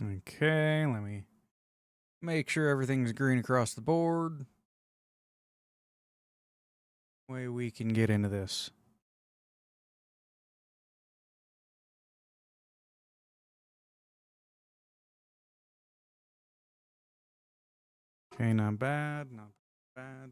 Okay, let me make sure everything's green across the board. Way we can get into this. Okay, not bad, not bad.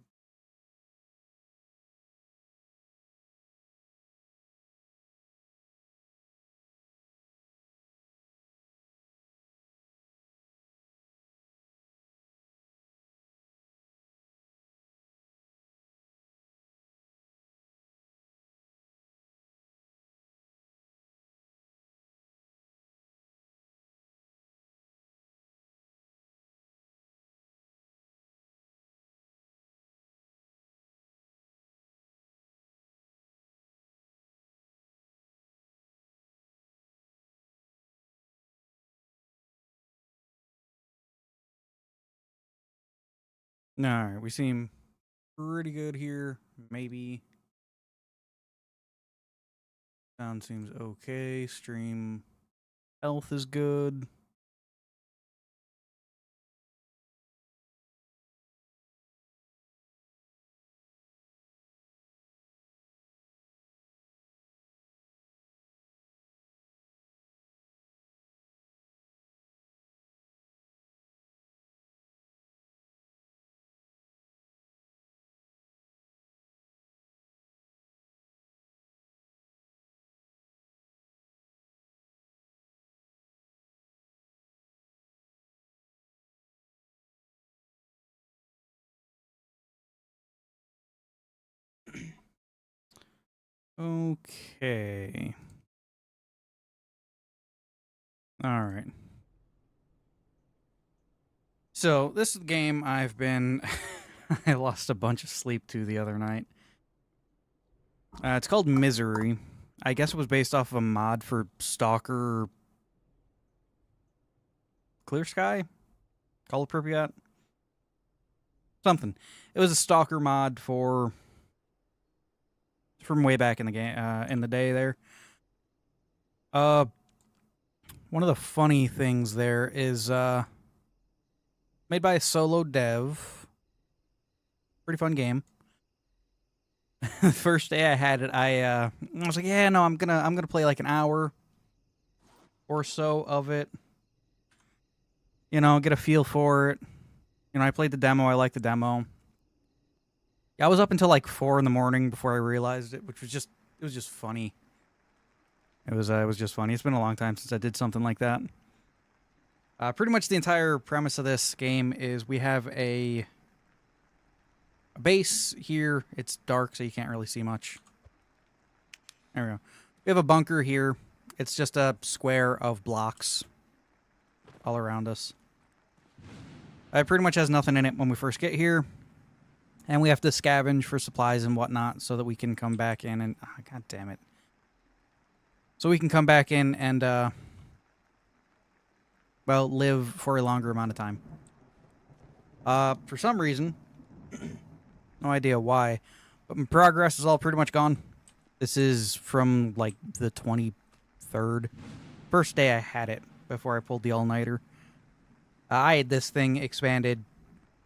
Alright, we seem pretty good here. Maybe. Sound seems okay. Stream health is good. Okay. Alright. So, this is the game I've been... I lost a bunch of sleep to the other night. It's called Misery. I guess it was based off of a mod for Stalker... Clear Sky? Call it Pripyat? Something. It was a Stalker mod for... from way back in the game, in the day there. One of the funny things there is, made by a solo dev. Pretty fun game. The first day I had it, I was like, yeah, no, I'm gonna play like an hour or so of it. You know, get a feel for it. You know, I played the demo. I liked the demo. I was up until like 4 in the morning before I realized it, which was just funny. It was just funny. It's been a long time since I did something like that. Pretty much the entire premise of this game is we have a base here. It's dark, so you can't really see much. There we go. We have a bunker here. It's just a square of blocks all around us. It pretty much has nothing in it when we first get here. And we have to scavenge for supplies and whatnot so that we can come back in and... Oh, God damn it. So we can come back in and, well, live for a longer amount of time. For some reason, no idea why, but my progress is all pretty much gone. This is from, like, the 23rd. First day I had it before I pulled the all-nighter. I had this thing expanded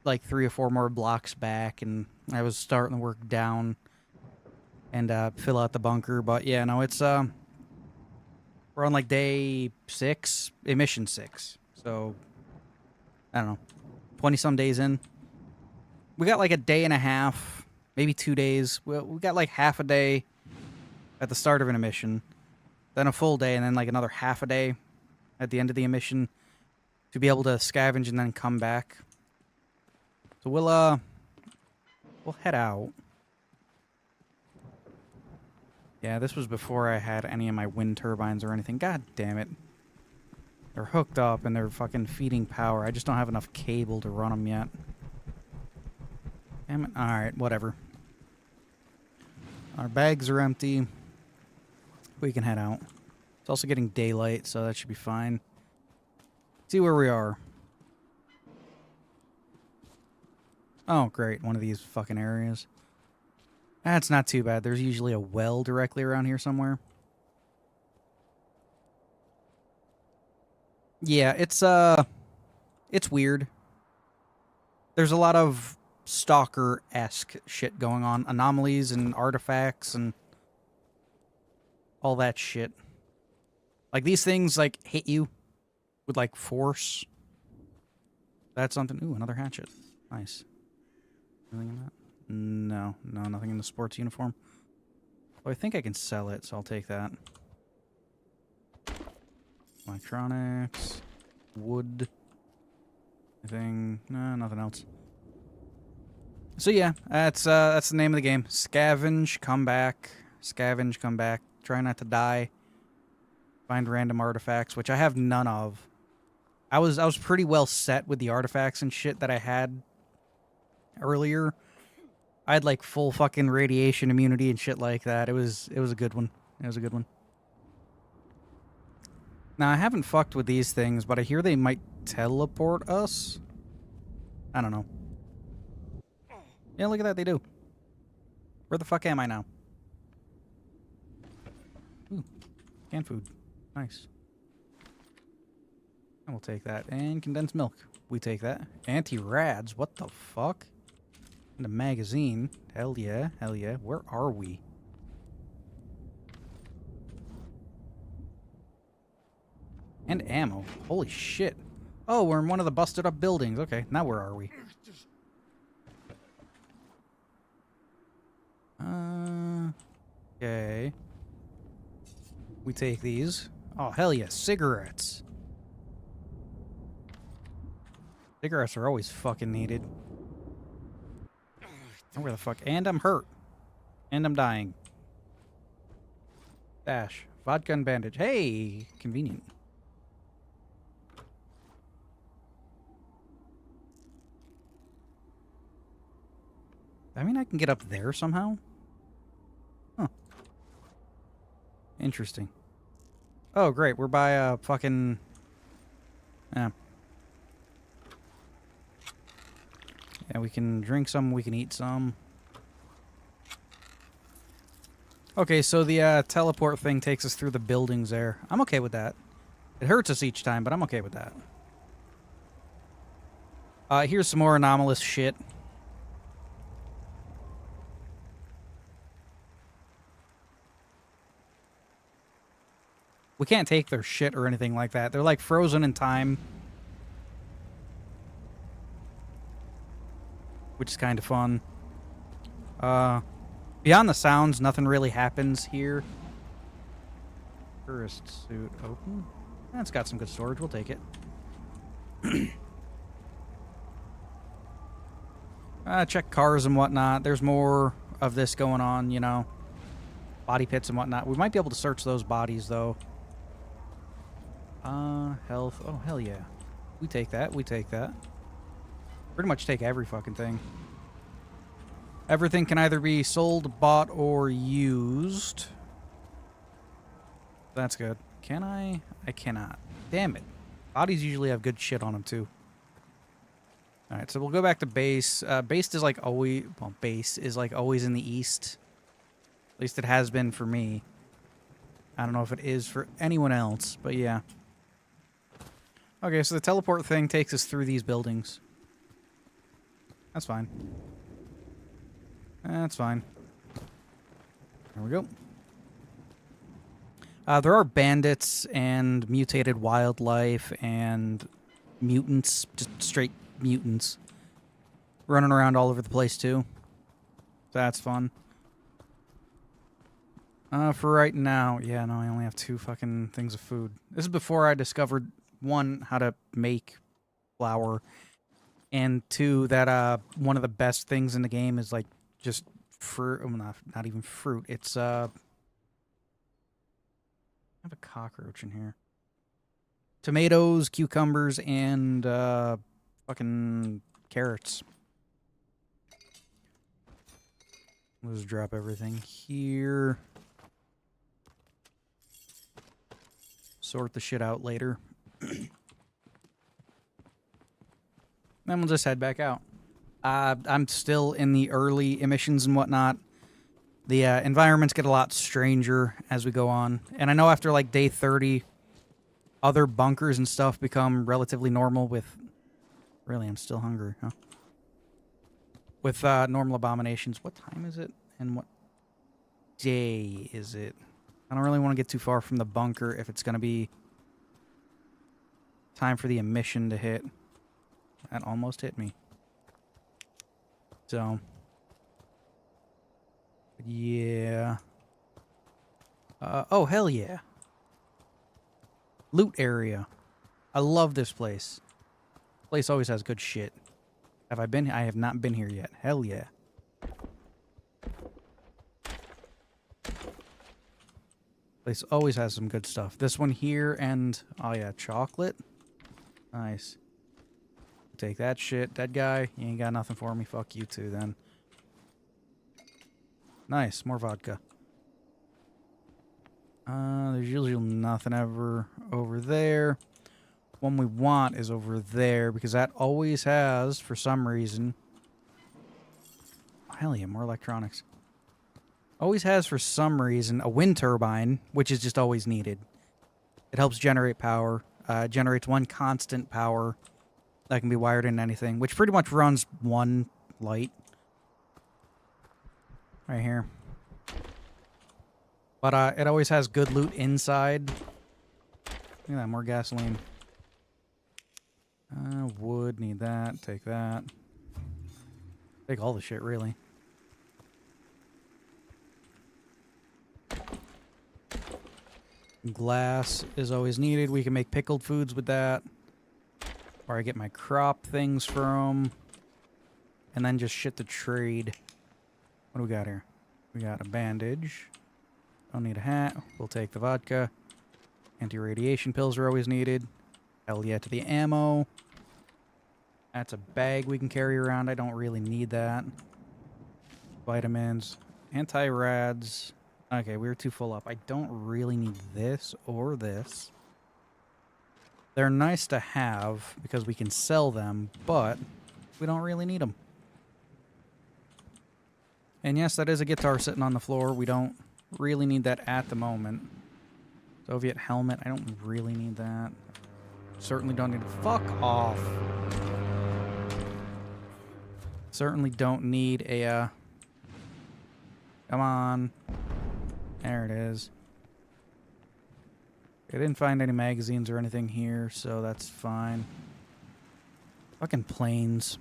like 3 or 4 more blocks back, and I was starting to work down and fill out the bunker. But yeah, no, it's we're on like day 6, emission 6. So I don't know, 20-some days in. We got like a day and a half, maybe 2 days. We got like half a day at the start of an emission, then a full day, and then like another half a day at the end of the emission to be able to scavenge and then come back. So we'll head out. Yeah, this was before I had any of my wind turbines or anything. God damn it. They're hooked up and they're fucking feeding power. I just don't have enough cable to run them yet. Damn it. Alright, whatever. Our bags are empty. We can head out. It's also getting daylight, so that should be fine. See where we are. Oh, great. One of these fucking areas. That's not too bad. There's usually a well directly around here somewhere. Yeah, it's weird. There's a lot of stalker-esque shit going on. Anomalies and artifacts and all that shit. Like, these things, like, hit you with, like, force. That's something. Ooh, another hatchet. Nice. Anything in that? No. No, nothing in the sports uniform. Oh, I think I can sell it, so I'll take that. Electronics. Wood. Anything? No, nothing else. So yeah, that's the name of the game. Scavenge, come back. Scavenge, come back. Try not to die. Find random artifacts, which I have none of. I was pretty well set with the artifacts and shit that I had earlier. I had like full fucking radiation immunity and shit like that. It was a good one. It was a good one. Now I haven't fucked with these things, but I hear they might teleport us. I don't know. Yeah, look at that, they do. Where the fuck am I now? Ooh, canned food. Nice. And we'll take that. And condensed milk. We take that. Anti-rads, what the fuck? And a magazine. Hell yeah, hell yeah. Where are we? And ammo. Holy shit. Oh, we're in one of the busted up buildings. Okay, now where are we? Okay. We take these. Oh, hell yeah. Cigarettes. Cigarettes are always fucking needed. Oh, where the fuck? And I'm hurt. And I'm dying. Dash. Vodka and bandage. Hey! Convenient. I mean, I can get up there somehow? Huh. Interesting. Oh, great. We're by a fucking... Yeah. Yeah, we can drink some, we can eat some. Okay, so the teleport thing takes us through the buildings there. I'm okay with that. It hurts us each time, but I'm okay with that. Here's some more anomalous shit. We can't take their shit or anything like that. They're like frozen in time. Which is kind of fun. Beyond the sounds, nothing really happens here. Tourist suit open. It's got some good storage. We'll take it. Check cars and whatnot. There's more of this going on, you know. Body pits and whatnot. We might be able to search those bodies, though. Health. Oh, hell yeah. We take that. We take that. Pretty much take every fucking thing. Everything can either be sold, bought, or used. That's good. Can I? I cannot. Damn it. Bodies usually have good shit on them, too. Alright, so we'll go back to base. Base is like always... Well, base is like always in the east. At least it has been for me. I don't know if it is for anyone else, but yeah. Okay, so the teleport thing takes us through these buildings. That's fine. That's fine. There we go. There are bandits and mutated wildlife and mutants, just straight mutants, running around all over the place too. That's fun. For right now, yeah, no, I only have 2 fucking things of food. This is before I discovered, 1, how to make flour, and 2, that one of the best things in the game is like just fruit. Well, not even fruit. It's I have a cockroach in here. Tomatoes, cucumbers, and fucking carrots. Let's drop everything here. Sort the shit out later. Then we'll just head back out. I'm still in the early emissions and whatnot. The environments get a lot stranger as we go on. And I know after like day 30, other bunkers and stuff become relatively normal with... Really, I'm still hungry, huh? With normal abominations. What time is it? And what day is it? I don't really want to get too far from the bunker if it's going to be time for the emission to hit. That almost hit me. So... yeah. Oh, hell yeah. Loot area. I love this place. Place always has good shit. Have I been? I have not been here yet. Hell yeah. Place always has some good stuff. This one here and... oh yeah, chocolate. Nice. Take that shit. Dead guy. You ain't got nothing for me. Fuck you too then. Nice. More vodka. There's usually nothing ever over there. One we want is over there because that always has, for some reason... hell yeah, more electronics. Always has, for some reason, a wind turbine, which is just always needed. It helps generate power. Generates one constant power that can be wired into anything, which pretty much runs one light. Right here. But it always has good loot inside. Look at that, more gasoline. Wood, need that. Take that. Take all the shit, really. Glass is always needed. We can make pickled foods with that. Or I get my crop things from. And then just shit to trade. What do we got here? We got a bandage. Don't need a hat. We'll take the vodka. Anti-radiation pills are always needed. Hell yeah to the ammo. That's a bag we can carry around. I don't really need that. Vitamins. Anti-rads. Okay, we were too full up. I don't really need this or this. They're nice to have because we can sell them, but we don't really need them. And yes, that is a guitar sitting on the floor. We don't really need that at the moment. Soviet helmet. I don't really need that. Certainly don't need to... fuck off. Certainly don't need a... come on. There it is. I didn't find any magazines or anything here, so that's fine. Fucking planes.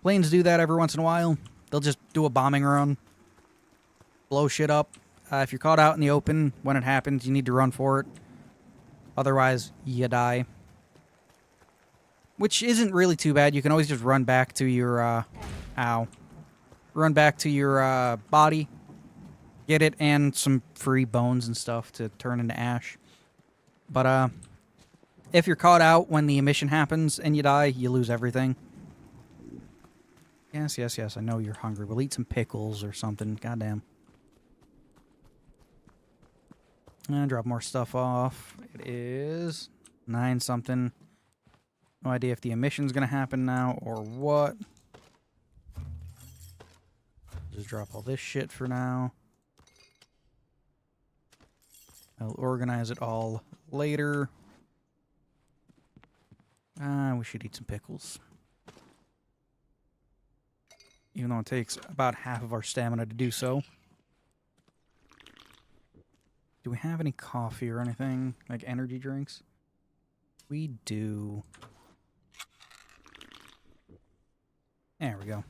Planes do that every once in a while. They'll just do a bombing run. Blow shit up. If you're caught out in the open when it happens, you need to run for it. Otherwise, you die. Which isn't really too bad. You can always just run back to your, ow. Run back to your, body. Get it and some free bones and stuff to turn into ash. But, if you're caught out when the emission happens and you die, you lose everything. Yes, yes, yes, I know you're hungry. We'll eat some pickles or something. Goddamn. And drop more stuff off. It is 9 something. No idea if the emission's gonna happen now or what. Just drop all this shit for now. I'll organize it all later. We should eat some pickles. Even though it takes about half of our stamina to do so. Do we have any coffee or anything? Like energy drinks? We do. There we go.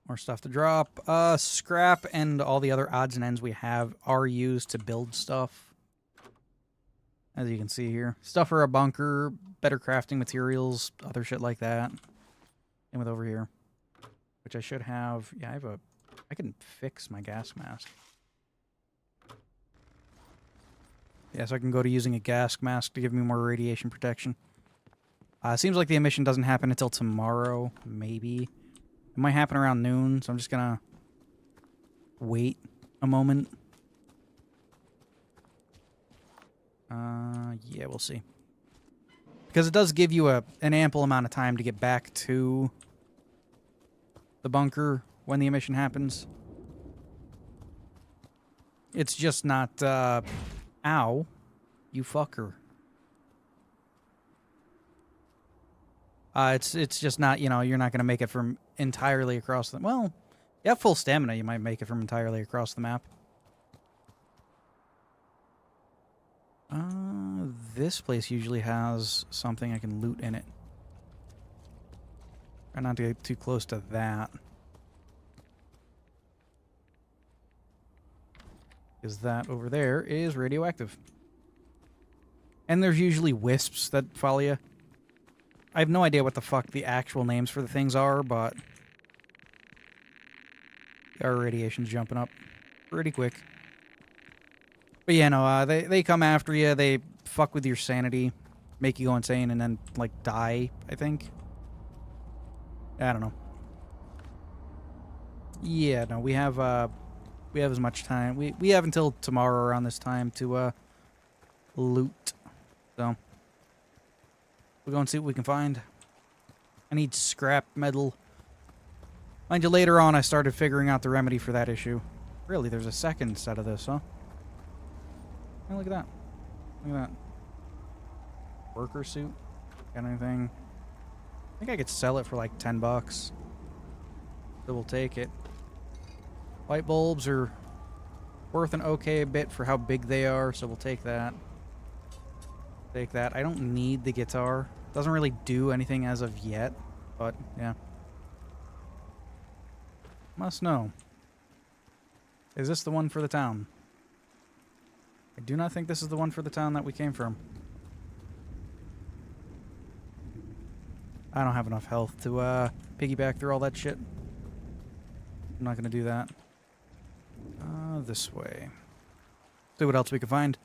More stuff to drop. Scrap and all the other odds and ends we have are used to build stuff. As you can see here. Stuff for a bunker, better crafting materials, other shit like that. Same with over here. Which I should have. Yeah, I can fix my gas mask. Yeah, so I can go to using a gas mask to give me more radiation protection. Seems like the emission doesn't happen until tomorrow, maybe. It might happen around noon, so I'm just gonna wait a moment. Yeah, we'll see. Because it does give you an ample amount of time to get back to the bunker when the emission happens. It's just not, ow, You fucker. It's just not, you know, you're not going to make it from entirely across the... Well, you have full stamina, you might make it from entirely across the map. This place usually has something I can loot in it. Try not to get too close to that. Because that over there is radioactive. And there's usually wisps that follow you. I have no idea what the fuck the actual names for the things are, but... our radiation's jumping up pretty quick. But yeah, no, they come after you, they fuck with your sanity, make you go insane, and then, like, die, I think. I don't know. Yeah, no, we have as much time. We have until tomorrow around this time to, loot. So, we'll go and see what we can find. I need scrap metal. Mind you, later on I started figuring out the remedy for that issue. Really, there's a second set of this, huh? Oh, look at that. Look at that. Worker suit. Got anything? I think I could sell it for like 10 bucks. So we'll take it. Light bulbs are worth an okay bit for how big they are, so we'll take that. Take that. I don't need the guitar. Doesn't really do anything as of yet, but yeah. Must know. Is this the one for the town? I do not think this is the one for the town that we came from. I don't have enough health to piggyback through all that shit. I'm not gonna do that. This way. See what else we can find.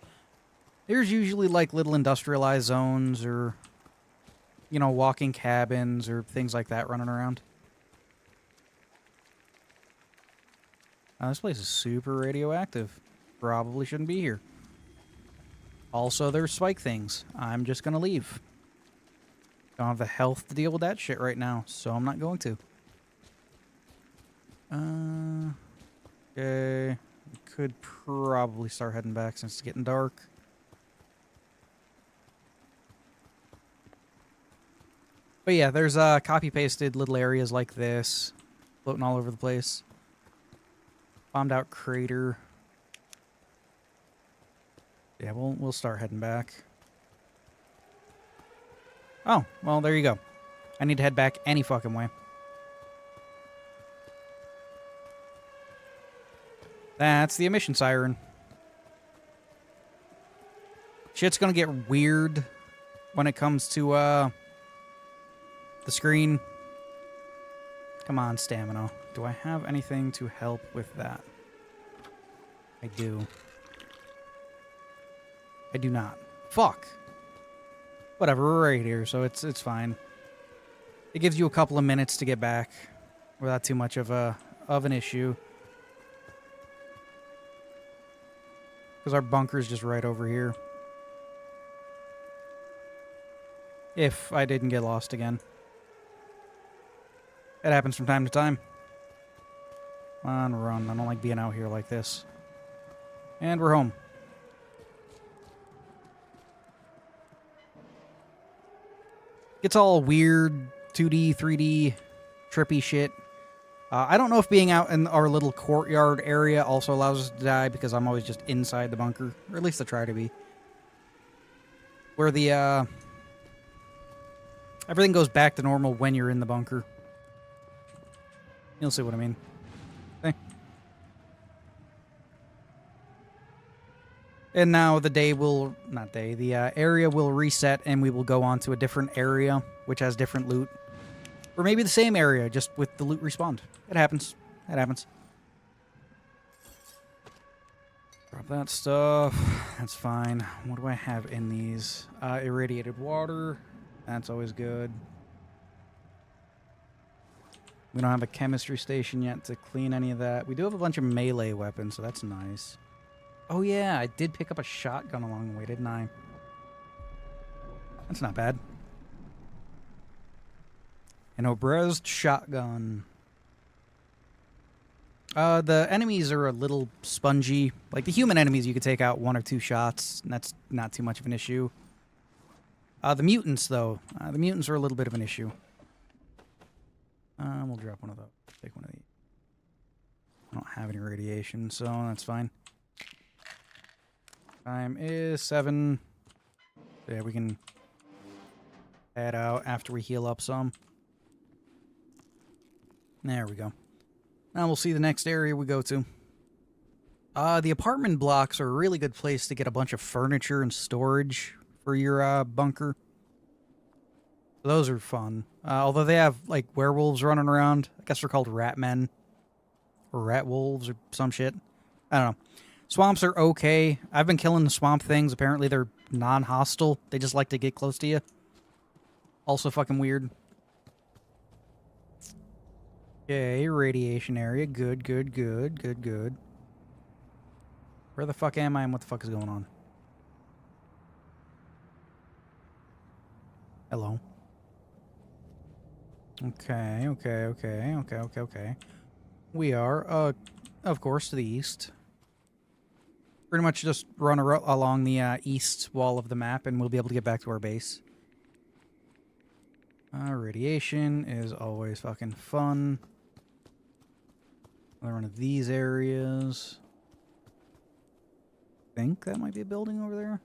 There's usually like little industrialized zones or, you know, walking cabins or things like that running around. This place is super radioactive. Probably shouldn't be here. Also, there's spike things. I'm just gonna leave. Don't have the health to deal with that shit right now, so I'm not going to. Okay. We could probably start heading back since it's getting dark. But yeah, there's copy-pasted little areas like this floating all over the place. Bombed out crater. Yeah, we'll start heading back. Oh, well, there you go. I need to head back any fucking way. That's the emission siren. Shit's gonna get weird when it comes to, the screen. Come on, stamina. Do I have anything to help with that? I do. I do not. Fuck. Whatever, we're right here, so it's fine. It gives you a couple of minutes to get back without too much of an issue. Because our bunker's just right over here. If I didn't get lost again. It happens from time to time. Come on, run. I don't like being out here like this. And we're home. It's all weird, 2D, 3D, trippy shit. I don't know if being out in our little courtyard area also allows us to die, because I'm always just inside the bunker. Or at least I try to be. Where the, everything goes back to normal when you're in the bunker. You'll see what I mean. Okay. And now the day will... Not day. The area will reset, and we will go on to a different area, which has different loot. Or maybe the same area, just with the loot respawned. It happens. It happens. Drop that stuff. That's fine. What do I have in these? Irradiated water. That's always good. We don't have a chemistry station yet to clean any of that. We do have a bunch of melee weapons, so that's nice. Oh yeah, I did pick up a shotgun along the way, didn't I? That's not bad. An Obrezd shotgun. The enemies are a little spongy. Like the human enemies, you could take out 1 or 2 shots, and that's not too much of an issue. The mutants, though, the mutants are a little bit of an issue. We'll drop one of those. Take one of these. I don't have any radiation, so that's fine. Time is 7. Yeah, we can head out after we heal up some. There we go. Now we'll see the next area we go to. The apartment blocks are a really good place to get a bunch of furniture and storage for your bunker. So those are fun. Although they have, like, werewolves running around. I guess they're called rat men. Or rat wolves or some shit. I don't know. Swamps are okay. I've been killing the swamp things. Apparently they're non-hostile. They just like to get close to you. Also fucking weird. Okay, radiation area. Good, good, good, good, good. Where the fuck am I and what the fuck is going on? Hello. Okay, okay, okay, okay, okay, okay. We are, of course, to the east. Pretty much just run along the east wall of the map and we'll be able to get back to our base. Radiation is always fucking fun. Another one of these areas. I think that might be a building over there.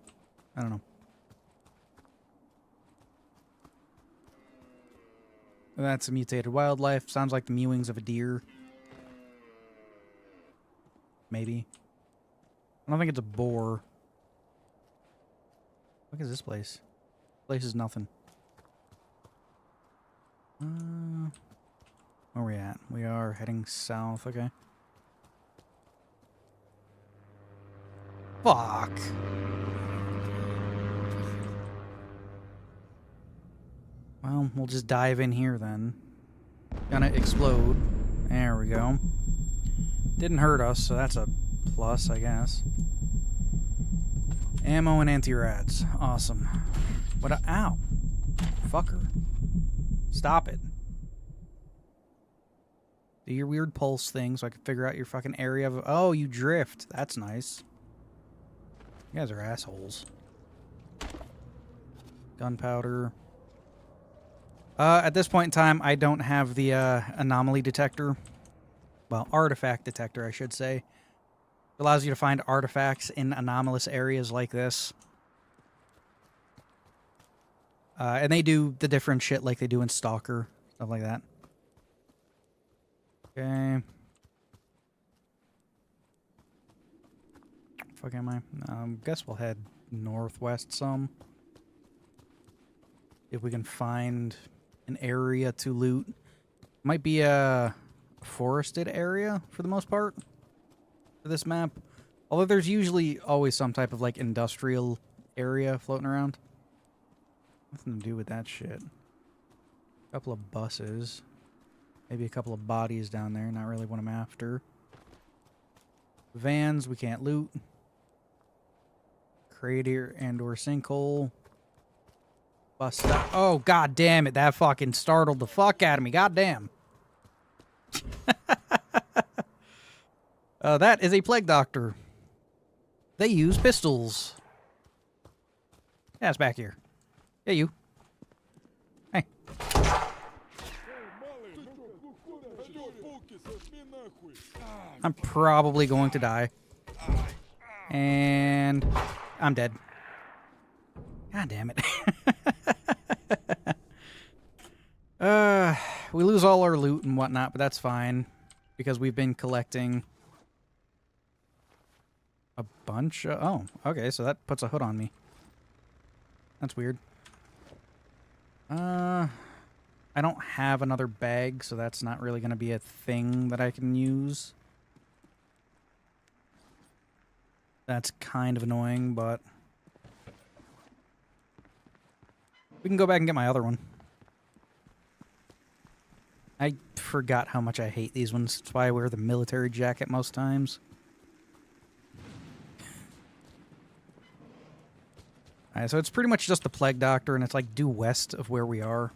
I don't know. That's a mutated wildlife. Sounds like the mewings of a deer. Maybe. I don't think it's a boar. Look at this place. This place is nothing. Where are we at? We are heading south, okay. Fuck. Well, we'll just dive in here then. Gonna explode. There we go. Didn't hurt us, so that's a plus, I guess. Ammo and anti-rads. Awesome. What a... Ow. Fucker. Stop it. Do your weird pulse thing so I can figure out your fucking area of... Oh, you drift. That's nice. You guys are assholes. Gunpowder. At this point in time, I don't have the anomaly detector. Well, artifact detector, I should say. It allows you to find artifacts in anomalous areas like this. And they do the different shit like they do in Stalker. Stuff like that. Okay. Fuck am I? Guess we'll head northwest some. If we can find an area to loot. Might be a forested area for the most part for this map. Although there's usually always some type of like industrial area floating around. Nothing to do with that shit. A couple of buses. Maybe a couple of bodies down there. Not really what I'm after. Vans we can't loot. Crater and or sinkhole. Bus stop. Oh, god damn it. That fucking startled the fuck out of me. God damn. That is a plague doctor. They use pistols. Yeah, it's back here. Yeah, you. Hey. I'm probably going to die. And I'm dead. God damn it. We lose all our loot and whatnot, but that's fine. Because we've been collecting a bunch of... Oh, okay, so that puts a hood on me. That's weird. I don't have another bag, so that's not really going to be a thing that I can use. That's kind of annoying, but... we can go back and get my other one. I forgot how much I hate these ones. That's why I wear the military jacket most times. Alright, so it's pretty much just the plague doctor, and it's like due west of where we are.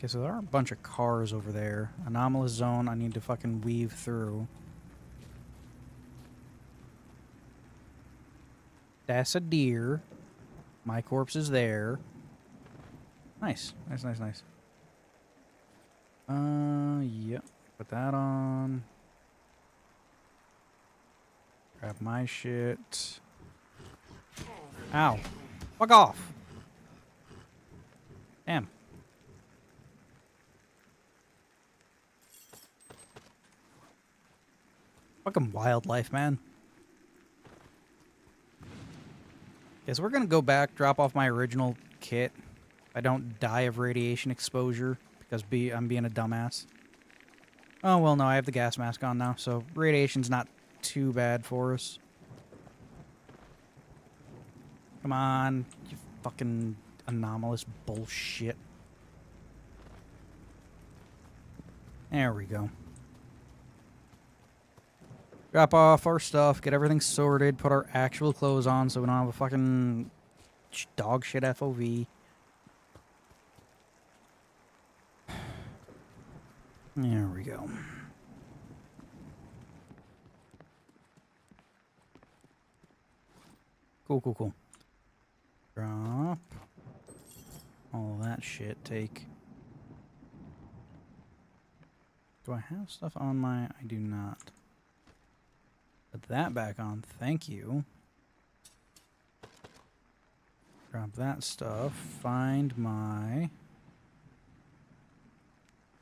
Okay, so there are a bunch of cars over there. Anomalous zone I need to fucking weave through. That's a deer. My corpse is there. Nice. Nice, nice, nice. Yep. Put that on. Grab my shit. Ow. Fuck off. Damn. Fucking wildlife, man. Guess we're gonna go back, drop off my original kit. If I don't die of radiation exposure, because I'm being a dumbass. Oh, well, no, I have the gas mask on now, so radiation's not too bad for us. Come on, you fucking anomalous bullshit. There we go. Drop off our stuff, get everything sorted, put our actual clothes on so we don't have a fucking dog shit FOV. There we go. Cool, cool, cool. Drop. All that shit, take. Do I have stuff on my... I do not. Put that back on, thank you. Drop that stuff. Find my...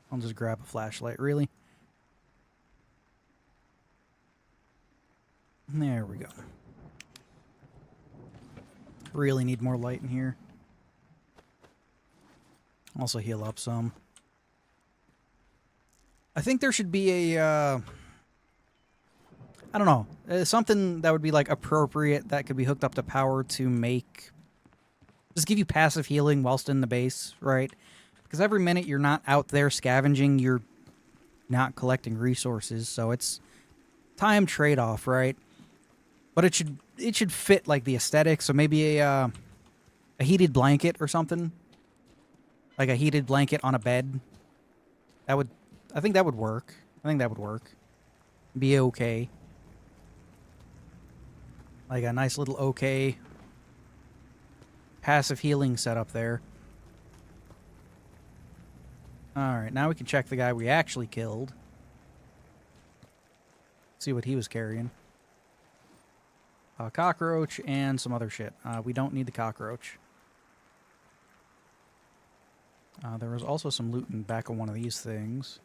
I'll just grab a flashlight, really. There we go. Really need more light in here. Also heal up some. I think there should be a, I don't know, something that would be, like, appropriate that could be hooked up to power to make... Just give you passive healing whilst in the base, right? Because every minute you're not out there scavenging, you're not collecting resources, so it's time trade-off, right? But it should fit, like, the aesthetic, so maybe a heated blanket or something. Like a heated blanket on a bed. That would... I think that would work. I think that would work. Be okay. Like a nice little okay passive healing setup there. Alright, now we can check the guy we actually killed. See what he was carrying. A cockroach and some other shit. We don't need the cockroach. There was also some loot in the back of one of these things.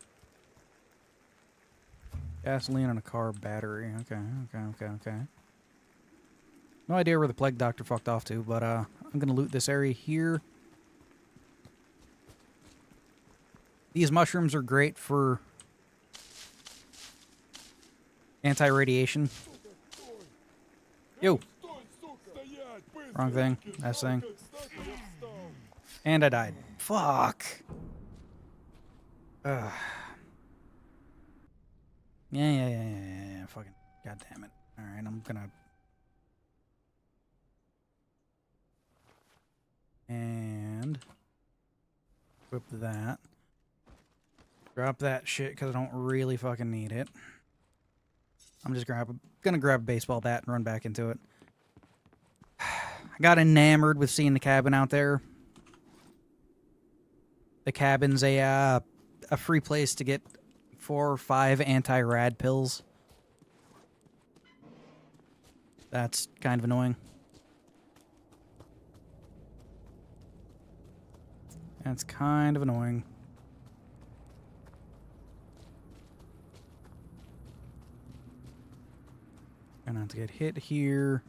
Gasoline and a car battery. Okay. No idea where the plague doctor fucked off to, but I'm gonna loot this area here. These mushrooms are great for anti-radiation. Yo! Wrong thing. Last thing. And I died. Fuck! Ugh. Yeah. Fucking god damn it. Alright, I'm gonna... And... Equip that. Drop that shit, because I don't really fucking need it. I'm just gonna grab a baseball bat and run back into it. I got enamored with seeing the cabin out there. The cabin's a free place to get 4 or 5 anti-rad pills. That's kind of annoying. That's kind of annoying. Gonna have to get hit here.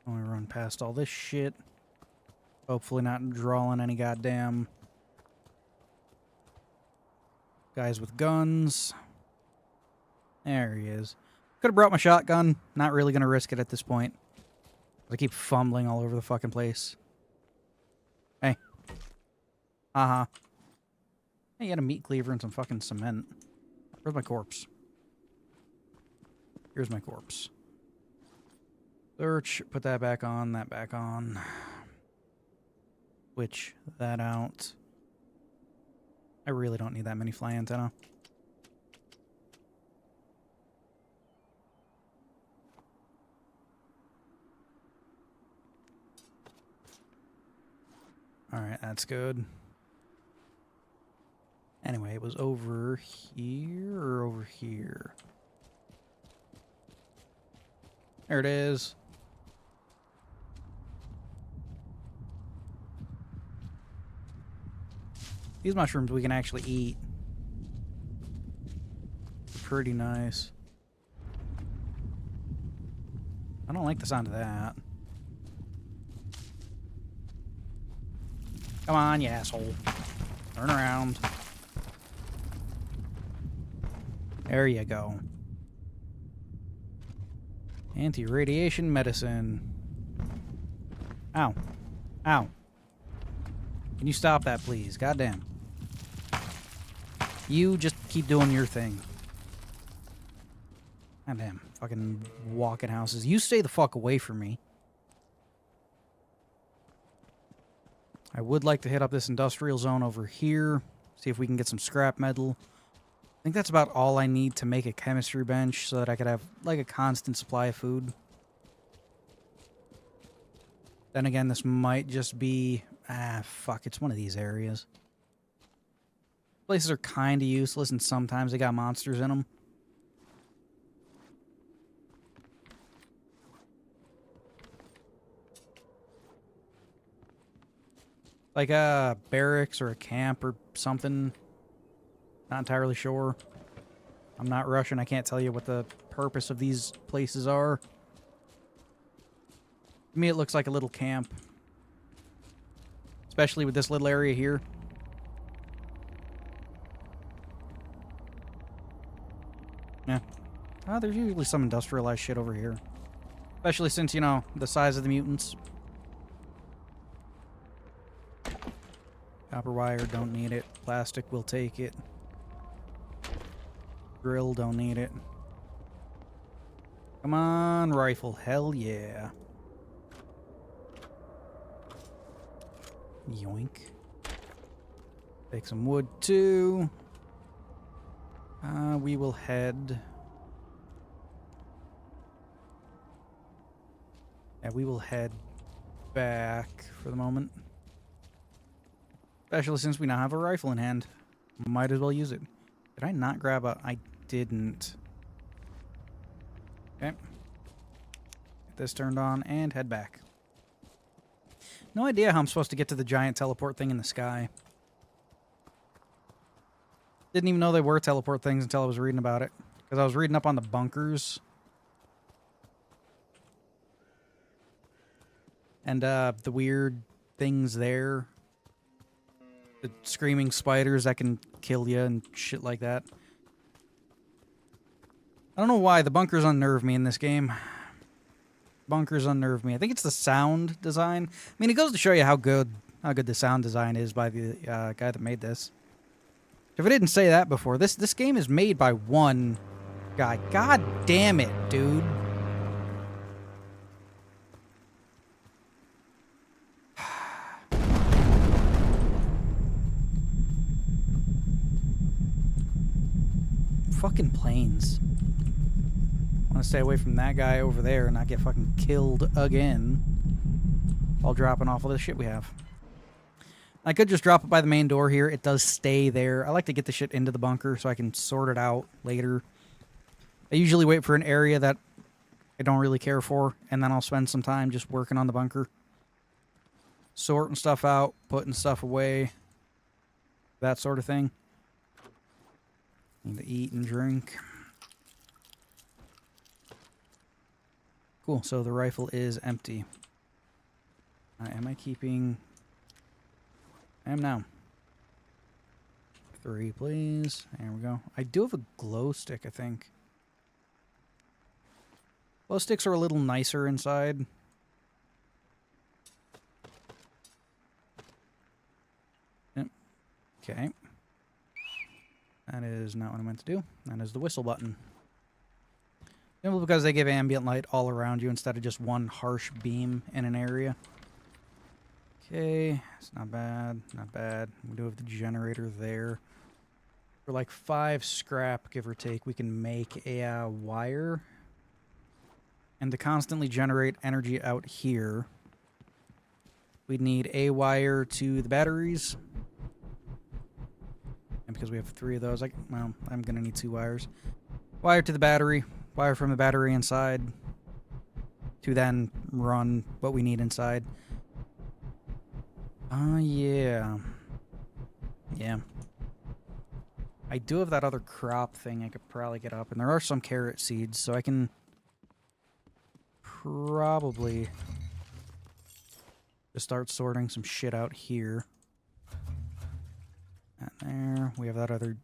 I'm gonna run past all this shit. Hopefully not drawing any goddamn guys with guns. There he is. Could have brought my shotgun. Not really gonna risk it at this point. I keep fumbling all over the fucking place. Hey. Uh-huh. Hey, you had a meat cleaver and some fucking cement. Where's my corpse? Here's my corpse. Search. Put that back on. That back on. Switch that out. I really don't need that many fly antenna. Alright, that's good. Anyway, it was over here or over here? There it is. These mushrooms we can actually eat. Pretty nice. I don't like the sound of that. Come on, you asshole. Turn around. There you go. Anti-radiation medicine. Ow. Ow. Can you stop that, please? Goddamn. You just keep doing your thing. Goddamn. Fucking walking houses. You stay the fuck away from me. I would like to hit up this industrial zone over here. See if we can get some scrap metal. I think that's about all I need to make a chemistry bench so that I could have, like, a constant supply of food. Then again, this might just be... Ah, fuck, it's one of these areas. Places are kind of useless, and sometimes they got monsters in them. Like a barracks or a camp or something. Not entirely sure. I'm not Russian. I can't tell you what the purpose of these places are. To me, it looks like a little camp. Especially with this little area here. Yeah. Oh, there's usually some industrialized shit over here. Especially since, you know, the size of the mutants. Copper wire, don't need it. Plastic, we'll take it. Drill, don't need it. Come on, rifle. Hell yeah. Yoink. Take some wood, too. We will head... Yeah, we will head back for the moment. Especially since we now have a rifle in hand. Might as well use it. Did I not grab a... I didn't. Okay. Get this turned on and head back. No idea how I'm supposed to get to the giant teleport thing in the sky. Didn't even know they were teleport things until I was reading about it. Because I was reading up on the bunkers. And the weird things there. The screaming spiders that can kill you and shit like that. I don't know why. The bunkers unnerve me in this game. Bunkers unnerve me. I think it's the sound design. I mean, it goes to show you how good the sound design is by the guy that made this. If I didn't say that before, this game is made by one guy. God damn it, dude. Fucking planes. Want to stay away from that guy over there and not get fucking killed again. While dropping off all the shit we have. I could just drop it by the main door here. It does stay there. I like to get the shit into the bunker so I can sort it out later. I usually wait for an area that I don't really care for, and then I'll spend some time just working on the bunker. Sorting stuff out, putting stuff away. That sort of thing. Need to eat and drink. Cool, so the rifle is empty. Am I keeping... I am now. 3, please. There we go. I do have a glow stick, I think. Glow sticks are a little nicer inside. Yep. Okay. That is not what I meant to do. That is the whistle button. Simply because they give ambient light all around you instead of just one harsh beam in an area. Okay, it's not bad, not bad. We do have the generator there. For like 5 scrap, give or take, we can make a wire. And to constantly generate energy out here, we'd need a wire to the batteries. And because we have 3 of those, well, I'm going to need 2 wires. Wire to the battery, wire from the battery inside to then run what we need inside. Yeah. Yeah. I do have that other crop thing I could probably get up, and there are some carrot seeds, so I can probably just start sorting some shit out here. And there, we have that other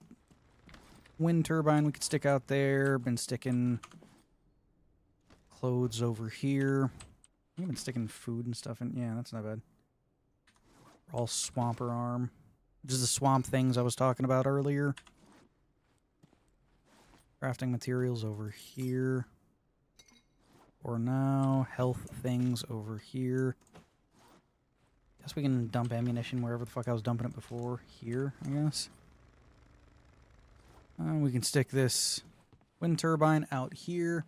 wind turbine we could stick out there. Been sticking clothes over here. I've been sticking food and stuff in. Yeah, that's not bad. All swamper arm. Which is the swamp things I was talking about earlier. Crafting materials over here. For now, health things over here. Guess we can dump ammunition wherever the fuck I was dumping it before. Here, I guess. We can stick this wind turbine out here.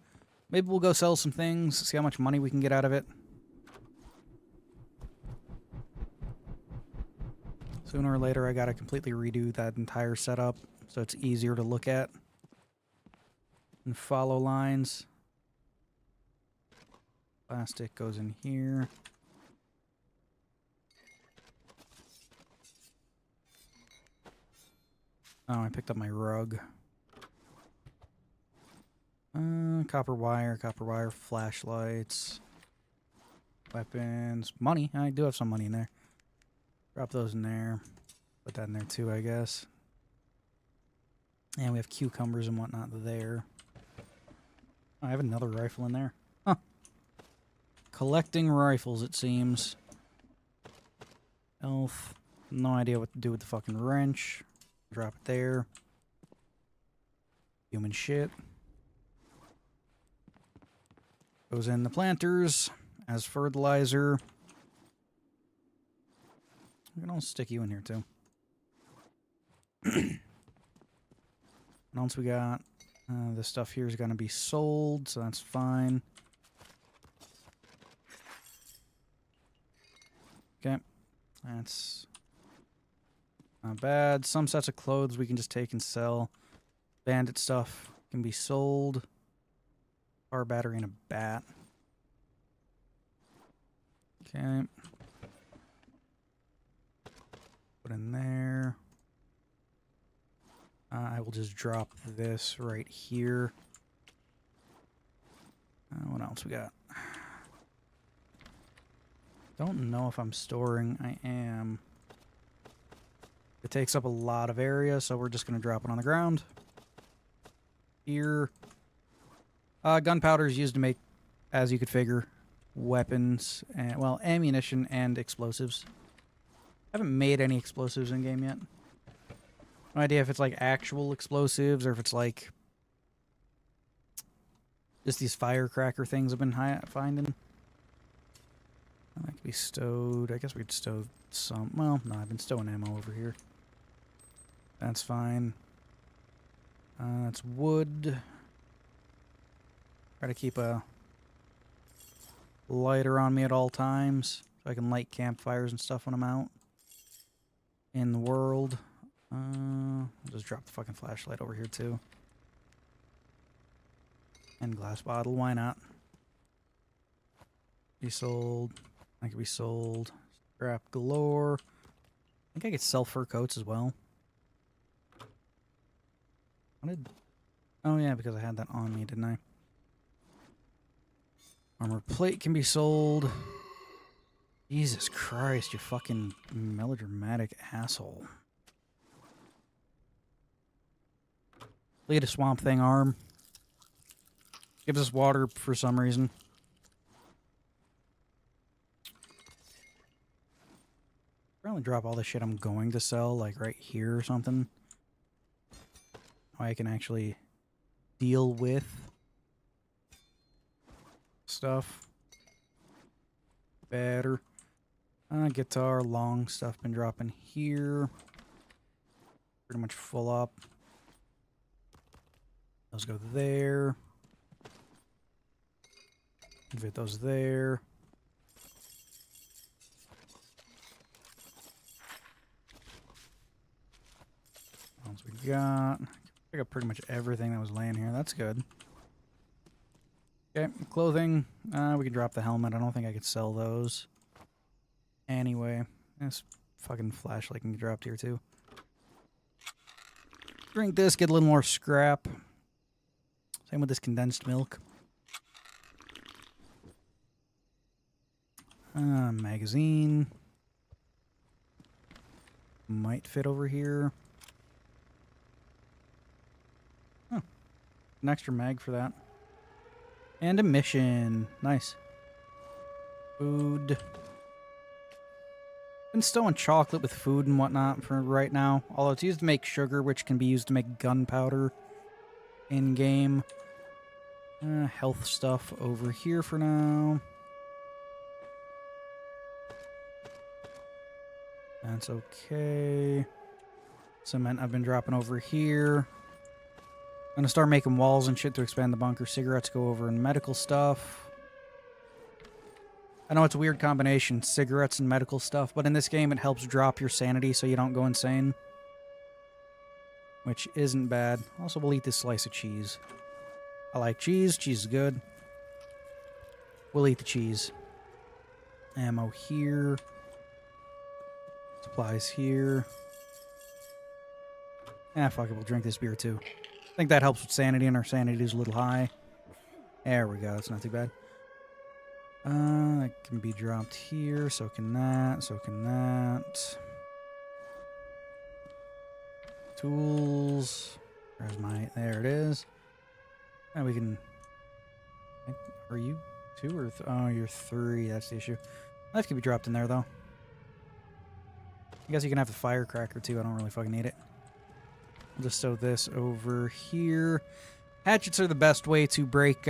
Maybe we'll go sell some things, see how much money we can get out of it. Sooner or later, I gotta completely redo that entire setup so it's easier to look at and follow lines. Plastic goes in here. Oh, I picked up my rug. Copper wire, flashlights, weapons, money. I do have some money in there. Drop those in there. Put that in there too, I guess. And we have cucumbers and whatnot there. Oh, I have another rifle in there. Huh. Collecting rifles, it seems. Elf. No idea what to do with the fucking wrench. Drop it there. Human shit. Goes in the planters as fertilizer. We can all stick you in here too. What else we got? This stuff here is going to be sold, so that's fine. Okay. That's not bad. Some sets of clothes we can just take and sell. Bandit stuff can be sold. Power battery and a bat. Okay. Put in there. I will just drop this right here. What else we got? Don't know if I'm storing. I am. It takes up a lot of area, so we're just going to drop it on the ground. Here. Gunpowder is used to make, as you could figure, weapons, and, well, ammunition and explosives. I haven't made any explosives in game yet. No idea if it's like actual explosives or if it's like just these firecracker things I've been finding. That could be stowed. I guess we'd stow some. Well, no, I've been stowing ammo over here. That's fine. That's wood. Try to keep a lighter on me at all times so I can light campfires and stuff when I'm out in the world. I'll just drop the fucking flashlight over here too. And glass bottle, why not? Be sold. That could be sold. Scrap galore. I think I could sell fur coats as well. What did... Oh yeah, because I had that on me, didn't I? Armor plate can be sold. Jesus Christ, you fucking melodramatic asshole. Lead a swamp thing arm. Gives us water for some reason. Probably drop all the shit I'm going to sell, like right here or something. I can actually deal with stuff better. Guitar, long stuff been dropping here. Pretty much full up. Those go there. Fit those there. What else we got? I got pretty much everything that was laying here. That's good. Okay, clothing. We can drop the helmet. I don't think I could sell those. Anyway, this fucking flashlight can get dropped here too. Drink this, get a little more scrap. Same with this condensed milk. Magazine. Might fit over here. Oh, an extra mag for that. And a mission. Nice. Food. Been still on chocolate with food and whatnot for right now. Although it's used to make sugar, which can be used to make gunpowder in-game. Health stuff over here for now. That's okay. Cement I've been dropping over here. Gonna start making walls and shit to expand the bunker. Cigarettes go over in medical stuff. I know it's a weird combination, cigarettes and medical stuff, but in this game it helps drop your sanity so you don't go insane. Which isn't bad. Also, we'll eat this slice of cheese. I like cheese. Cheese is good. We'll eat the cheese. Ammo here. Supplies here. Fuck it, we'll drink this beer too. I think that helps with sanity, and our sanity is a little high. There we go, that's not too bad. That can be dropped here, so can that, so can that. Tools. Where's my... There it is. And we can... Are you 2 or... Oh, you're 3, that's the issue. That could be dropped in there, though. I guess you can have the firecracker, too. I don't really fucking need it. I'll just stow this over here. Hatchets are the best way to break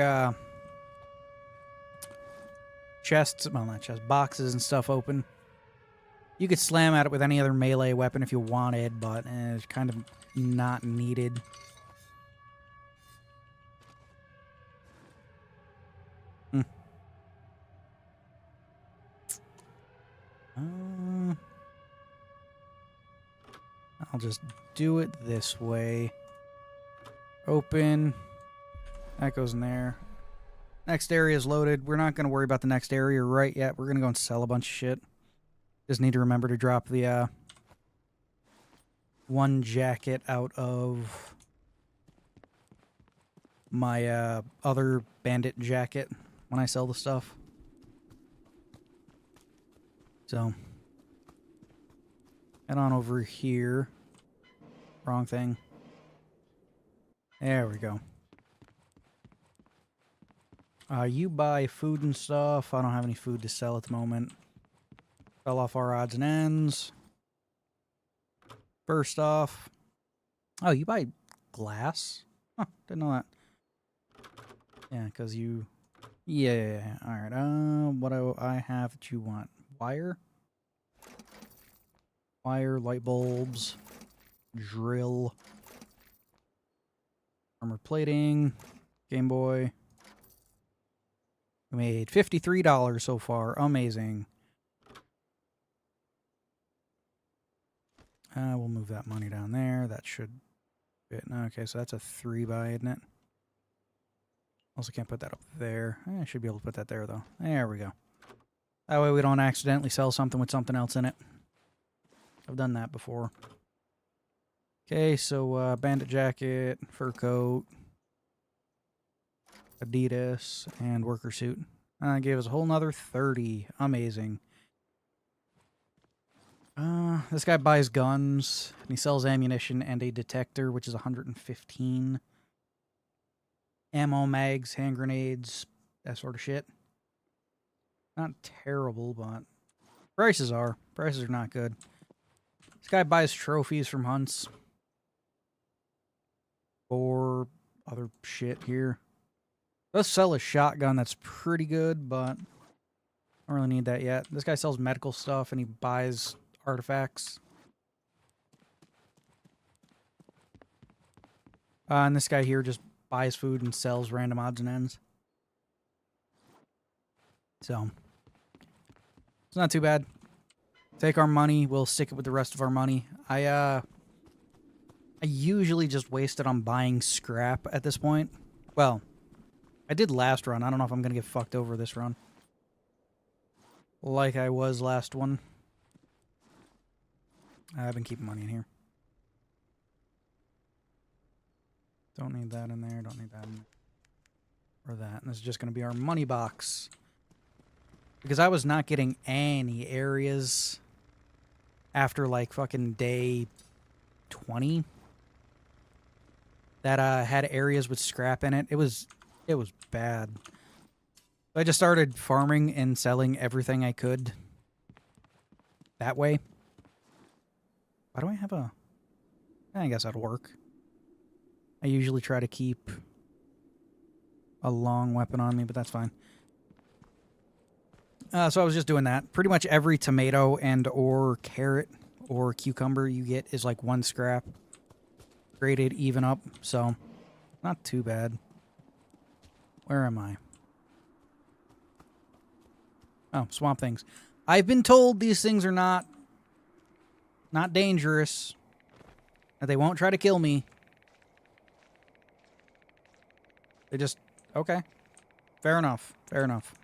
chests, well, not chests, boxes and stuff open. You could slam at it with any other melee weapon if you wanted, but it's kind of not needed. I'll just do it this way. Open. That goes in there. Next area is loaded. We're not going to worry about the next area right yet. We're going to go and sell a bunch of shit. Just need to remember to drop the one jacket out of my other bandit jacket when I sell the stuff. So, head on over here. Wrong thing. There we go. You buy food and stuff. I don't have any food to sell at the moment. Fell off our odds and ends. First off. Oh, you buy glass? Huh, didn't know that. Yeah, because you... Yeah. Alright, what do I have that you want? Wire? Wire, light bulbs, drill, armor plating, Game Boy. We made $53 so far. Amazing. We'll move that money down there. That should fit. Okay, so that's a 3-buy, isn't it? Also can't put that up there. I should be able to put that there, though. There we go. That way we don't accidentally sell something with something else in it. I've done that before. Okay, so bandit jacket, fur coat, Adidas, and worker suit. Gave us a whole nother 30. Amazing. This guy buys guns, and he sells ammunition and a detector, which is 115. Ammo, mags, hand grenades, that sort of shit. Not terrible, but prices are. Prices are not good. This guy buys trophies from hunts. Or other shit here. Does sell a shotgun that's pretty good, but I don't really need that yet. This guy sells medical stuff and he buys artifacts. And this guy here just buys food and sells random odds and ends. So it's not too bad. Take our money. We'll stick it with the rest of our money. I usually just waste it on buying scrap at this point. Well, I did last run. I don't know if I'm going to get fucked over this run. Like I was last one. I've been keeping money in here. Don't need that in there. Don't need that in there. Or that. And this is just going to be our money box. Because I was not getting any areas after like fucking day 20 that had areas with scrap in it. It was bad. So I just started farming and selling everything I could that way. Why do I have a... I guess that'll work. I usually try to keep a long weapon on me, but that's fine. So I was just doing that. Pretty much every tomato and or carrot or cucumber you get is like 1 scrap. Graded even up, so not too bad. Where am I? Oh, swamp things. I've been told these things are not dangerous. That they won't try to kill me. They just... Okay. Fair enough. Fair enough.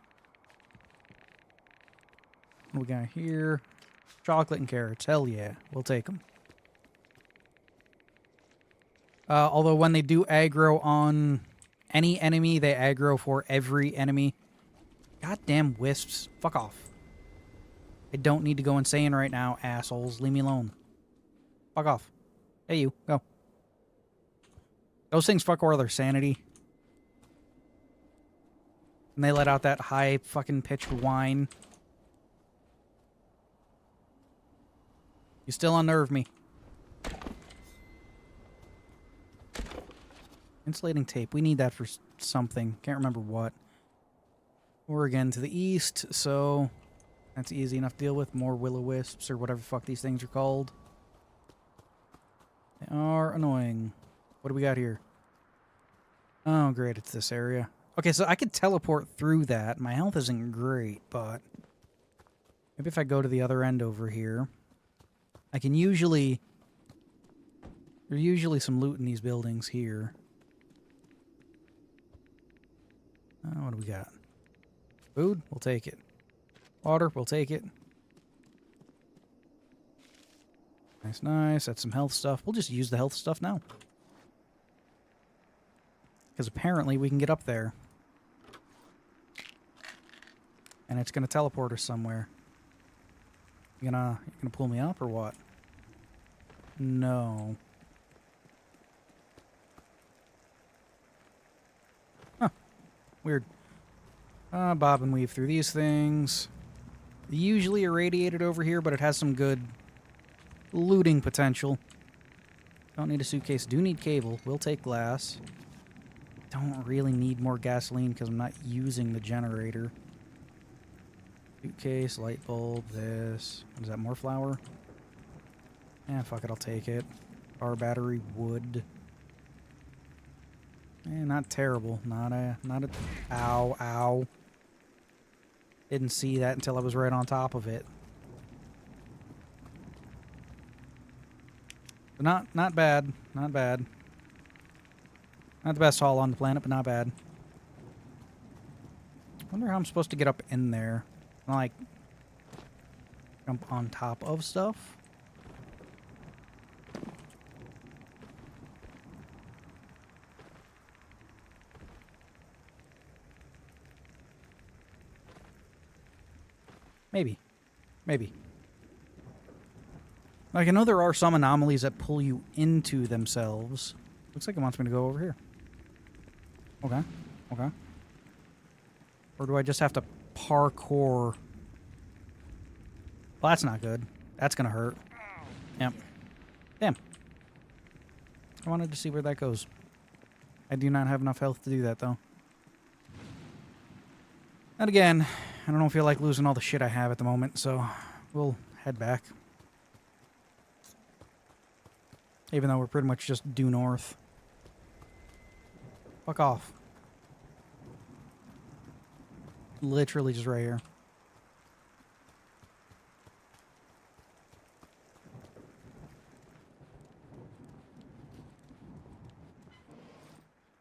What we got here? Chocolate and carrots. Hell yeah. We'll take them. Although when they do aggro on any enemy, they aggro for every enemy. Goddamn wisps. Fuck off. I don't need to go insane right now, assholes. Leave me alone. Fuck off. Hey, you. Go. Those things fuck over their sanity. And they let out that high fucking pitched whine. You still unnerve me. Insulating tape. We need that for something. Can't remember what. We're again to the east, so that's easy enough to deal with. More will-o-wisps or whatever the fuck these things are called. They are annoying. What do we got here? Oh, great. It's this area. Okay, so I could teleport through that. My health isn't great, but maybe if I go to the other end over here, I can usually... There's usually some loot in these buildings here. What do we got? Food? We'll take it. Water? We'll take it. Nice, nice. That's some health stuff. We'll just use the health stuff now. Because apparently we can get up there. And it's going to teleport us somewhere. You gonna pull me up or what? No. Huh. Weird. Bob and weave through these things. Usually irradiated over here, but it has some good looting potential. Don't need a suitcase. Do need cable. We'll take glass. Don't really need more gasoline because I'm not using the generator. Suitcase, light bulb, this. What is that, more flour? Yeah, fuck it, I'll take it. Car battery, wood. Not terrible. Not a... Ow, ow. Didn't see that until I was right on top of it. But not bad. Not bad. Not the best haul on the planet, but not bad. Wonder how I'm supposed to get up in there. Like, jump on top of stuff? Maybe. Maybe. Like, I know there are some anomalies that pull you into themselves. Looks like it wants me to go over here. Okay. Okay. Or do I just have to parkour? Well, that's not good. That's gonna hurt. Yep. Damn. I wanted to see where that goes. I do not have enough health to do that, though. And again, I don't feel like losing all the shit I have at the moment, so we'll head back. Even though we're pretty much just due north. Fuck off. Literally just right here.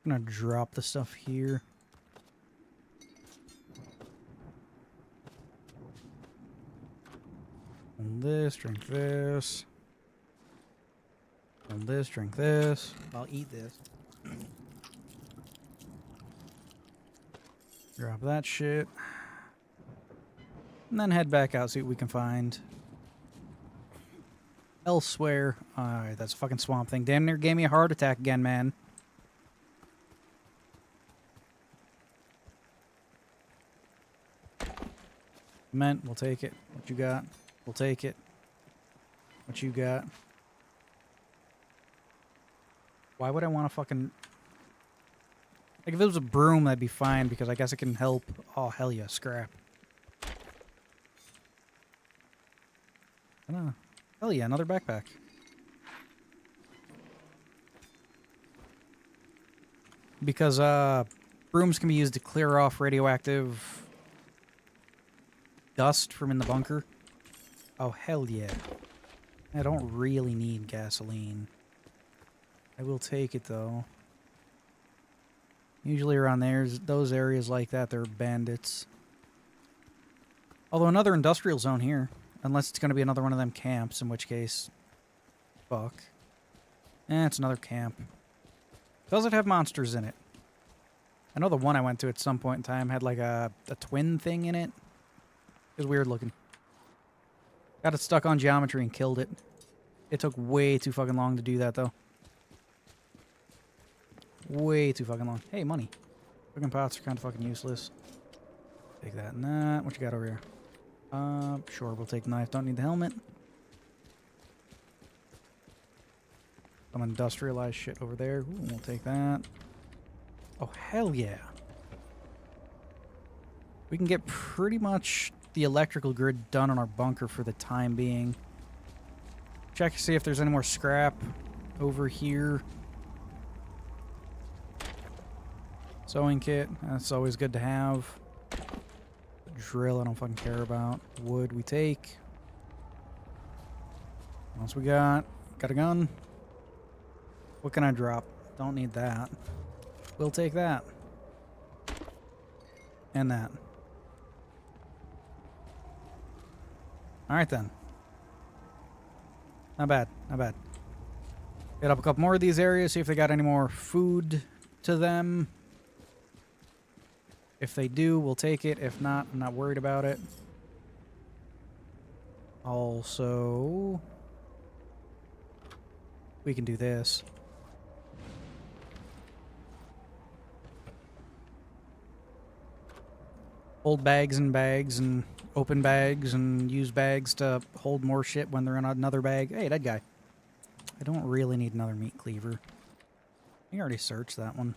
I'm gonna drop the stuff here. On this, drink this. On this, drink this. I'll eat this. Drop that shit. And then head back out, see what we can find. Elsewhere. Alright, that's a fucking swamp thing. Damn near gave me a heart attack again, man. Cement, we'll take it. What you got? We'll take it. What you got? Why would I want to fucking... Like, if it was a broom, that'd be fine, because I guess it can help. Oh, hell yeah, scrap. I don't know. Hell yeah, another backpack. Because, brooms can be used to clear off radioactive dust from in the bunker. Oh, hell yeah. I don't really need gasoline. I will take it, though. Usually around there, those areas like that, they're bandits. Although another industrial zone here. Unless it's going to be another one of them camps, in which case... Fuck. It's another camp. Does it have monsters in it? I know the one I went to at some point in time had like a twin thing in it. It was weird looking. Got it stuck on geometry and killed it. It took way too fucking long to do that, though. Way too fucking long. Hey, money. Cooking pots are kind of fucking useless. Take that and that. What you got over here? Sure, we'll take the knife. Don't need the helmet. Some industrialized shit over there. Ooh, we'll take that. Oh, hell yeah. We can get pretty much the electrical grid done on our bunker for the time being. Check to see if there's any more scrap over here. Sewing kit, that's always good to have. Drill, I don't fucking care about. Wood, we take. What else we got? Got a gun. What can I drop? Don't need that. We'll take that. And that. Alright then. Not bad, not bad. Hit up a couple more of these areas, see if they got any more food to them. If they do, we'll take it. If not, I'm not worried about it. Also, we can do this. Hold bags and open bags and use bags to hold more shit when they're in another bag. Hey, that guy. I don't really need another meat cleaver. I think I already searched that one.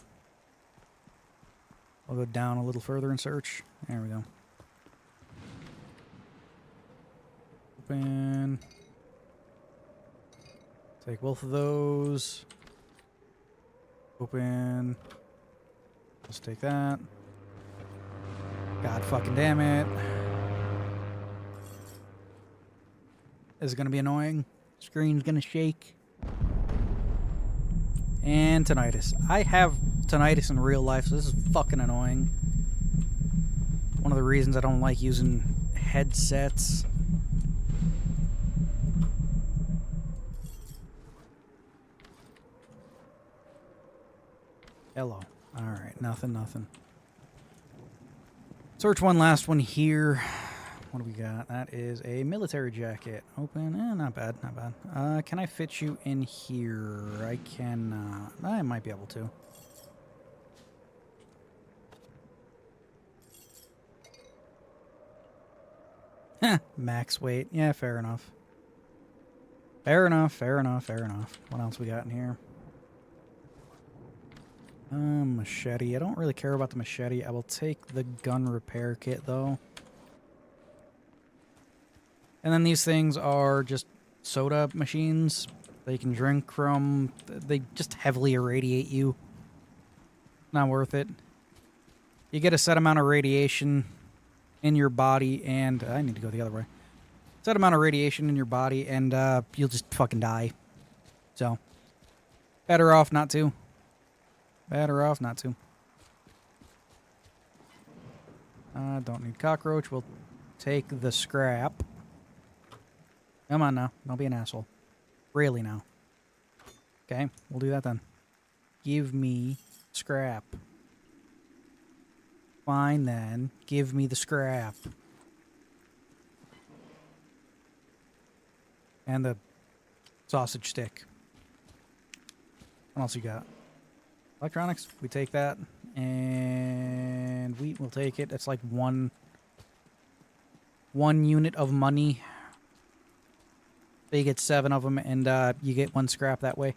I'll go down a little further and search. There we go. Open. Take both of those. Open. Let's take that. God fucking damn it. This is gonna be annoying. Screen's gonna shake. And tinnitus. I have tinnitus in real life, so this is fucking annoying. One of the reasons I don't like using headsets. Hello. Alright, nothing. Search one last one here. What do we got? That is a military jacket. Open. Not bad, not bad. Can I fit you in here? I cannot. I might be able to. Max weight. Yeah, fair enough. Fair enough. What else we got in here? Machete. I don't really care about the machete. I will take the gun repair kit, though. And then these things are just soda machines that you can drink from. They just heavily irradiate you. Not worth it. You get a set amount of radiation in your body, and I need to go the other way. Set amount of radiation in your body, and you'll just fucking die. So, better off not to. Better off not to. Don't need cockroach. We'll take the scrap. Come on now. Don't be an asshole. Really now. Okay, we'll do that then. Give me scrap. Fine then. Give me the scrap. And the sausage stick. What else you got? Electronics. We take that. And wheat, we'll take it. It's like one unit of money. So you get 7 of them, and you get 1 scrap that way.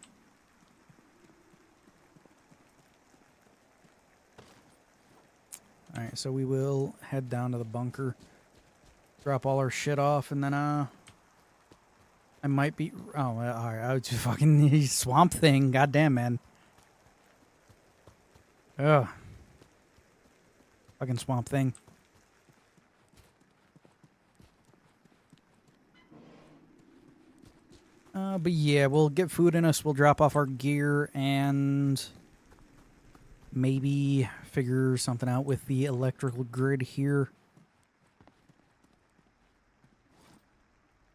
Alright, so we will head down to the bunker. Drop all our shit off, and then, I might be... Oh, alright, I was just fucking Swamp Thing. Goddamn, man. Ugh. Fucking Swamp Thing. But yeah, we'll get food in us. We'll drop off our gear and maybe figure something out with the electrical grid here.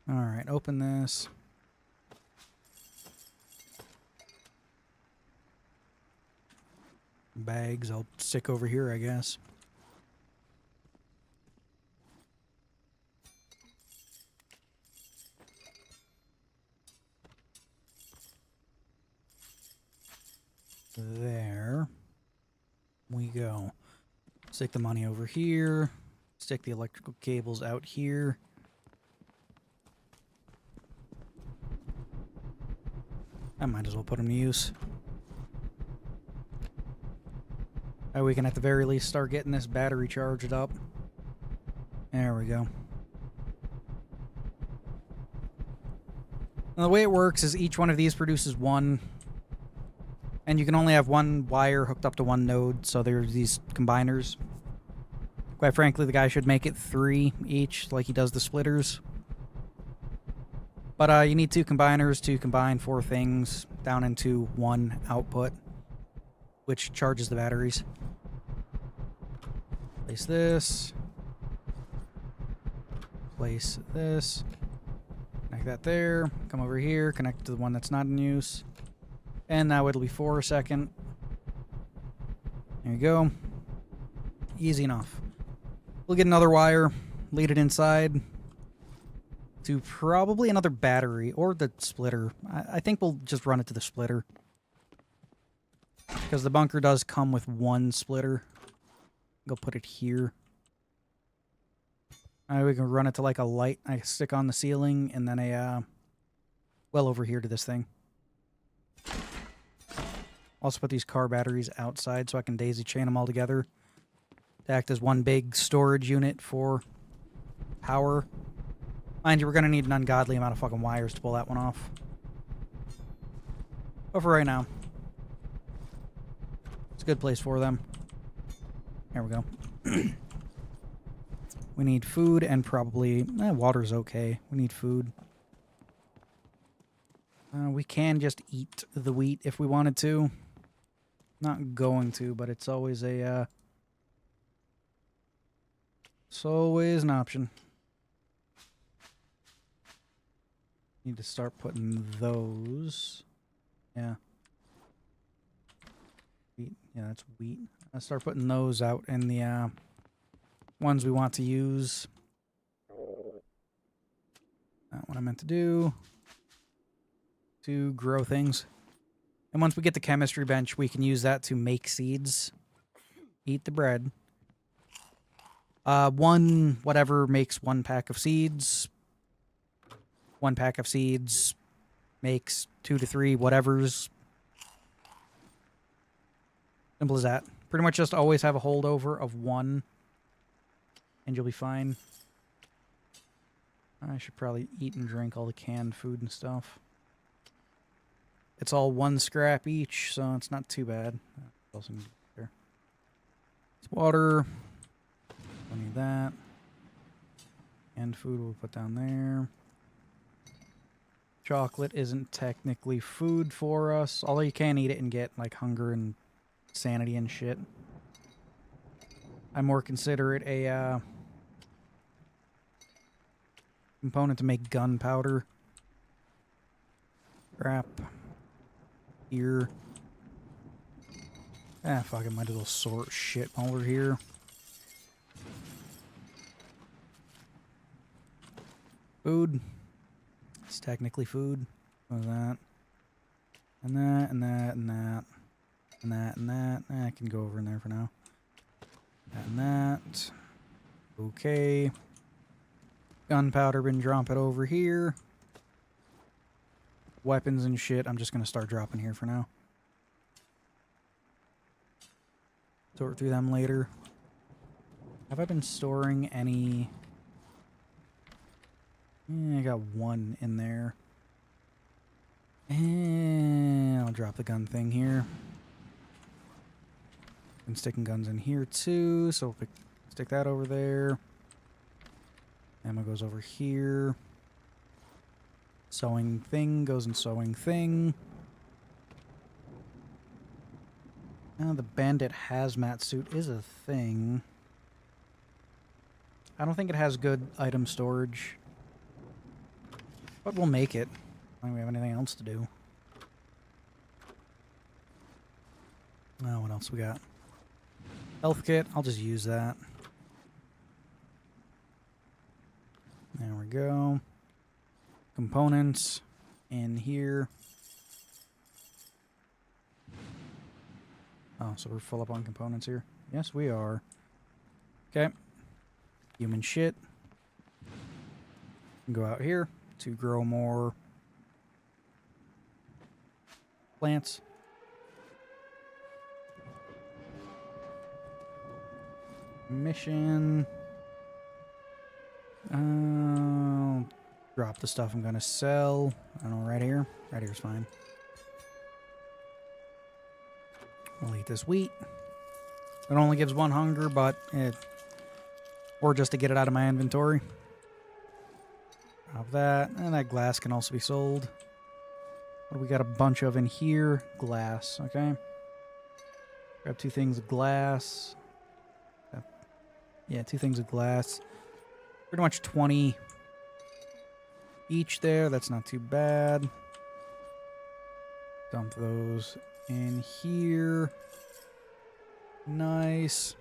Alright, open this. Bags I'll stick over here, I guess. There we go. Stick the money over here. Stick the electrical cables out here. I might as well put them to use. We can at the very least start getting this battery charged up. There we go. Now the way it works is each one of these produces 1. And you can only have 1 wire hooked up to 1 node, so there's these combiners. Quite frankly, the guy should make it 3 each, like he does the splitters. But you need 2 combiners to combine 4 things down into 1 output, which charges the batteries. Place this. Place this. Connect that there. Come over here, connect to the one that's not in use. And now it'll be 4 a second. There you go. Easy enough. We'll get another wire, lead it inside to probably another battery or the splitter. I think we'll just run it to the splitter, because the bunker does come with 1 splitter. Go put it here. We can run it to like a light I stick on the ceiling, and then a well over here to this thing. Also put these car batteries outside so I can daisy chain them all together to act as 1 big storage unit for power. Mind you, we're going to need an ungodly amount of fucking wires to pull that one off. But for right now, it's a good place for them. There we go. We need food and probably... water's okay. We need food. We can just eat the wheat if we wanted to. Not going to, but it's always a... it's always an option. Need to start putting those. Yeah. Wheat. Yeah, that's wheat. I'll start putting those out in the ones we want to use. Not what I meant to do. To grow things. And once we get the chemistry bench, we can use that to make seeds. Eat the bread. 1 whatever makes 1 pack of seeds. 1 pack of seeds makes 2 to 3 whatevers. Simple as that. Pretty much just always have a holdover of 1. And you'll be fine. I should probably eat and drink all the canned food and stuff. It's all 1 scrap each, so it's not too bad. Also there. It's water. Don't need that. And food we'll put down there. Chocolate isn't technically food for us, although you can eat it and get like hunger and sanity and shit. I more consider it a component to make gunpowder. Crap. Here. Ah, fuck it, might as well sort shit while we're here. Food. It's technically food. What is that? And that, and that, and that. And that, and that. I can go over in there for now. That and that. Okay. Gunpowder, been dropping over here. Weapons and shit, I'm just gonna start dropping here for now. Sort through them later. Have I been storing any... I got one in there. And I'll drop the gun thing here. Been sticking guns in here too, so we'll stick that over there. Ammo goes over here. Sewing thing goes in sewing thing. Now the bandit hazmat suit is a thing. I don't think it has good item storage. But we'll make it. I don't think we have anything else to do. Oh, what else we got? Health kit. I'll just use that. There we go. Components in here. Oh, so we're full up on components here. Yes, we are. Okay. Human shit. Go out here to grow more plants. Mission. Drop the stuff I'm gonna sell. I don't know, right here. Right here's fine. We'll eat this wheat. It only gives one hunger, but or just to get it out of my inventory. Drop that, and that glass can also be sold. What do we got a bunch of in here? Glass, okay. Grab 2 things of glass. Yeah, 2 things of glass. Pretty much 20 each there. That's not too bad. Dump those in here. Nice.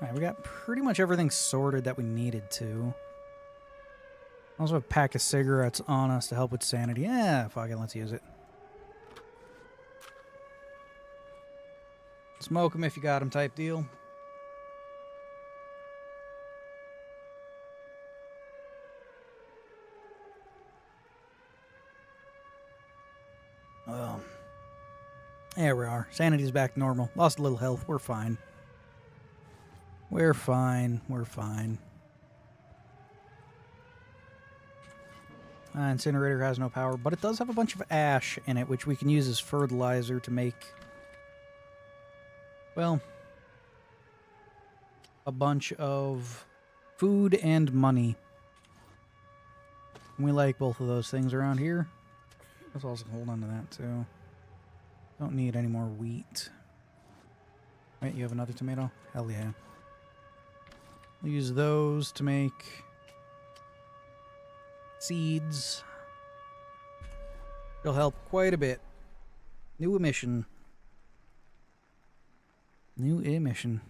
Alright, we got pretty much everything sorted that we needed to. Also a pack of cigarettes on us to help with sanity. Yeah, fuck it, let's use it. Smoke them if you got them type deal. Well, there we are. Sanity's back to normal. Lost a little health. We're fine. We're fine. We're fine. Incinerator has no power, but it does have a bunch of ash in it, which we can use as fertilizer to make, well, a bunch of food and money. We like both of those things around here. Let's also hold on to that, too. Don't need any more wheat. Wait, you have another tomato? Hell yeah. We'll use those to make seeds. It'll help quite a bit. New emission. New emission.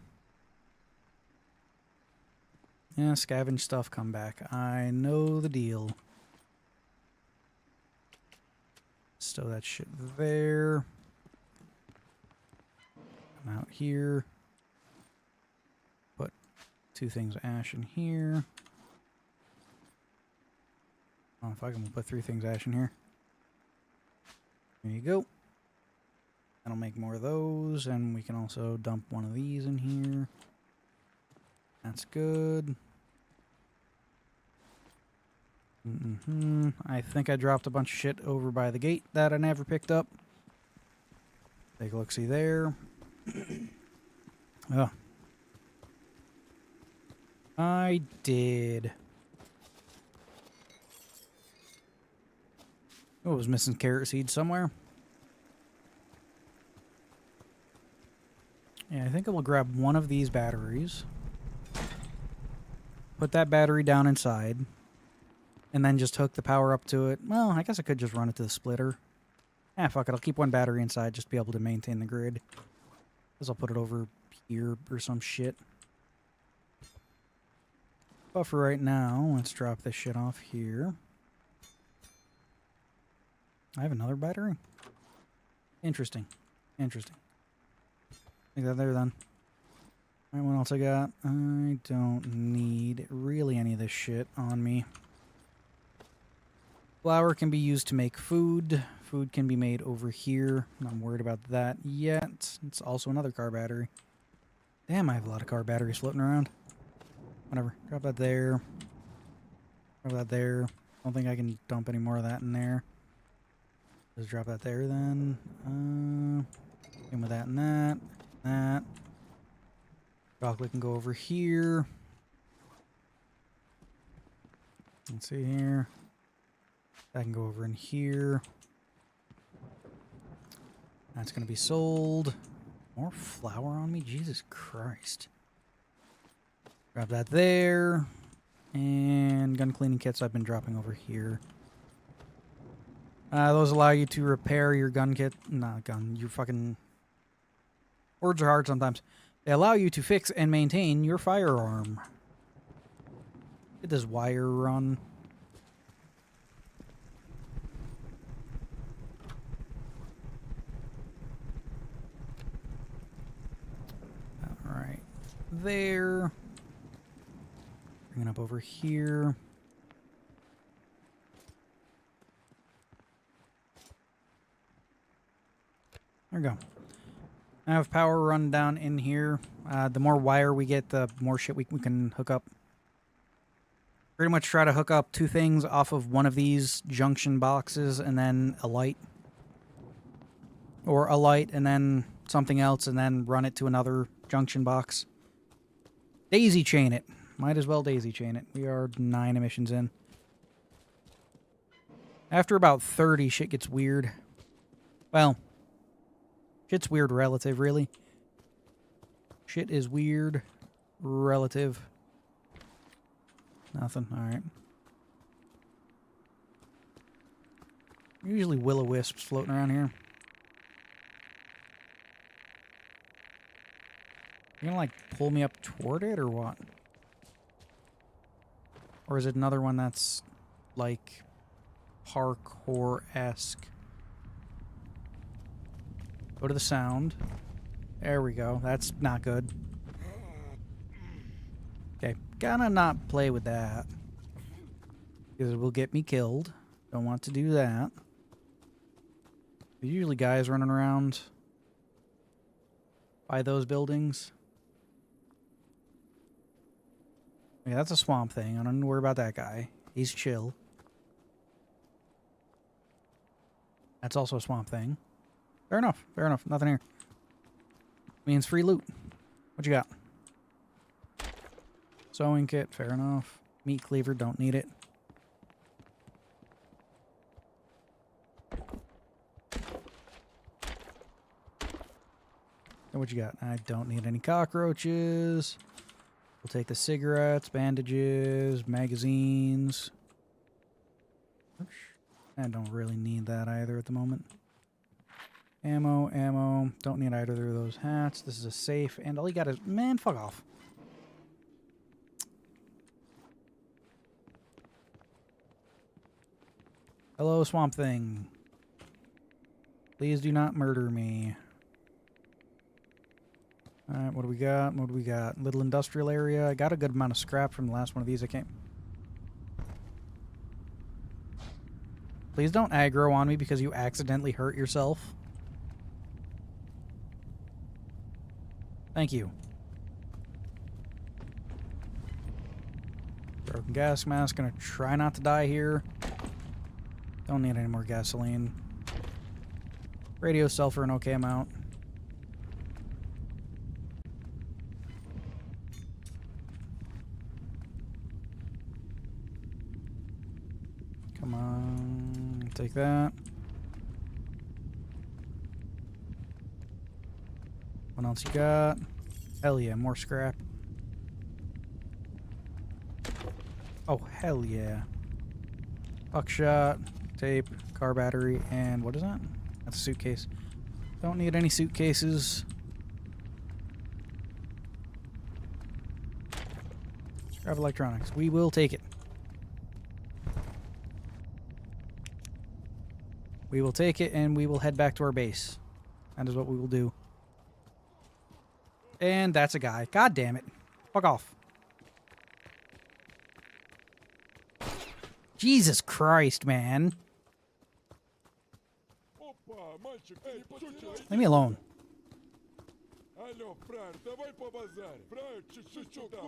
Yeah, scavenge stuff, come back. I know the deal. Stow that shit there. Come out here. Put 2 things of ash in here. Oh, fuck, I'm gonna put 3 things of ash in here. There you go. That'll make more of those, and we can also dump one of these in here. That's good. I think I dropped a bunch of shit over by the gate that I never picked up. Take a look-see there. Oh. I did. Oh, I was missing carrot seeds somewhere. Yeah, I think I will grab one of these batteries. Put that battery down inside. And then just hook the power up to it. Well, I guess I could just run it to the splitter. Ah, fuck it. I'll keep one battery inside just to be able to maintain the grid. Guess I'll put it over here or some shit. But for right now, let's drop this shit off here. I have another battery? Interesting. Interesting. Take that there then. Alright, what else I got? I don't need really any of this shit on me. Flour can be used to make food. Food can be made over here. Not worried about that yet. It's also another car battery. Damn, I have a lot of car batteries floating around. Whatever. Drop that there. Drop that there. Don't think I can dump any more of that in there. Just drop that there then. In with that and that. That. Chocolate can go over here. Let's see here. That can go over in here. That's going to be sold. More flour on me? Jesus Christ. Grab that there. And gun cleaning kits I've been dropping over here. Those allow you to repair your gun kit. Not gun. Your fucking... Words are hard sometimes. They allow you to fix and maintain your firearm. It does wire run. Alright. There. Bring it up over here. There we go. I have power run down in here. The more wire we get, the more shit we can hook up. Pretty much try to hook up two things off of one of these junction boxes and then a light. Or a light and then something else and then run it to another junction box. Daisy chain it. Might as well daisy chain it. We are 9 emissions in. After about 30, shit gets weird. Well... Shit's weird relative, really. Shit is weird relative. Nothing. Alright. Usually will-o-wisps floating around here. You gonna, like, pull me up toward it, or what? Or is it another one that's, like, parkour-esque? Go to the sound. There we go. That's not good. Okay. Gotta not play with that. Because it will get me killed. Don't want to do that. There's usually guys running around by those buildings. Yeah, that's a swamp thing. I don't need to worry about that guy. He's chill. That's also a swamp thing. Fair enough. Fair enough. Nothing here. Means free loot. What you got? Sewing kit. Fair enough. Meat cleaver. Don't need it. And what you got? I don't need any cockroaches. We'll take the cigarettes, bandages, magazines. I don't really need that either at the moment. Ammo, ammo. Don't need either of those hats. This is a safe, and all you got is... Man, fuck off. Hello, Swamp Thing. Please do not murder me. Alright, what do we got? What do we got? Little industrial area. I got a good amount of scrap from the last one of these I came... Please don't aggro on me because you accidentally hurt yourself. Thank you. Broken gas mask. Gonna try not to die here. Don't need any more gasoline. Radio sulfur an okay amount. Come on. Take that. What else you got? Hell yeah, more scrap. Oh, hell yeah. Buckshot, tape, car battery, and what is that? That's a suitcase. Don't need any suitcases. Scrap electronics. We will take it. We will take it and we will head back to our base. That is what we will do. And that's a guy. God damn it. Fuck off. Jesus Christ, man. Leave me alone. Алло, фраер, давай побазарим. Фраер, чуть-чуть сюда.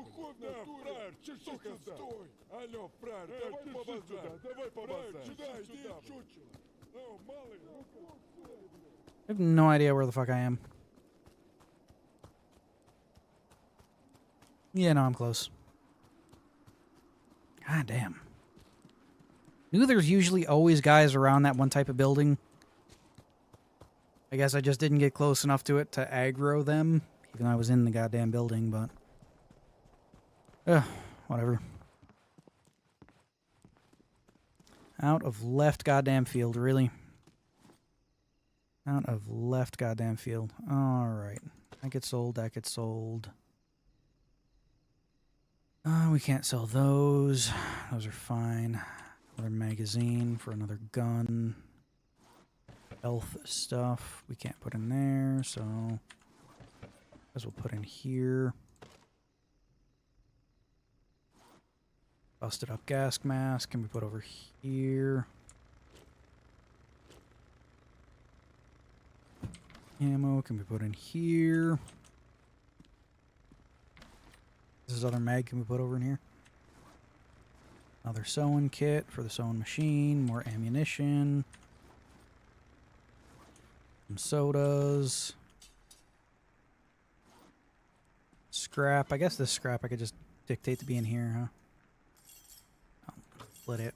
Да, фраер, чуть-чуть стой. Алло, фраер, давай побазарим. Давай побазарим. Сюда, иди, чуть-чуть. Ну, малый. I have no idea where the fuck I am. Yeah, no, I'm close. God damn. Knew there's usually always guys around that one type of building. I guess I just didn't get close enough to it to aggro them, even though I was in the goddamn building, but... whatever. Out of left goddamn field, really? Out of left goddamn field. Alright. That gets sold, that gets sold. We can't sell those. Those are fine. Another magazine for another gun. Health stuff we can't put in there, so as we'll put in here. Busted up gas mask can be put over here. Ammo can be put in here. This other mag can be put over in here. Another sewing kit for the sewing machine. More ammunition. Some sodas. Scrap. I guess this scrap I could just dictate to be in here, huh? I'll split it.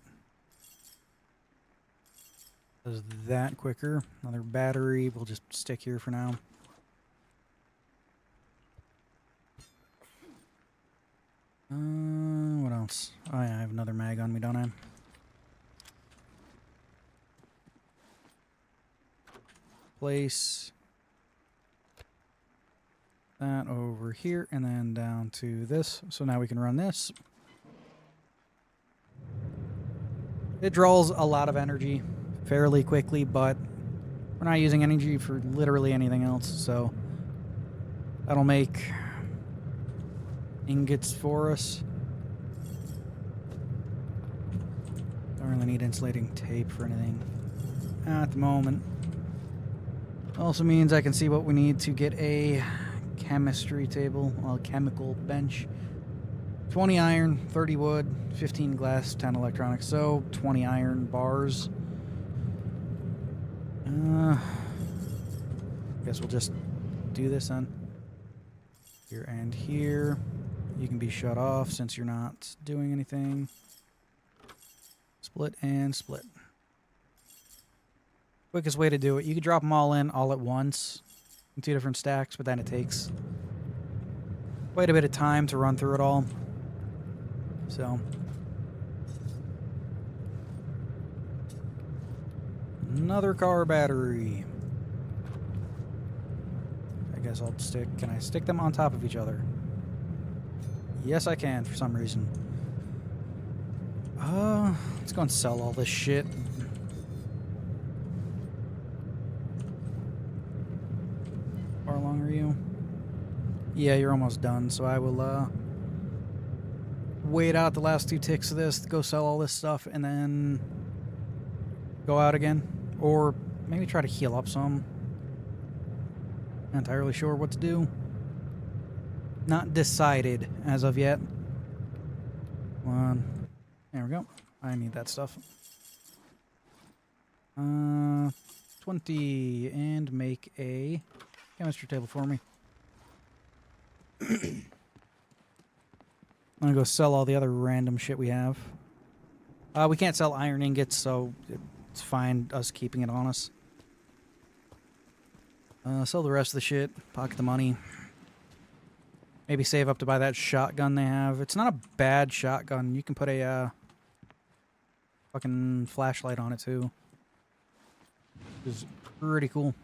Does that quicker. Another battery. We'll just stick here for now. What else? Oh yeah, I have another mag on me, don't I? Place that over here and then down to this. So now we can run this. It draws a lot of energy fairly quickly, but we're not using energy for literally anything else, so that'll make ingots for us. Don't really need insulating tape for anything at the moment. Also means I can see what we need to get a chemistry table, well, a chemical bench. 20 iron, 30 wood, 15 glass, 10 electronics, so 20 iron bars. Guess we'll just do this then. Here and here. You can be shut off since you're not doing anything. Split and split. Quickest way to do it. You could drop them all in all at once in 2 different stacks, but then it takes quite a bit of time to run through it all. So another car battery. I guess I'll stick. Can I stick them on top of each other? Yes, I can for some reason. Let's go and sell all this shit. How far along are you? Yeah, you're almost done, so I will wait out the last 2 ticks of this, go sell all this stuff, and then go out again. Or maybe try to heal up some. Not entirely sure what to do. Not decided as of yet. There we go. I need that stuff. 20 and make a chemistry table for me. I'm gonna go sell all the other random shit we have. We can't sell iron ingots, so it's fine us keeping it on us. Sell the rest of the shit. Pocket the money. Maybe save up to buy that shotgun they have. It's not a bad shotgun. You can put a fucking flashlight on it too. Which is pretty cool.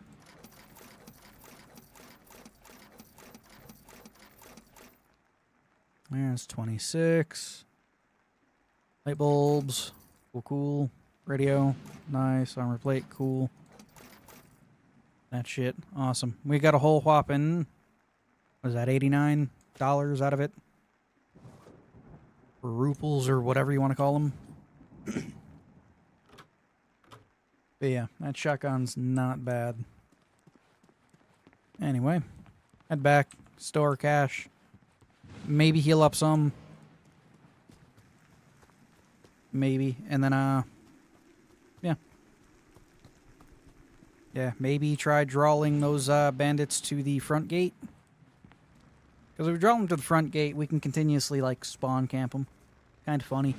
There's 26. Light bulbs. Cool, cool. Radio. Nice. Armor plate. Cool. That shit. Awesome. We got a whole whopping... What is that? $89 out of it? Or ruples or whatever you want to call them. But yeah, that shotgun's not bad. Anyway. Head back. Store cash. Maybe heal up some. Maybe. And then, yeah. Yeah, maybe try drawing those bandits to the front gate. Because if we draw them to the front gate, we can continuously, like, spawn camp them. Kind of funny.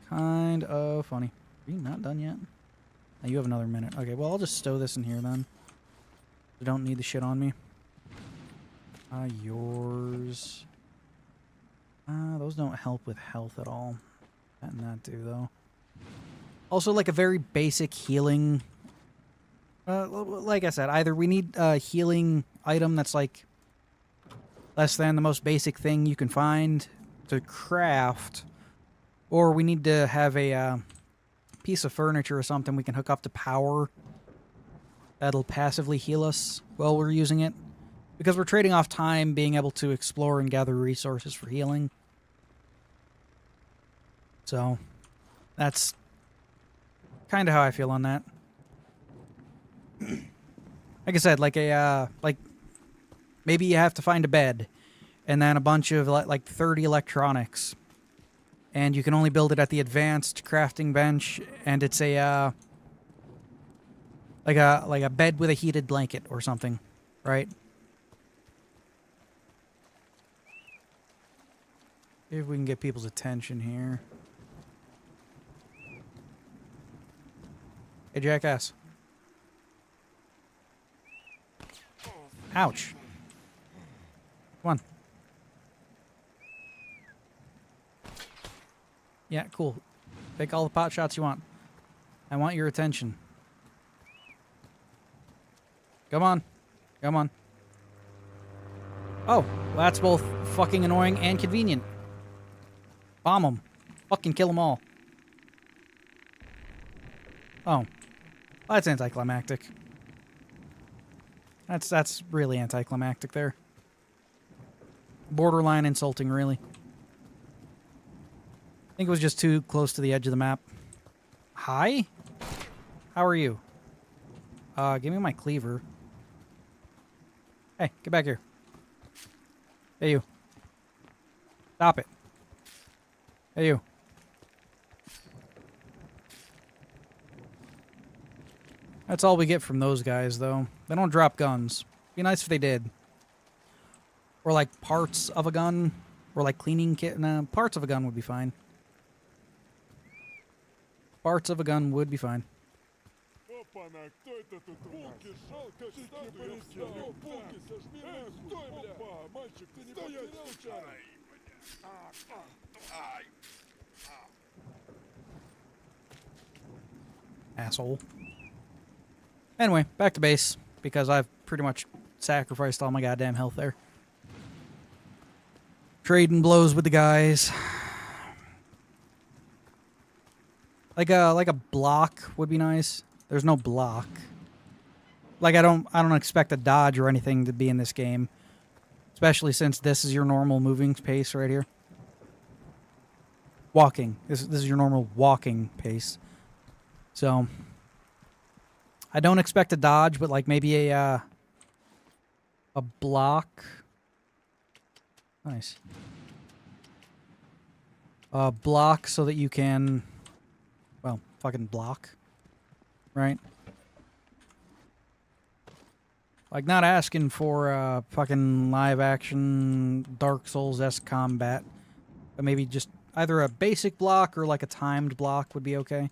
Kind of funny. Are you not done yet? Oh, you have another minute. Okay, well, I'll just stow this in here, then. I don't need the shit on me. Yours. Those don't help with health at all. That and that do, though. Also, like, a very basic healing... like I said, either we need a healing item that's, like... less than the most basic thing you can find to craft, or we need to have a piece of furniture or something we can hook up to power that'll passively heal us while we're using it, because we're trading off time being able to explore and gather resources for healing. So that's kind of how I feel on that. Like I said, like a maybe you have to find a bed, and then a bunch of like 30 electronics, and you can only build it at the advanced crafting bench, and it's a like a bed with a heated blanket or something, right? See if we can get people's attention here. Hey, jackass. Ouch. Come on. Yeah, cool. Take all the pot shots you want. I want your attention. Come on. Come on. Oh, well, that's both fucking annoying and convenient. Bomb them. Fucking kill them all. Oh. Well, that's anticlimactic. That's really anticlimactic there. Borderline insulting, really. I think it was just too close to the edge of the map. Hi? How are you? Give me my cleaver. Hey, get back here. Hey, you. Stop it. Hey, you. That's all we get from those guys, though. They don't drop guns. Be nice if they did. Or, like, parts of a gun. Or, like, cleaning kit. Nah, parts of a gun would be fine. Parts of a gun would be fine. Опа-на, кто это тут у нас? Булки, жалко, статую я встал. Булки, сожми меня. Стой, бля. Опа, мальчик, ты не потерял чары? Asshole. Anyway, back to base, because I've pretty much sacrificed all my goddamn health there. Trading blows with the guys. Like a block would be nice. There's no block. Like I don't expect a dodge or anything to be in this game, especially since this is your normal moving pace right here. Walking. This is your normal walking pace. So I don't expect a dodge, but like maybe a block. Nice. A block so that you can, well, fucking block, right? Like not asking for fucking live action Dark Souls-esque combat, but maybe just either a basic block or like a timed block would be okay.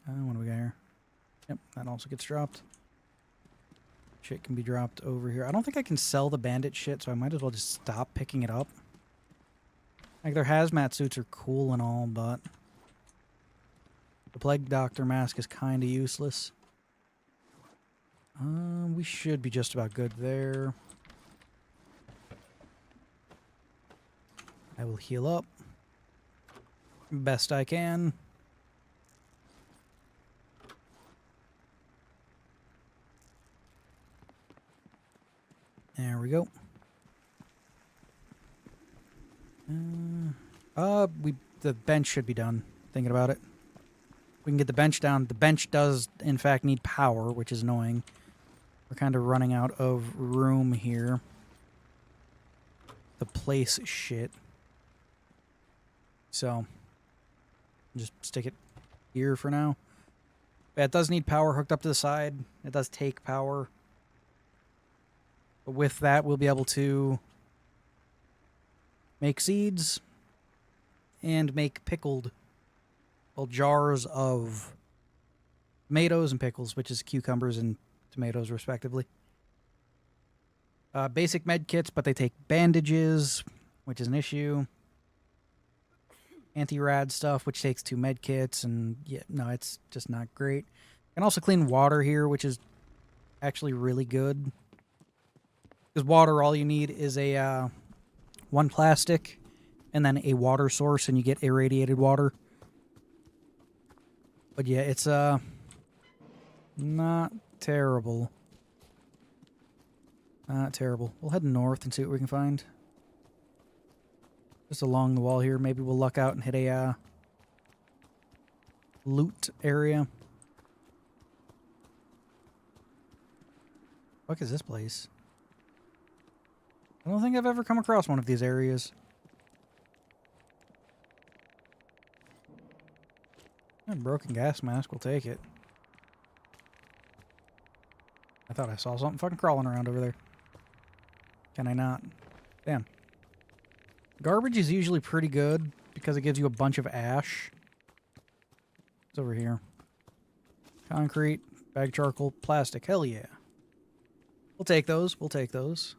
What do we got here? Yep, that also gets dropped. Shit can be dropped over here. I don't think I can sell the bandit shit, so I might as well just stop picking it up. Like, their hazmat suits are cool and all, but the plague doctor mask is kind of useless. We should be just about good there. I will heal up best I can. There we go. The bench should be done. Thinking about it. We can get the bench down. The bench does, in fact, need power, which is annoying. We're kind of running out of room here. The place is shit. So, just stick it here for now. Yeah, it does need power hooked up to the side. It does take power. But with that, we'll be able to make seeds and make pickled, well, jars of tomatoes and pickles, which is cucumbers and tomatoes, respectively. Basic med kits, but they take bandages, which is an issue. Anti-rad stuff, which takes 2 med kits, and yeah, no, it's just not great. Can also clean water here, which is actually really good. Because water, all you need is a 1 plastic and then a water source, and you get irradiated water. But yeah, it's not terrible. Not terrible. We'll head north and see what we can find. Just along the wall here. Maybe we'll luck out and hit a loot area. What is this place? I don't think I've ever come across one of these areas. A broken gas mask, we'll take it. I thought I saw something fucking crawling around over there. Can I not? Damn. Garbage is usually pretty good because it gives you a bunch of ash. It's over here. Concrete, bag charcoal, plastic. Hell yeah. We'll take those. We'll take those.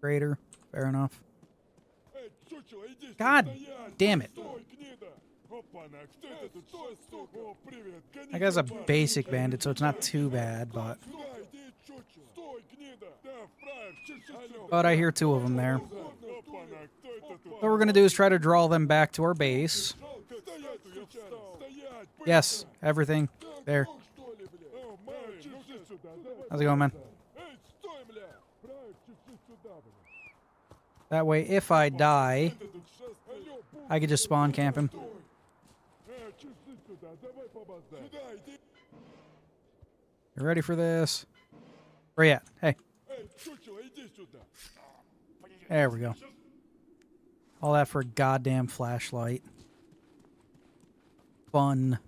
Greater. Fair enough. God damn it. That guy's a basic bandit, so it's not too bad, but I hear 2 of them there. What we're going to do is try to draw them back to our base. Yes, everything. There. How's it going, man? That way, if I die, I could just spawn camp him. You ready for this? Where you at? Hey. There we go. All that for a goddamn flashlight. Fun.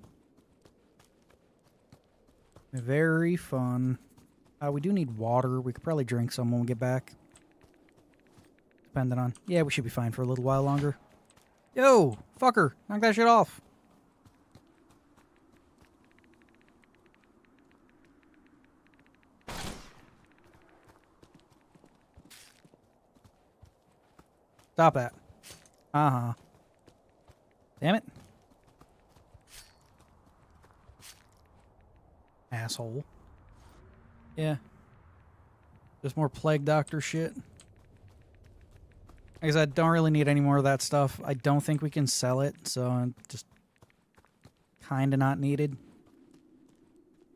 Very fun. We do need water. We could probably drink some when we get back. Depending on... Yeah, we should be fine for a little while longer. Yo! Fucker! Knock that shit off. Stop that. Uh-huh. Damn it. Asshole. Yeah. Just more plague doctor shit. Like I said, don't really need any more of that stuff. I don't think we can sell it, so just kind of not needed.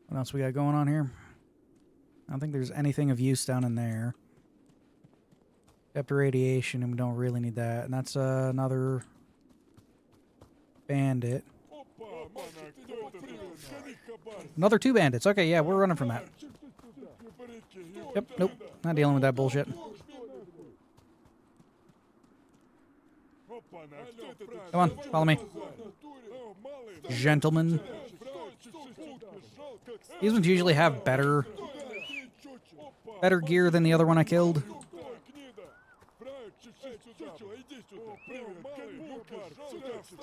What else we got going on here? I don't think there's anything of use down in there. Except radiation, and we don't really need that. And that's another bandit. Another 2 bandits. Okay, yeah, we're running from that. Yep, nope. Not dealing with that bullshit. Come on, follow me. Gentlemen. These ones usually have better gear than the other one I killed.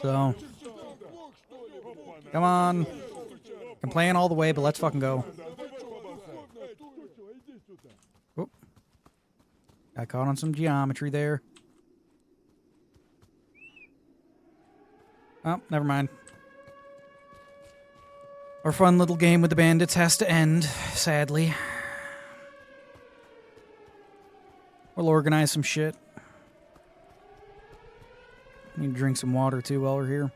So, come on. I'm playing all the way, but let's fucking go. Oop. Got caught on some geometry there. Oh, never mind. Our fun little game with the bandits has to end, sadly. We'll organize some shit. Need to drink some water too while we're here.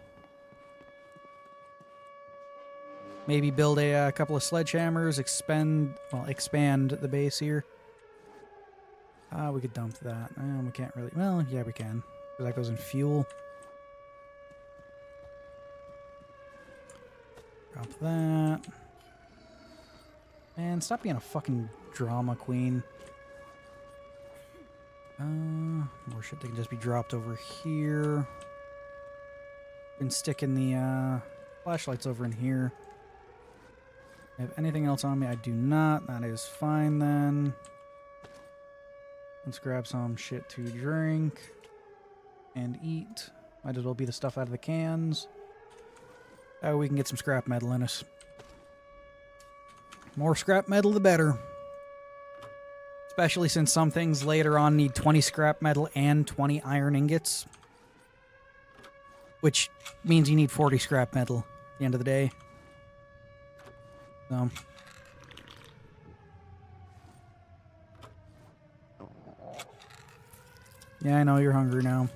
Maybe build a couple of sledgehammers, expand the base here. We could dump that. We can't really. Well, yeah, we can. Because that goes in fuel. Drop that. Man, stop being a fucking drama queen. More shit that can just be dropped over here. Been sticking the flashlights over in here. Have anything else on me? I do not. That is fine then. Let's grab some shit to drink and eat. Might as well be the stuff out of the cans. That way we can get some scrap metal in us. More scrap metal, the better. Especially since some things later on need 20 scrap metal and 20 iron ingots. Which means you need 40 scrap metal at the end of the day. So. Yeah, I know you're hungry now.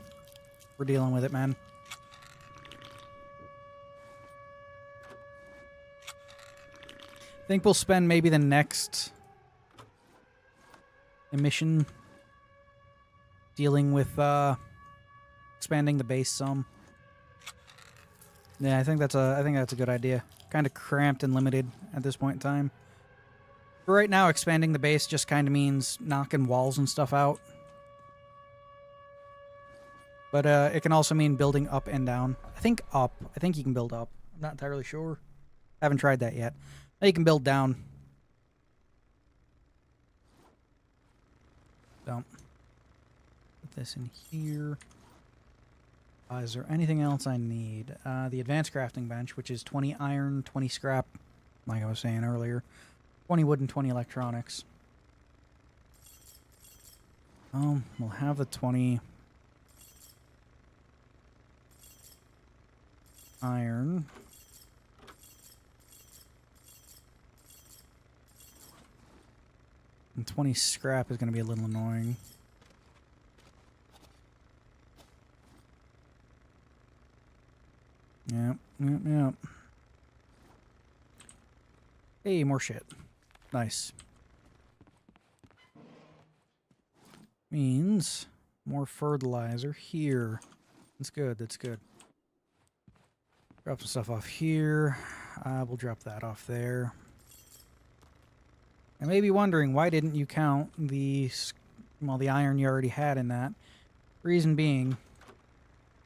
We're dealing with it, man. I think we'll spend maybe the next emission dealing with expanding the base some. Yeah, I think that's a good idea. Kind of cramped and limited at this point in time. For right now, expanding the base just kind of means knocking walls and stuff out. But it can also mean building up and down. I think up. I think you can build up. I'm not entirely sure. Haven't tried that yet. Now you can build down. So, put this in here. Is there anything else I need? The advanced crafting bench, which is 20 iron, 20 scrap, like I was saying earlier. 20 wood and 20 electronics. We'll have the 20 iron. And 20 scrap is going to be a little annoying. Yep. Hey, more shit. Nice. Means more fertilizer here. That's good, that's good. Drop some stuff off here. We'll drop that off there. I may be wondering, why didn't you count the iron you already had in that? Reason being,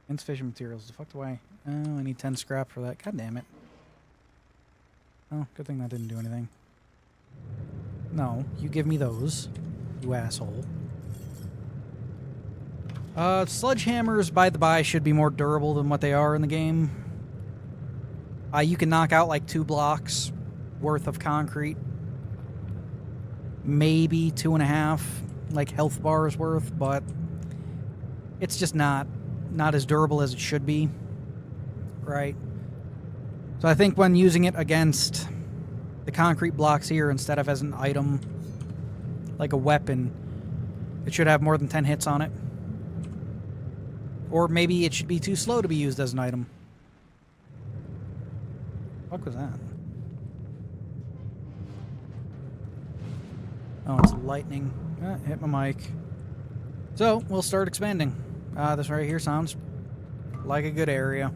insufficient materials. The fuck do I... Oh, I need 10 scrap for that. God damn it. Oh, good thing that didn't do anything. No, you give me those, you asshole. Sledgehammers, by the by, should be more durable than what they are in the game. You can knock out like 2 blocks worth of concrete. Maybe 2.5, like health bars worth, but it's just not as durable as it should be. Right. So I think when using it against the concrete blocks here instead of as an item, like a weapon, it should have more than 10 hits on it. Or maybe it should be too slow to be used as an item. What the fuck was that? Oh, it's lightning. Hit my mic. So, we'll start expanding. This right here sounds like a good area.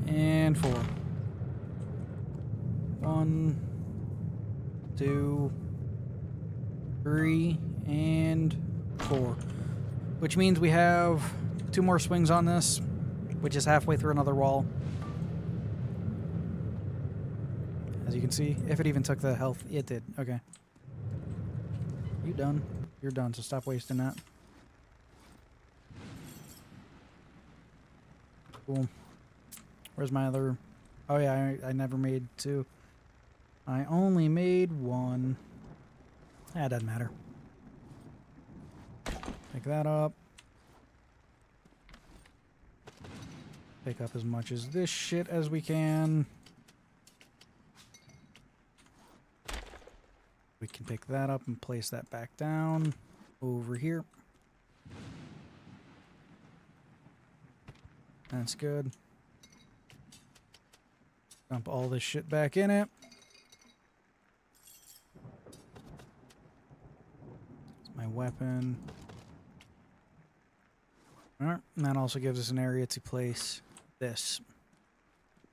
And 4. 1, 2, 3, and 4. Which means we have 2 more swings on this, which is halfway through another wall. As you can see, if it even took the health, it did. Okay. You done? You're done, so stop wasting that. Cool. Where's my other... Oh yeah, I never made 2. I only made 1. Ah, doesn't matter. Pick that up. Pick up as much as this shit as we can. We can pick that up and place that back down over here. That's good. Dump all this shit back in it. That's my weapon. Alright, and that also gives us an area to place this.